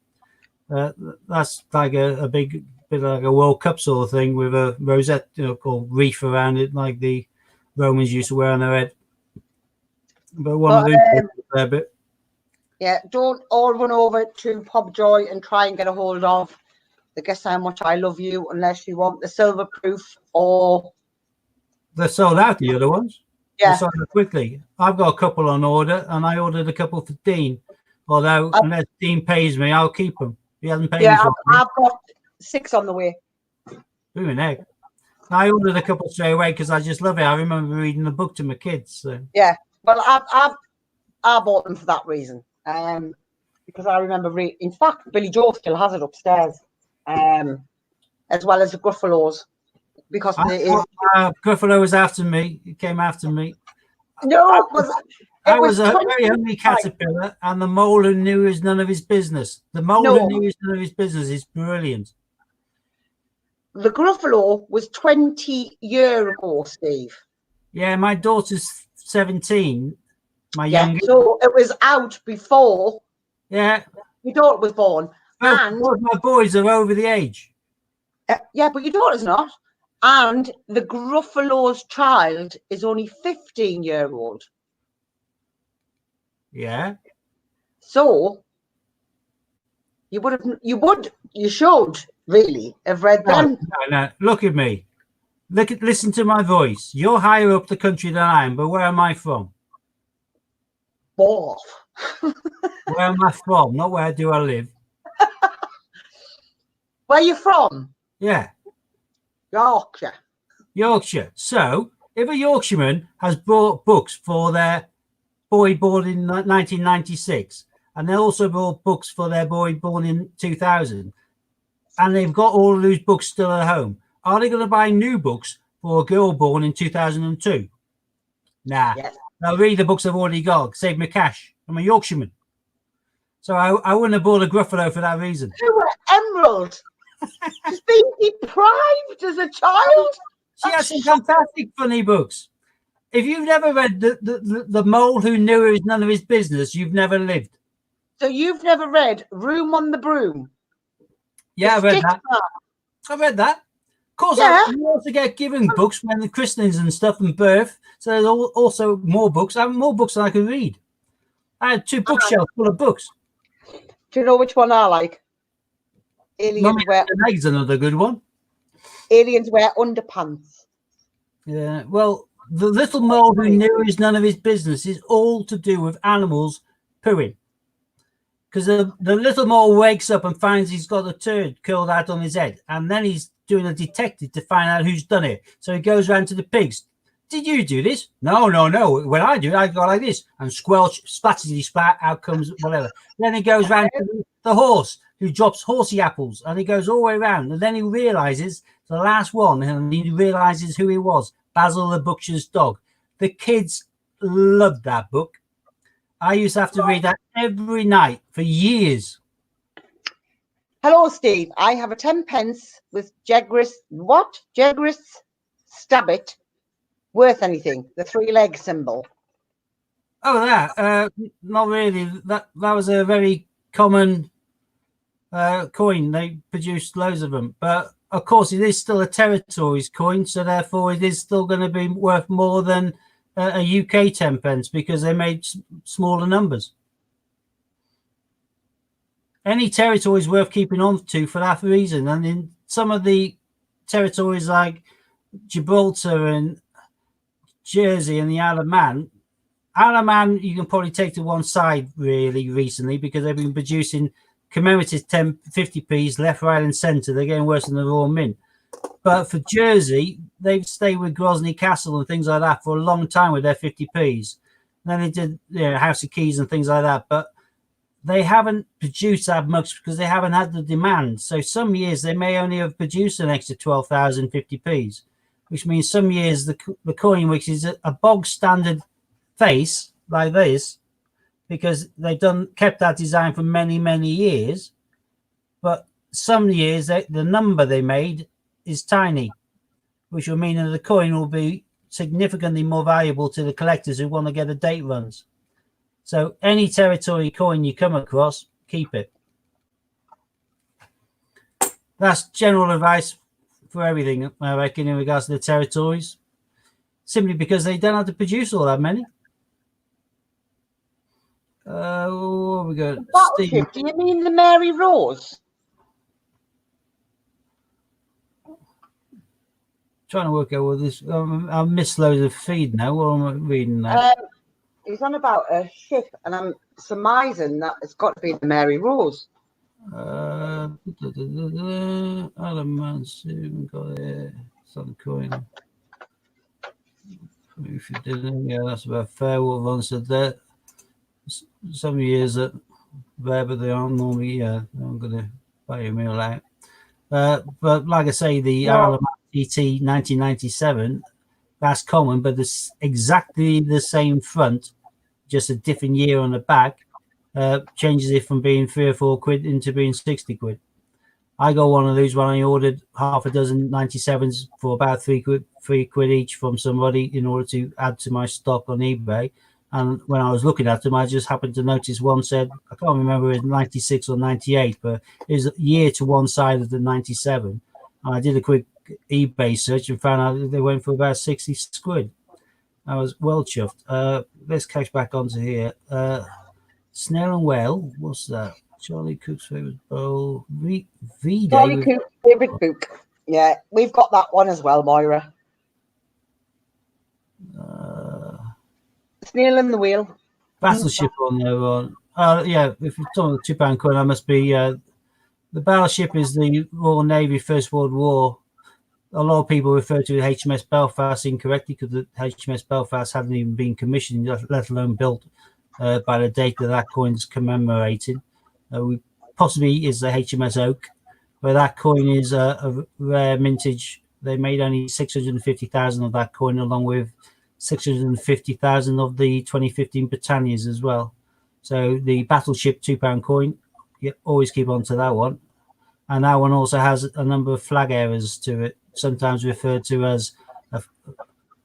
That's like a big bit like a World Cup sort of thing with a rosette, called wreath around it, like the Romans used to wear on their head. But one of these a fair bit. Yeah, don't all run over to Pobjoy and try and get a hold of the Guess How Much I Love You unless you want the silver proof or... They're sold out, the other ones. Yeah. They're sold out quickly. I've got a couple on order, and I ordered a couple for Dean. Although, unless Dean pays me, I'll keep them. He hasn't paid me for them. I've got 6 on the way. Ooh, heck. I ordered a couple straight away because I just love it. I remember reading the book to my kids. So. Yeah, well, I bought them for that reason. Because I remember in fact, Billy Joe still has it upstairs, as well as the Gruffaloes. Because Gruffalo was after me. He came after me. No, I was a very hungry caterpillar, and the mole who knew is none of his business. The mole who knew is none of his business is brilliant. The Gruffalo was 20 years ago, Steve. Yeah, my daughter's 17. My youngest. So it was out before. Yeah. Your daughter was born. Well, and my boys are over the age. Yeah, but your daughter's not. And the Gruffalo's child is only 15-year-old. Yeah. So you should really have read them. No. Look at me. Listen to my voice. You're higher up the country than I am, but where am I from? Both. Where am I from? Not where do I live. Where are you from? Yeah. Yorkshire. So, if a Yorkshireman has brought books for their boy born in 1996, and they also brought books for their boy born in 2000, and they've got all of those books still at home, are they going to buy new books for a girl born in 2002? Nah. Yes. I'll read the books I've already got. Save me cash. I'm a Yorkshireman. So I wouldn't have bought a Gruffalo for that reason. You were Emerald. She's been deprived as a child. She has some fantastic funny books. If you've never read the Mole Who Knew It Was None of His Business, you've never lived. So you've never read Room on the Broom? Yeah, I read that. I read that. Of course, yeah. You also get given books when the christenings and stuff and birth. So there's also more books. I have more books than I can read. I had 2 bookshelves full of books. Do you know which one I like? Aliens Wear Eggs, another good one. Aliens Wear Underpants. Yeah, well, the little mole who knew is none of his business is all to do with animals pooing. Because the little mole wakes up and finds he's got a turd curled out on his head, and then he's doing a detective to find out who's done it. So he goes around to the pigs. Did you do this? No, no, no. When I do it, I go like this and squelch, splatty splat, out comes whatever. Then he goes round to the horse who drops horsey apples and he goes all the way around. And then he realizes the last one and he realizes who he was, Basil the butcher's dog. The kids loved that book. I used to have to read that every night for years. Hello, Steve. I have a 10 pence with Jegris. What? Jegris Stabbit worth anything? The 3-leg symbol. Oh, that? Not really. That was a very common coin. They produced loads of them. But, of course, it is still a territories coin, so therefore it is still going to be worth more than a UK 10 pence because they made smaller numbers. Any territory is worth keeping on to for that reason. And in some of the territories like Gibraltar and Jersey and the Isle of Man you can probably take to one side really recently because they've been producing commemorative 10, 50p's left, right and centre. They're getting worse than the Royal Mint. But for Jersey, they've stayed with Grosvenor Castle and things like that for a long time with their 50p's. Then they did House of Keys and things like that. But they haven't produced that much because they haven't had the demand. So some years they may only have produced an extra 12,000 50p's, which means some years the coin, which is a bog standard face like this, because they've kept that design for many, many years. But some years the number they made is tiny, which will mean that the coin will be significantly more valuable to the collectors who want to get the date runs. So any territory coin you come across, keep it. That's general advice for everything, I reckon, in regards to the territories. Simply because they don't have to produce all that many. What we got? Battleship, do you mean the Mary Rose? Trying to work out what this... I've missed loads of feed now. What am I reading now? He's on about a ship, and I'm surmising that it's got to be the Mary Rose. Adamantium, got it. Some coin. If you didn't, yeah, that's about fair. What answered that? Some years that there, but they aren't normally. Yeah, I'm going to buy a meal out. But like I say, the Adamantium TT 1997. That's common, but it's exactly the same front, just a different year on the back. Changes it from being 3 or 4 quid into being 60 quid. I got one of these when I ordered half a dozen 97s for about 3 quid each from somebody in order to add to my stock on eBay. And when I was looking at them, I just happened to notice one said, I can't remember if it was 96 or 98, but it was a year to one side of the 97. And I did a quick eBay search and found out that they went for about 60 quid. I was well chuffed. Let's catch back onto here. Snail and Whale, what's that? Charlie Cook's favorite bowl. V-Day. Charlie Cook's favorite book. Yeah, we've got that one as well, Moira. Snail and the Whale. Battleship on there. Yeah, if you're talking about the £2 coin, that must be the battleship is the Royal Navy First World War. A lot of people refer to HMS Belfast incorrectly because the HMS Belfast hadn't even been commissioned, let alone built by the date that coin's commemorated. Possibly is the HMS Oak, where that coin is a rare mintage. They made only 650,000 of that coin, along with 650,000 of the 2015 Britannias as well. So the battleship £2 coin, you always keep on to that one. And that one also has a number of flag errors to it, sometimes referred to as a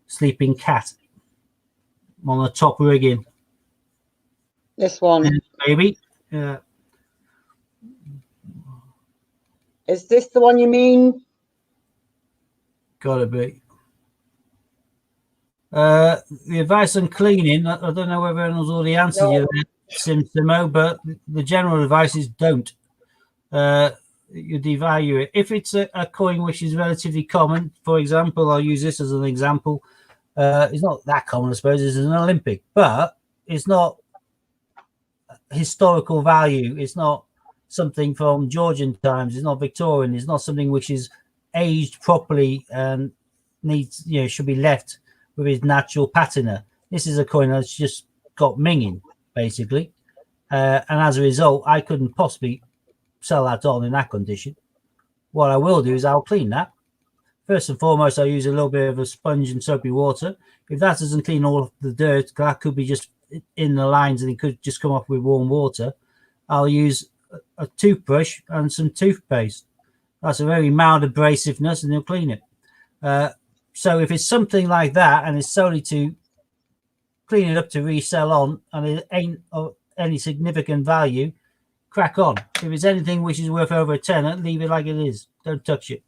sleeping cat on the top rigging. This one. Maybe. Yeah. Is this the one you mean? Gotta be. The advice on cleaning, I don't know whether anyone's already answered you there, Simo, but the general advice is don't. You devalue it. If it's a coin which is relatively common, for example, I'll use this as an example. It's not that common, I suppose. It's an Olympic, but it's not historical value. It's not something from Georgian times. It's not Victorian. It's not something which is aged properly and needs, should be left with his natural patina. This is a coin that's just got minging, basically. And as a result, I couldn't possibly sell that on in that condition. What I will do is I'll clean that. First and foremost, I'll use a little bit of a sponge and soapy water. If that doesn't clean all of the dirt, that could be just in the lines and it could just come off with warm water, I'll use a toothbrush and some toothpaste. That's a very mild abrasiveness and it'll clean it. So if it's something like that and it's solely to clean it up to resell on and it ain't of any significant value, crack on. If it's anything which is worth over a tenner, leave it like it is. Don't touch it.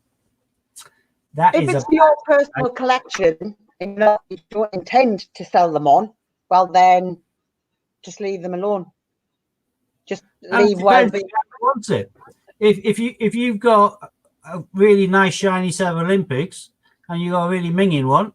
That if is it's for your personal collection and you don't intend to sell them on, well then just leave them alone. Just leave well be. Wants it. If you've got a really nice shiny set of Olympics and you got a really minging one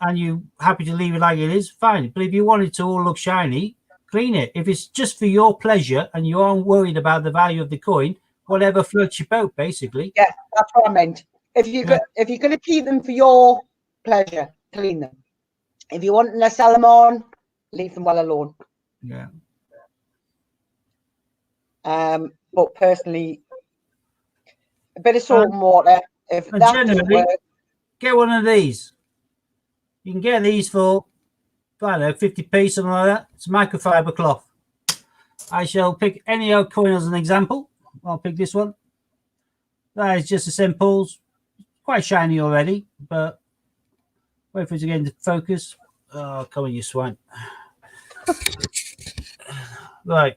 and you're happy to leave it like it is, fine. But if you want it to all look shiny, clean it. If it's just for your pleasure and you aren't worried about the value of the coin, whatever floats your boat, basically. Yeah, that's what I meant. If you're going to keep them for your pleasure, clean them. If you want to sell them on, leave them well alone. Yeah. But personally, a bit of salt and water. If that doesn't work, get one of these. You can get these for, I don't know, 50p, something like that. It's microfiber cloth. I shall pick any old coin as an example. I'll pick this one. That is just a St. Paul's. Quite shiny already, but wait for it to get into focus. Oh, come on, you swine. Right,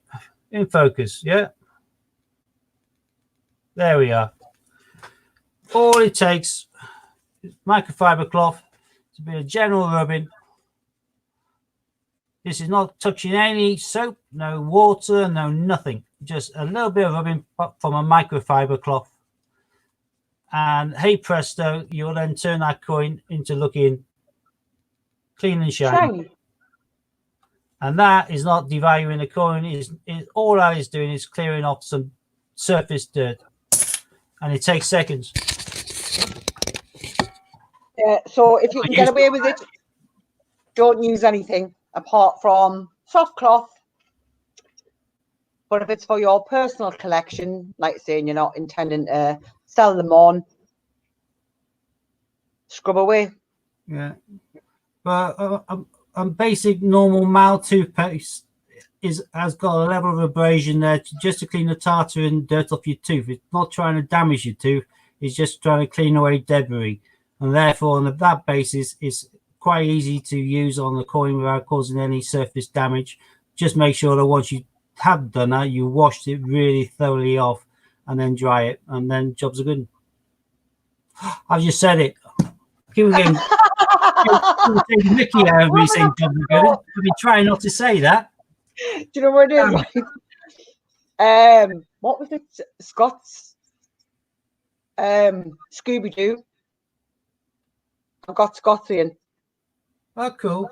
in focus, yeah. There we are. All it takes is microfiber cloth to be a general rubbing. This is not touching any soap, no water, no nothing. Just a little bit of rubbing from a microfiber cloth. And hey presto, you'll then turn that coin into looking clean and shiny. And that is not devaluing the coin. Is all that is doing is clearing off some surface dirt. And it takes seconds. Yeah, so if you can get away with it, don't use anything apart from soft cloth. But if it's for your personal collection, like saying you're not intending to sell them on, scrub away. Yeah. But a basic normal mild toothpaste has got a level of abrasion there just to clean the tartar and dirt off your tooth. It's not trying to damage your tooth. It's just trying to clean away debris. And therefore, on that basis, it's quite easy to use on the coin without causing any surface damage. Just make sure that once you have done that, you washed it really thoroughly off and then dry it, and then jobs are good. I've just said it. Keep getting taking Mickey out of me saying jobs are good. I've been trying not to say that. Do you know what it is? What was it? Scott's Scooby-Doo. I got Scotsian. Oh, cool.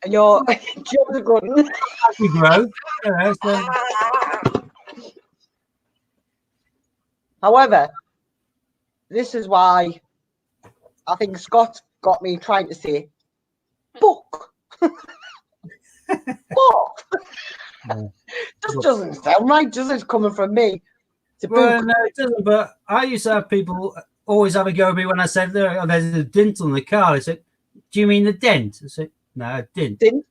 And your jobs are good. As we grow. Yeah, so. However, this is why I think Scott got me trying to say book. Book. Just doesn't sound right, does it? Coming from me. Well, no, it doesn't. But I used to have people always have a go at me when I said there's a dent on the car. They said, "Do you mean the dent?" I said, "No, a dent." Dent?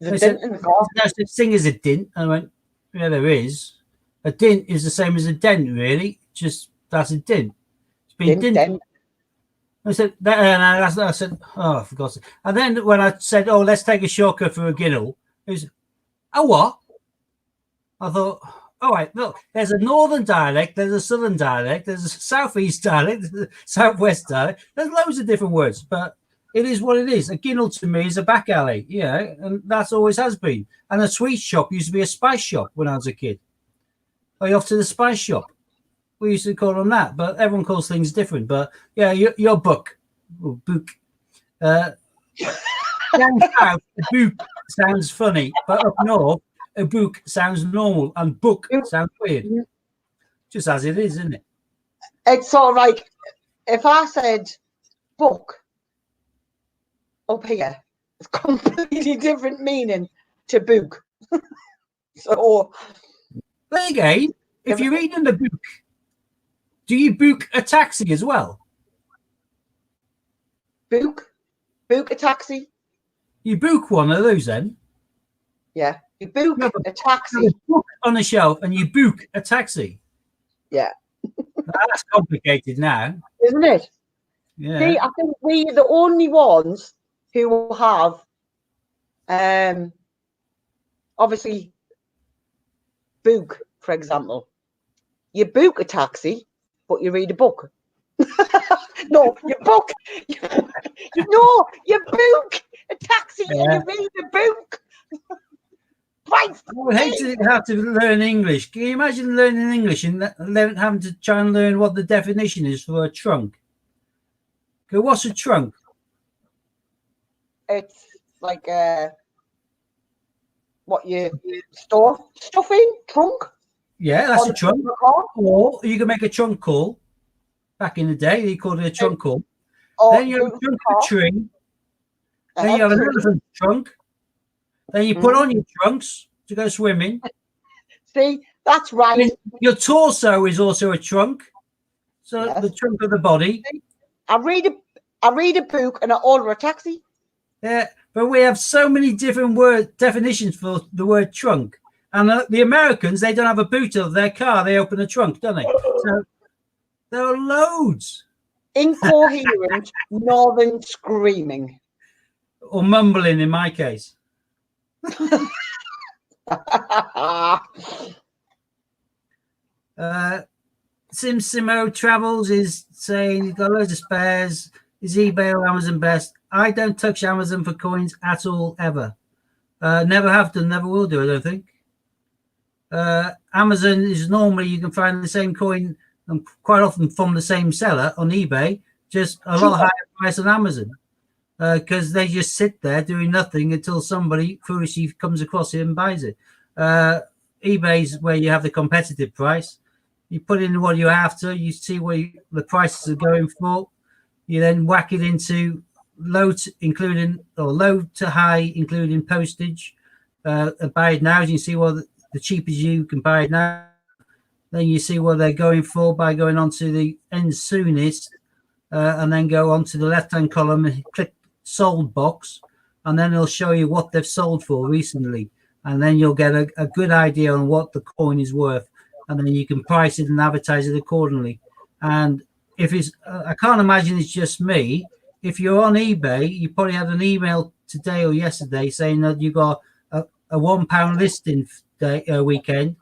There's a dent in the car. There's no such thing as a dent. And I went, "Yeah, there is. A dent is the same as a dent, really. Just that's a dent. It's been dented." I said, I said, oh, I forgot. And then when I said, oh, let's take a shortcut for a ginnel, it was, oh, what? I thought, all right, look, there's a northern dialect, there's a southern dialect, there's a southeast dialect, there's a southwest dialect. There's loads of different words, but it is what it is. A ginnel to me is a back alley, and that's always has been. And a sweet shop used to be a spice shop when I was a kid. Are you off to the spice shop? We used to call them that, but everyone calls things different. But yeah, your book, or book. Down south, a book sounds funny, but up north, a book sounds normal, and book sounds weird. Just as it is, isn't it? It's sort of like if I said book up here is completely different meaning to book. So But again, if you're reading the book, do you book a taxi as well? book a taxi. You book one of those then? Yeah, you book You have a You have taxi. a book on the shelf and you book a taxi. Yeah, That's complicated now. isn't it? Yeah. See, I think we're the only ones who have, obviously, book, for example. You book a taxi, but you read a book. No, you book. No, you book a taxi and you read a book. Right. I would hate to have to learn English. Can you imagine learning English and having to try and learn what the definition is for a trunk? Okay, what's a trunk? It's like what you store stuff in, trunk. Yeah, that's a trunk. Or you can make a trunk call. Back in the day, they called it a trunk call. Then you have a trunk of a tree. Then you have an elephant trunk. Then you put on your trunks to go swimming. See, that's right. Your torso is also a trunk. So Yes. the trunk of the body. I read a book and I order a taxi. Yeah, but we have so many different definitions for the word trunk. And the Americans, they don't have a boot of their car. They open a trunk, don't they? So there are loads. Incoherent northern screaming. Or mumbling in my case. SimSimo Travels is saying he's got loads of spares. Is eBay or Amazon best? I don't touch Amazon for coins at all, ever. Never have done, never will do, I don't think. Amazon is normally you can find the same coin and quite often from the same seller on eBay, just a lot higher price on Amazon. Because they just sit there doing nothing until somebody foolishly comes across it and buys it. eBay's where you have the competitive price. You put in what you're after, you see what the prices are going for. You then whack it into low to high, including postage. Buy it now, and you see what the cheapest you can buy it now. Then you see what they're going for by going on to the end soonest, and then go on to the left-hand column and click sold box, and then it'll show you what they've sold for recently, and then you'll get a good idea on what the coin is worth, and then you can price it and advertise it accordingly. And if it's I can't imagine it's just me. If you're on eBay, you probably had an email today or yesterday saying that you got a £1 listing day, weekend,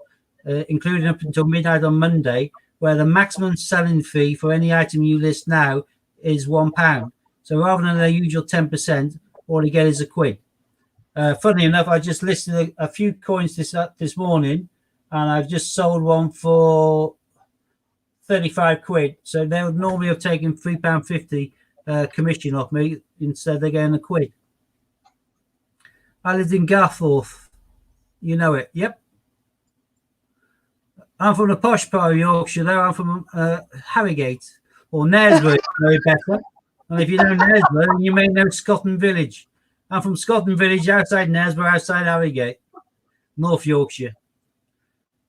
including up until midnight on Monday, where the maximum selling fee for any item you list now is £1. So rather than their usual 10%, all you get is £1. Funny enough, I just listed a few coins this morning, and I've just sold one for £35. So they would normally have taken £3.50 commission off me. Instead, they're getting £1. I lived in Garforth. You know it. Yep. I'm from the posh part of Yorkshire, though. I'm from Harrogate, or Knaresborough, very better. And if you know Knaresborough, then you may know Scotland Village. I'm from Scotland Village, outside Knaresborough, outside Harrogate, North Yorkshire.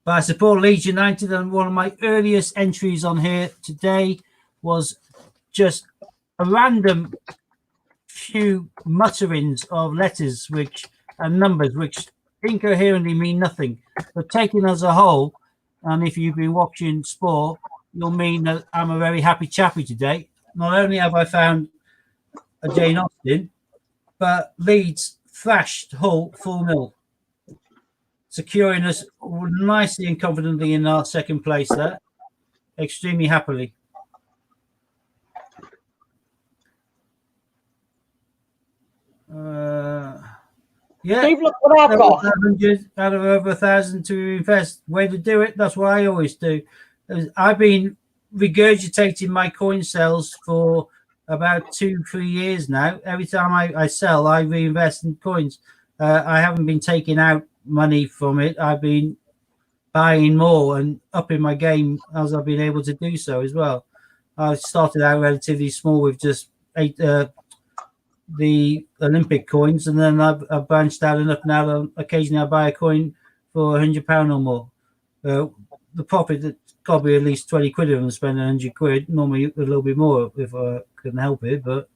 But I support Leeds United, and one of my earliest entries on here today was just a random few mutterings of letters and numbers which incoherently mean nothing. But taken as a whole, and if you've been watching sport, you'll mean that I'm a very happy chappy today. Not only have I found a Jane Austen, but Leeds thrashed Hull 4-0, securing us nicely and confidently in our second place there, extremely happily. Yeah, Steve, look what I've got. 100 out of over 1,000 to invest. Way to do it. That's what I always do. I've been regurgitating my coin sales for about 2-3 years now. Every time I sell, I reinvest in coins. I haven't been taking out money from it. I've been buying more and upping my game as I've been able to do so as well. I started out relatively small with just the Olympic coins, and then I've branched out enough now that occasionally I buy a coin for £100 or more. The profit that's got to be at least 20 quid if I'm spending 100 quid. Normally a little bit more if I can help it, but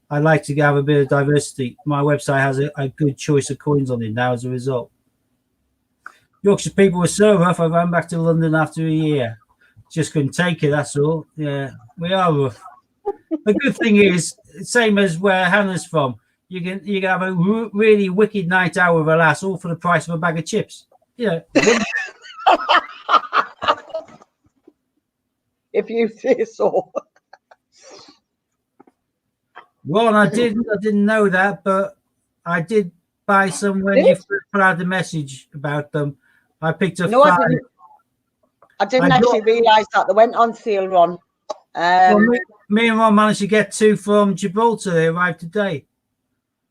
I like to have a bit of diversity. My website has a good choice of coins on it now as a result. Yorkshire people were so rough, I ran back to London after a year. Just couldn't take it, that's all. Yeah, we are rough. The good thing is, same as where Hannah's from, you can have a really wicked night out with a lass, all for the price of a bag of chips. Yeah. If you say so. Ron, I didn't know that, but I did buy some when you first put out the message about them. I picked up 5. I didn't actually realise that. They went on sale, Ron. Well, me and Ron managed to get 2 from Gibraltar. They arrived today.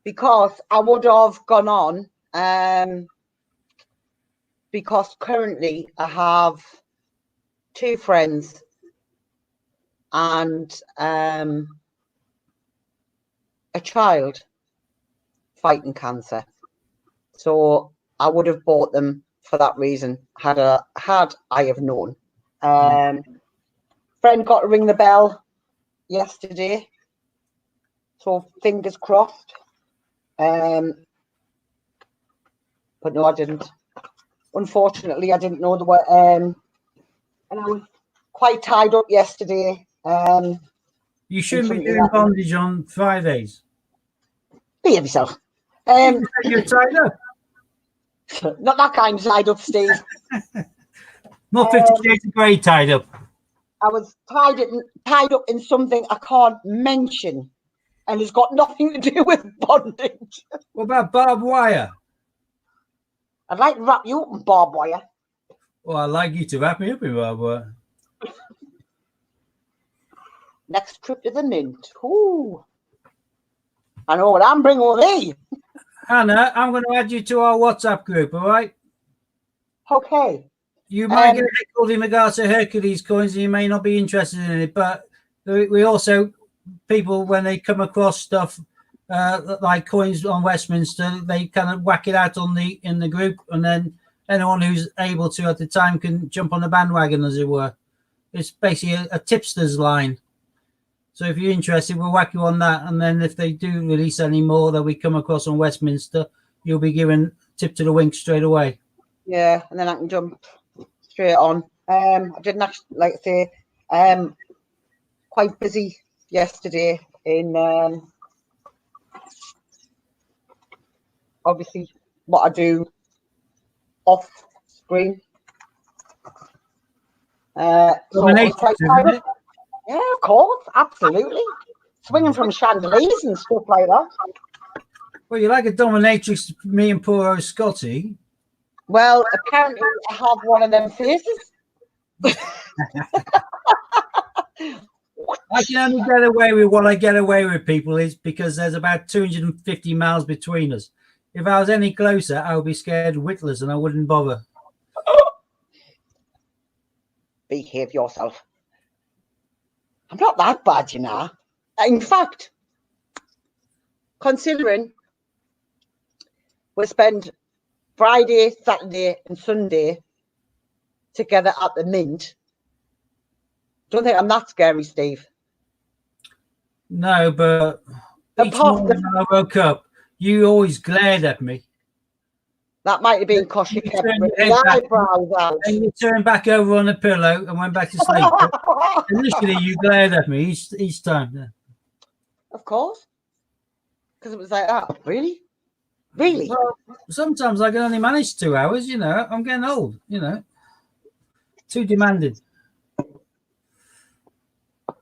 Because I would have gone on, because currently I have 2 friends and a child fighting cancer. So I would have bought them for that reason had I have known. Friend got to ring the bell yesterday, so fingers crossed. But no, I didn't. Unfortunately, I didn't know the word. And I was quite tied up yesterday. You shouldn't be doing bondage on Fridays. Behave yourself. You're tied up. Not that kind of tied up, Steve. Not 50 Shades of Grey tied up. I was tied up in something I can't mention, and it's got nothing to do with bondage. What about barbed wire? I'd like to wrap you up in barbed wire. Well, I'd like you to wrap me up in barbed wire. Next trip to the mint. Ooh. I know what I'm bringing with me. Hannah, I'm going to add you to our WhatsApp group, all right? Okay. You might get heckled in regards to Hercules coins, and you may not be interested in it, but we also, people, when they come across stuff like coins on Westminster, they kind of whack it out in the group, and then anyone who's able to at the time can jump on the bandwagon, as it were. It's basically a tipster's line. So if you're interested, we'll whack you on that, and then if they do release any more that we come across on Westminster, you'll be given tip to the wink straight away. Yeah, and then I can jump straight on. I didn't actually, like I say, quite busy yesterday in obviously what I do off screen. So I was quite tired. Yeah, of course, absolutely. Swinging from chandeliers and stuff like that. Well, you're like a dominatrix to me and poor old Scotty. Well, apparently I have one of them faces. I can only get away with what I get away with, people, is because there's about 250 miles between us. If I was any closer, I would be scared witless and I wouldn't bother. Behave yourself. I'm not that bad, you know. In fact, considering we spend Friday, Saturday, and Sunday together at the Mint, don't think I'm that scary, Steve. No, but each morning when I woke up, you always glared at me. That might have been because you kept your eyebrows out. And you turned back over on the pillow and went back to sleep. Initially, you glared at me each time. Yeah. Of course. Because it was like that. Really? Really? Well, sometimes I can only manage 2 hours, you know. I'm getting old, you know. Too demanding.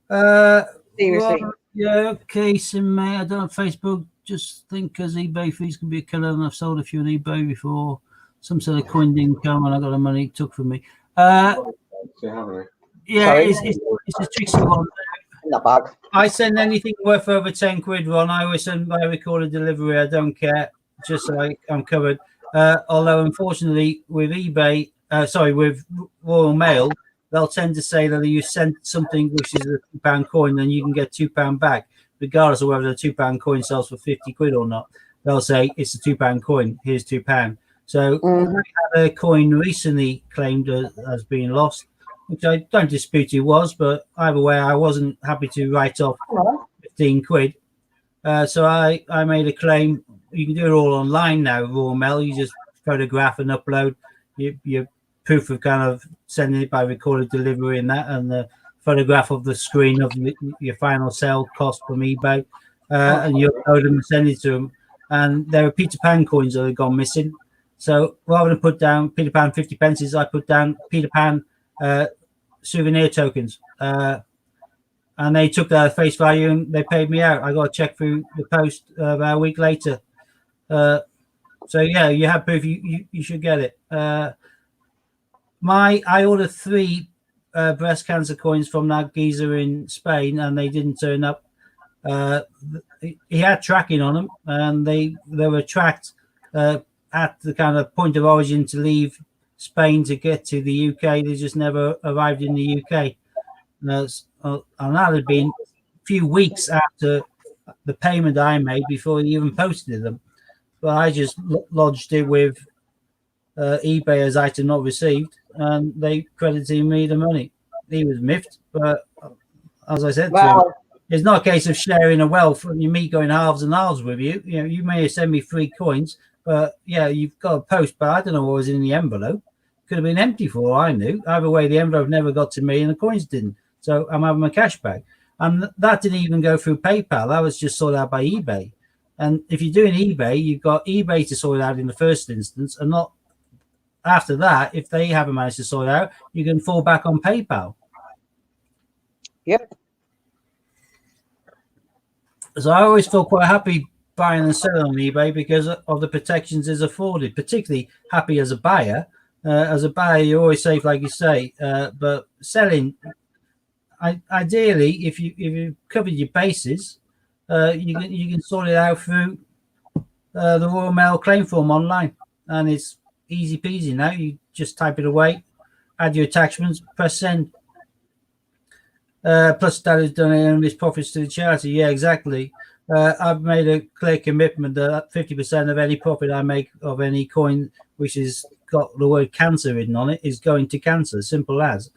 Seriously. Well, yeah, okay, Sim, mate. I don't have Facebook. Just think because eBay fees can be a killer, and I've sold a few on eBay before. Some sort of coin didn't come, and I got the money it took from me. Yeah, it's a tricky one. In the bag. I send anything worth over 10 quid, Ron. I always send by recorded delivery. I don't care, just so I'm covered. Although, unfortunately, with eBay, with Royal Mail, they'll tend to say that you sent something which is a £2 coin, then you can get £2 back. regardless of whether the £2 coin sells for 50 quid or not. They'll say it's a £2 coin. Here's £2. So I had a coin recently claimed as being lost, which I don't dispute it was, but either way, I wasn't happy to write off 15 quid. So I made a claim. You can do it all online now, raw mail. You just photograph and upload your proof of kind of sending it by recorded delivery and that, and the photograph of the screen of your final sale cost from eBay, and you upload them and send it to them. And there are Peter Pan coins that have gone missing. So rather than put down Peter Pan 50 pences, I put down Peter Pan souvenir tokens. And they took that at face value and they paid me out. I got a check through the post about a week later. So yeah, you have proof. You should get it. I ordered 3 breast cancer coins from that geezer in Spain, and they didn't turn up. He had tracking on them, and they were tracked at the kind of point of origin to leave Spain to get to the UK. They just never arrived in the UK. And that had been a few weeks after the payment I made before he even posted them. But I just lodged it with eBay as item not received, and they credited me the money. He was miffed, but as I said to him, it's not a case of sharing a wealth and me going halves and halves with you. You know, you may send me 3 coins, but yeah, you've got a post, but I don't know what was in the envelope. Could have been empty for all I knew. Either way, the envelope never got to me and the coins didn't. So I'm having my cash back. And that didn't even go through PayPal. That was just sorted out by eBay. And if you're doing eBay, you've got eBay to sort it out in the first instance, and not after that. If they haven't managed to sort it out, you can fall back on PayPal. Yep. So I always feel quite happy buying and selling on eBay because of the protections it's afforded, particularly happy as a buyer. As a buyer, you're always safe, like you say, but selling, ideally, if you covered your bases, you can sort it out through the Royal Mail claim form online, and it's easy peasy now. You just type it away, add your attachments, press send. Plus, that is donating his profits to the charity. Yeah, exactly. I've made a clear commitment that 50% of any profit I make of any coin which has got the word cancer written on it is going to cancer. Simple as.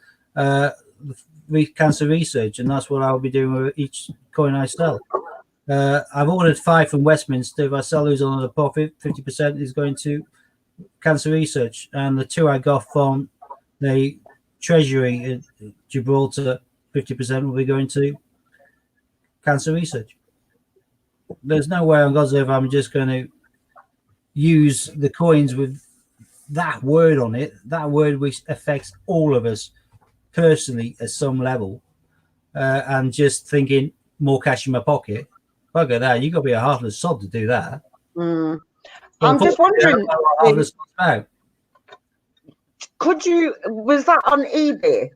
Cancer research, and that's what I'll be doing with each coin I sell. I've ordered 5 from Westminster. If I sell those on the profit, 50% is going to cancer research, and the 2 I got from the Treasury at Gibraltar, 50% will be going to cancer research. There's no way on God's earth I'm just going to use the coins with that word on it, that word which affects all of us personally at some level, and just thinking more cash in my pocket. Bugger that, you got to be a heartless sod to do that. I'm just wondering, was that on eBay?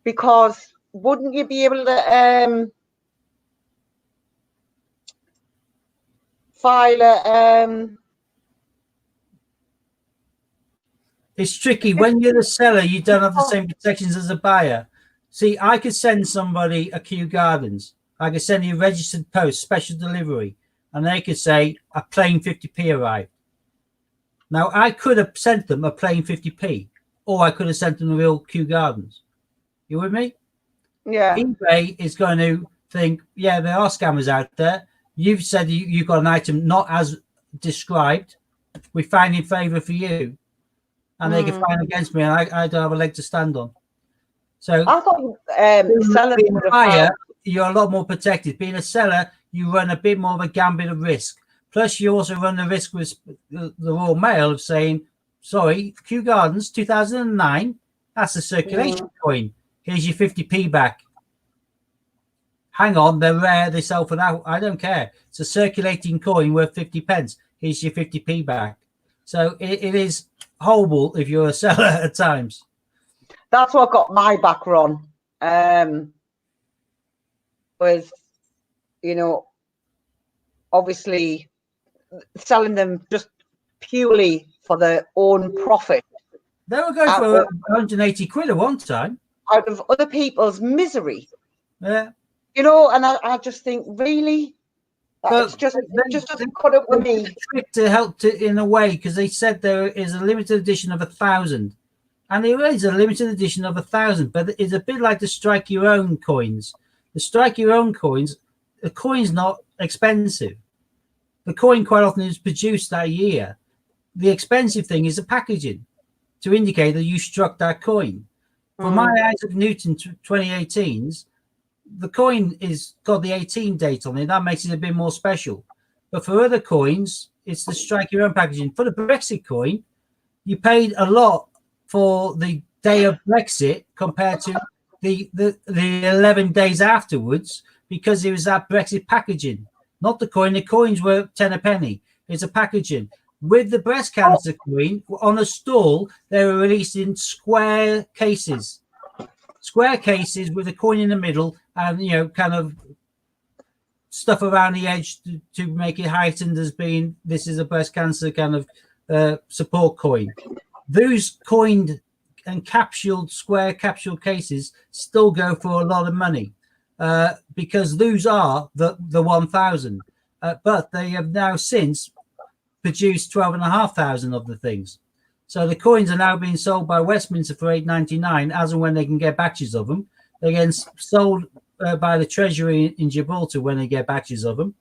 Because wouldn't you be able to file a It's tricky. When you're the seller, you don't have the same protections as a buyer. See, I could send somebody a Kew Gardens. I could send you a registered post, special delivery, and they could say a plain 50p arrived. Now, I could have sent them a plain 50p, or I could have sent them the real Kew Gardens. You with me? Yeah. eBay is going to think, yeah, there are scammers out there. You've said you've got an item not as described. We find in favour for you. And they can find against me, and I don't have a leg to stand on. So I thought being a buyer, you're a lot more protected. Being a seller, you run a bit more of a gambit of risk. Plus, you also run the risk with the Royal Mail of saying, sorry, Kew Gardens, 2009, that's a circulation coin. Here's your 50p back. Hang on, they're rare, they sell for that. I don't care. It's a circulating coin worth 50 pence. Here's your 50p back. So it is horrible if you're a seller at times. That's what got my back run. Was, you know, obviously selling them just purely for their own profit. They were going for 180 quid at one time. Out of other people's misery. Yeah. You know, and I just think, really, But it's just doesn't cut up with me. Trick to help to in a way, because they said there is a limited edition of 1,000, and there is a limited edition of 1,000, but it's a bit like the strike your own coins. The strike your own coins, the coin's not expensive. The coin quite often is produced that year. The expensive thing is the packaging to indicate that you struck that coin. For my Isaac Newton 2018s, the coin is got the 18 date on it. That makes it a bit more special. But for other coins, it's the strike your own packaging. For the Brexit coin, you paid a lot for the day of Brexit compared to the 11 days afterwards, because it was that Brexit packaging, not the coin. The coins were 10 a penny. It's a packaging. With the breast cancer coin on a stall, they were released in square cases with a coin in the middle, and kind of stuff around the edge to make it heightened as being this is a breast cancer kind of support coin. Those coined and square capsule cases still go for a lot of money, because those are the 1,000, but they have now since produced 12,500 of the things. So the coins are now being sold by Westminster for $8.99 as and when they can get batches of them. They're getting sold by the Treasury in Gibraltar when they get batches of them.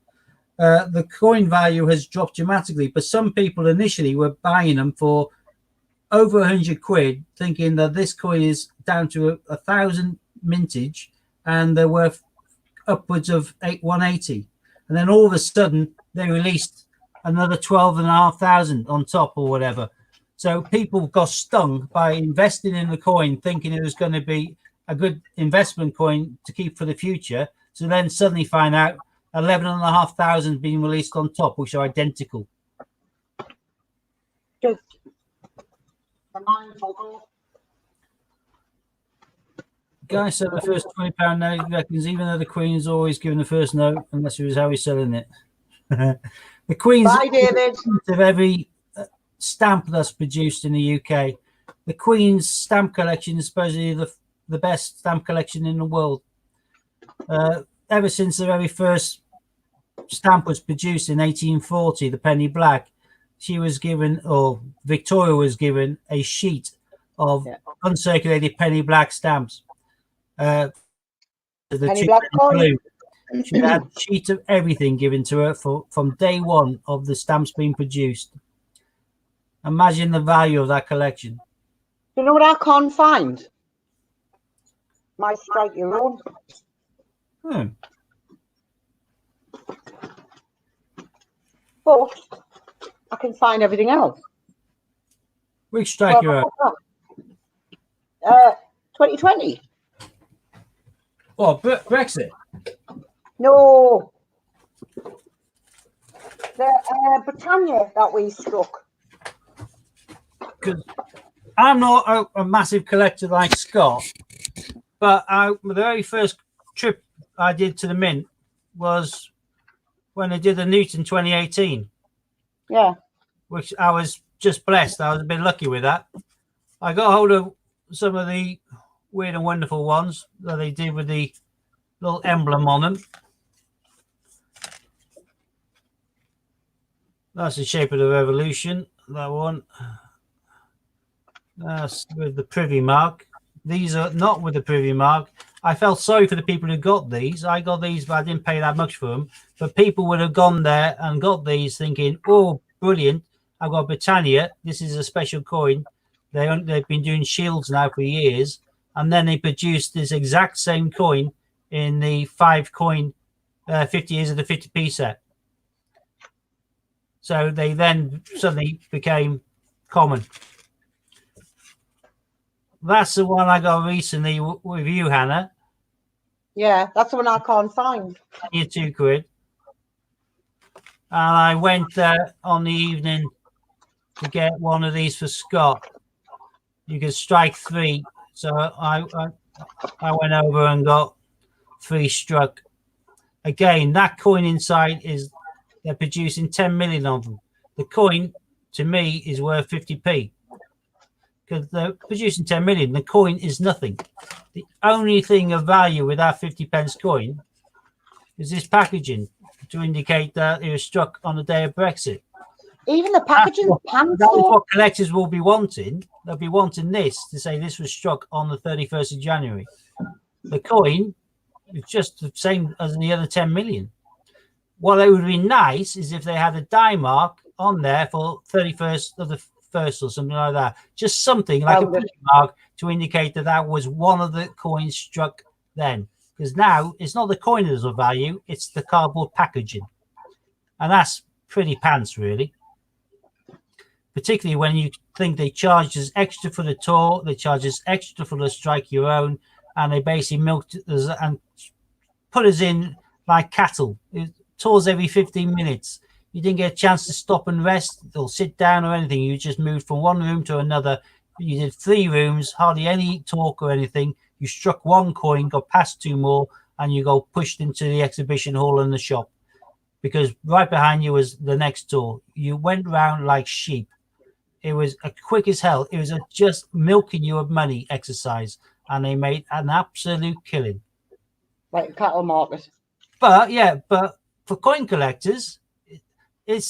The coin value has dropped dramatically, but some people initially were buying them for over 100 quid, thinking that this coin is down to 1,000 mintage and they're worth upwards of 180. And then all of a sudden they released another 12,500 on top or whatever. So people got stung by investing in the coin, thinking it was going to be a good investment coin to keep for the future. So then suddenly find out 11,500 being released on top, which are identical. Just Guy said the first £20 note reckons even though the Queen is always given the first note, unless it was how he's selling it. The Queen's Bye, David. of every stamp that's produced in the UK. The Queen's stamp collection is supposedly the best stamp collection in the world. Ever since the very first stamp was produced in 1840, the penny black, she was given, or Victoria was given, a sheet of uncirculated penny black stamps. The Penny black coin. She had a sheet of everything given to her from day one of the stamps being produced. Imagine the value of that collection. You know what I can't find? My strike your own. But I can find everything else. Which strike your own? 2020. Oh, Brexit. No. The Britannia that we struck. Because I'm not a massive collector like Scott, but the very first trip I did to the Mint was when I did the Newton 2018. Yeah. Which I was just blessed. I was a bit lucky with that. I got hold of some of the weird and wonderful ones that they did with the little emblem on them. That's the shape of the revolution, that one. That's with the privy mark. These are not with the privy mark. I felt sorry for the people who got these. I got these, but I didn't pay that much for them. But people would have gone there and got these thinking, oh, brilliant, I've got Britannia. This is a special coin. They've been doing shields now for years. And then they produced this exact same coin in the 5 coin 50 years of the 50p set. So they then suddenly became common. That's the one I got recently with you, Hannah. Yeah, that's the one I can't find. You £2. And I went there on the evening to get one of these for Scott. You could strike 3. So I went over and got 3 struck. Again, that coin inside they're producing 10 million of them. The coin, to me, is worth 50p. Because they're producing 10 million. The coin is nothing. The only thing of value with that 50 pence coin is this packaging to indicate that it was struck on the day of Brexit. Even the packaging, pants, That is though. what collectors will be wanting. They'll be wanting this to say this was struck on the 31st of January. The coin is just the same as the other 10 million. What it would be nice is if they had a die mark on there for 31st of the 1st or something like that. Just something like a pinch mark to indicate that that was one of the coins struck then. Because now it's not the coin that's of value, it's the cardboard packaging. And that's pretty pants, really. Particularly when you think they charged us extra for the tour, they charged us extra for the strike your own, and they basically milked us and put us in like cattle. Tours every 15 minutes. You didn't get a chance to stop and rest or sit down or anything. You just moved from one room to another. You did 3 rooms, hardly any talk or anything. You struck 1 coin, got past 2 more, and you go pushed into the exhibition hall and the shop. Because right behind you was the next door. You went round like sheep. It was a quick as hell. It was a just milking you of money exercise, and they made an absolute killing. Like a cattle market. But for coin collectors, it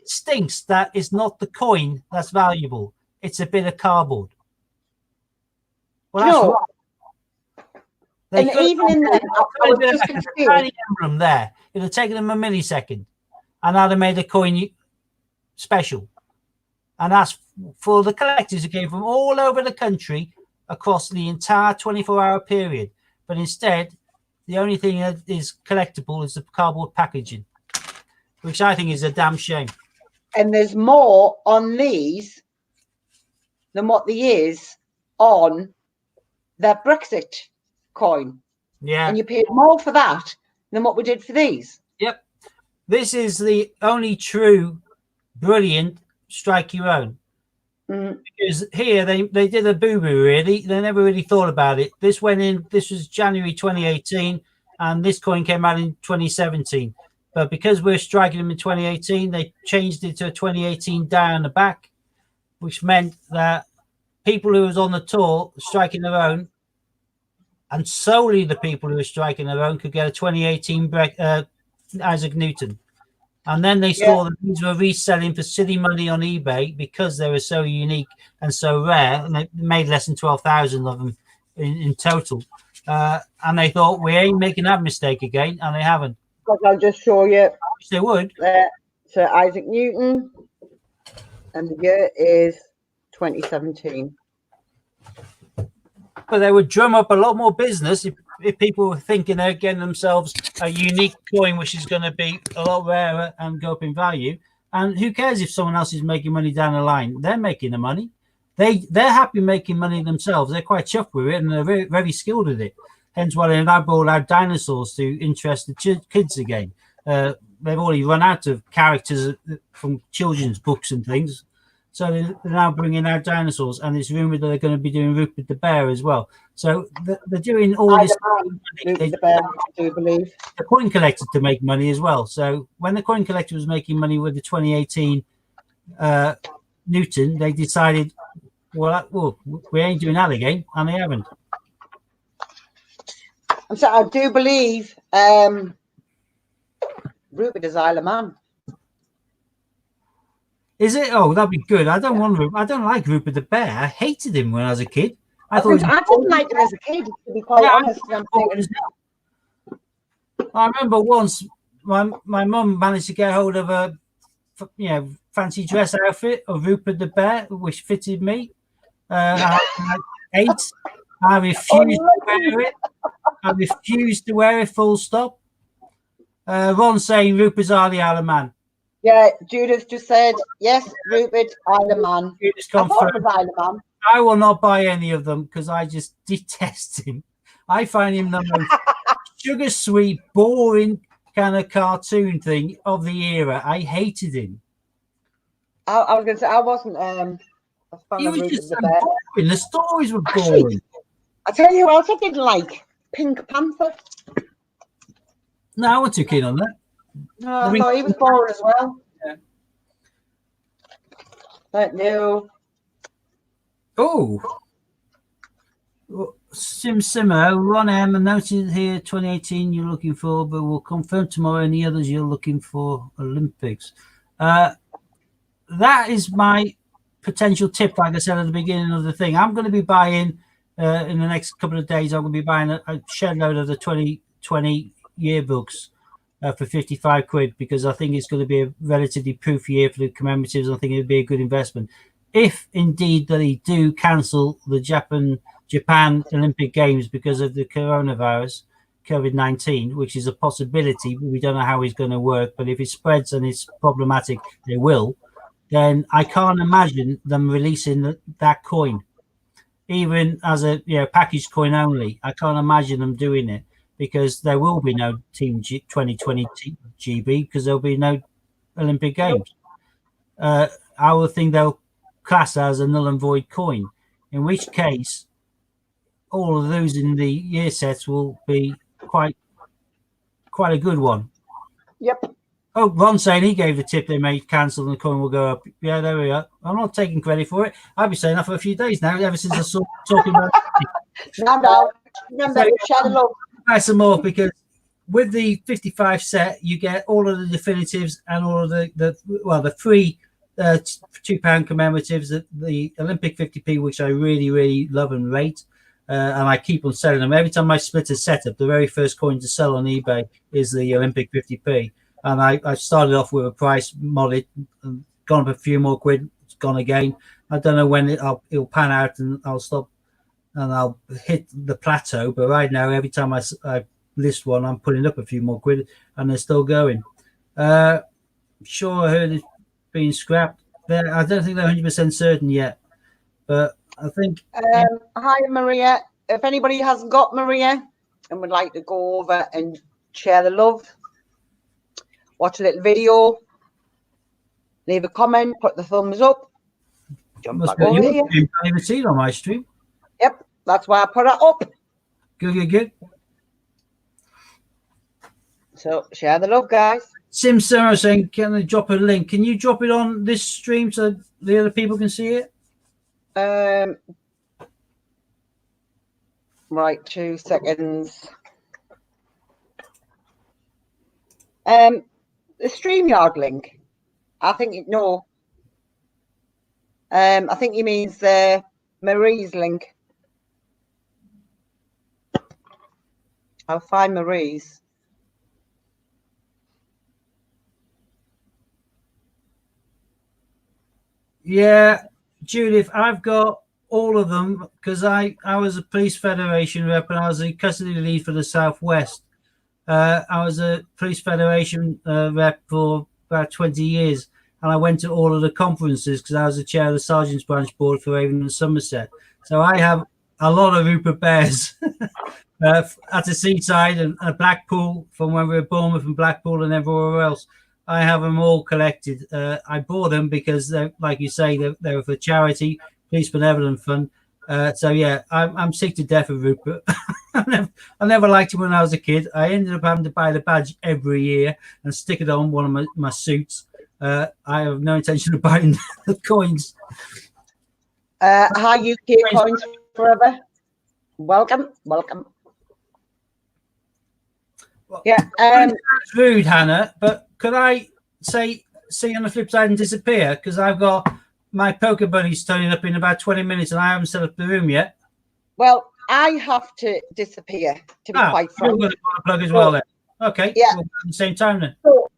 stinks that it's not the coin that's valuable. It's a bit of cardboard. Well, that's right. And even in there, I was just going to say, tiny emblem there. It'd have taken them a millisecond, and I'd have made a coin special. And that's for the collectors who came from all over the country across the entire 24-hour period. But instead, the only thing that is collectible is the cardboard packaging, which I think is a damn shame. And there's more on these than what there is on that Brexit coin. Yeah. And you paid more for that than what we did for these. Yep. This is the only true brilliant strike your own. Because here they did a boo-boo, really. They never really thought about it. This went in, this was January 2018, and this coin came out in 2017. But because we're striking them in 2018, they changed it to a 2018 die on the back, which meant that people who was on the tour striking their own, and solely the people who were striking their own, could get a 2018 Isaac Newton. And then they saw that these were reselling for silly money on eBay because they were so unique and so rare, and they made less than 12,000 of them in total. And they thought, we ain't making that mistake again, and they haven't. Because I'll just show you. I wish they would. So Isaac Newton, and the year is 2017. But they would drum up a lot more business if people were thinking they're getting themselves a unique coin, which is going to be a lot rarer and go up in value. And who cares if someone else is making money down the line? They're making the money. They're happy making money themselves. They're quite chuffed with it, and they're very, very skilled at it. Hence why they now brought out dinosaurs to interest the kids again. They've already run out of characters from children's books and things. So they're now bringing out dinosaurs, and it's rumored that they're going to be doing Rupert the Bear as well. So they're doing all this. The Bear, I do believe. The coin collector to make money as well. So when the coin collector was making money with the 2018 Newton, they decided, well, we ain't doing that again, and they haven't. And so I do believe Rupert is Isle of Man. Is it? Oh, that'd be good. I don't like Rupert the Bear. I hated him when I was a kid. I didn't like him as a kid, to be quite honest. I remember once my mum managed to get hold of a fancy dress outfit of Rupert the Bear, which fitted me. I was 8. I refused to wear it. I refused to wear it, full stop. Ron saying Rupert's Isle of Man. Yeah, Judith just said, yes, Rupert, Isle of Man. I thought it was Isle of Man. I will not buy any of them because I just detest him. I find him the most sugar sweet, boring kind of cartoon thing of the era. I hated him. I was going to say, I wasn't He was just so boring. The stories were boring. Actually, I tell you who else I didn't like. Pink Panther. No, I wasn't too keen on that. No, he was boring as well. Yeah. But no. Oh. Simmer, Ron M, noted here 2018 you're looking for, but we'll confirm tomorrow any others you're looking for Olympics. That is my potential tip, like I said at the beginning of the thing. I'm going to be buying, in the next couple of days, I'm going to be buying a shed load of the 2020 yearbooks for 55 quid, because I think it's going to be a relatively proof year for the commemoratives. I think it would be a good investment. If indeed they do cancel the Japan Olympic Games because of the coronavirus, COVID-19, which is a possibility. We don't know how it's going to work, but if it spreads and it's problematic, they will. Then I can't imagine them releasing that coin, even as a packaged coin only. I can't imagine them doing it, because there will be no Team 2020 GB, because there'll be no Olympic Games. I would think they'll class as a null and void coin, in which case all of those in the year sets will be quite a good one. Yep. Oh, Ron's saying he gave the tip they may cancel and the coin will go up. Yeah, there we are. I'm not taking credit for it. I've been saying that for a few days now, ever since I saw talking about it. No. Remember, share the love. Buy some more, because with the 55 set, you get all of the definitives and all of the free £2 commemoratives, the Olympic 50p, which I really, really love and rate. And I keep on selling them. Every time I split a setup, the very first coin to sell on eBay is the Olympic 50p. And I started off with a price modded, and gone up a few more quid, it's gone again. I don't know when it'll pan out and I'll stop and I'll hit the plateau. But right now, every time I list one, I'm putting up a few more quid and they're still going. Sure, I heard it's being scrapped. I don't think they're 100% certain yet, but I think. Hi, Maria. If anybody hasn't got Maria and would like to go over and share the love, watch a little video, leave a comment, put the thumbs up, jump back over here. I haven't seen on my stream. Yep, that's why I put it up. Good. So share the love, guys. Sim Sarah saying, can I drop a link? Can you drop it on this stream so the other people can see it? Right, 2 seconds. The StreamYard link. I think no. I think he means the Marie's link. I'll find Marie's. Yeah, Judith, I've got all of them, because I was a police federation rep and I was a custody lead for the Southwest. I was a police federation rep for about 20 years, and I went to all of the conferences because I was the chair of the Sergeants Branch Board for Avon and Somerset. So I have a lot of Rupert Bears at the Seaside and Blackpool, from when we were Bournemouth and Blackpool and everywhere else. I have them all collected. I bought them because, like you say, they were for charity, Police Benevolent Fund. So yeah, I'm sick to death of Rupert. I never liked him when I was a kid. I ended up having to buy the badge every year and stick it on one of my suits. I have no intention of buying the coins. Hi, UK Coins Forever. Welcome. Yeah. That's rude, Hannah, but could I say see on the flip side and disappear? Because I've got my poker buddies turning up in about 20 minutes and I haven't set up the room yet. Well, I have to disappear, to be quite frank. You're going to plug as well then. Okay. Yeah. We'll at the same time then. So,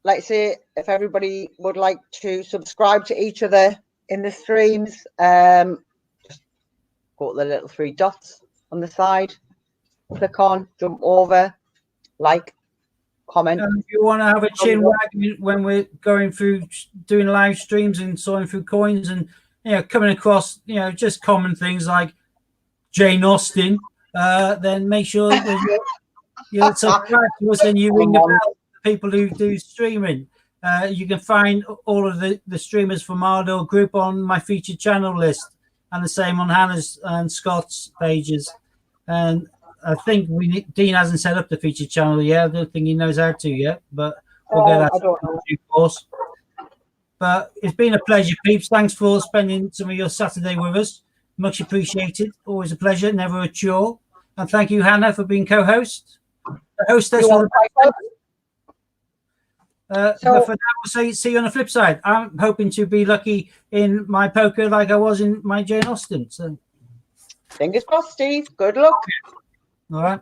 like I say, if everybody would like to subscribe to each other in the streams, just go to the little 3 dots on the side, click on, jump over, like, comment. If you want to have a chin wag when we're going through doing live streams and sorting through coins and coming across just common things like Jane Austen, then make sure that you're subscribed to us and you ring about people who do streaming. You can find all of the streamers from Ardo Group on my featured channel list, and the same on Hannah's and Scott's pages. And I think Dean hasn't set up the featured channel yet. I don't think he knows how to yet, but we'll get that in due course. But it's been a pleasure, peeps. Thanks for spending some of your Saturday with us. Much appreciated. Always a pleasure, never a chore. And thank you, Hannah, for being co-host. The hostess You for are the quite welcome. but So- for now, we'll see you on the flip side. I'm hoping to be lucky in my poker like I was in my Jane Austen. So, Fingers crossed, Steve. Good luck. all right.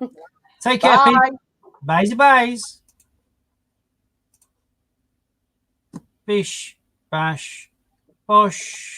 Take care, Bye. people. Byes, byes. Bish, bash, bosh.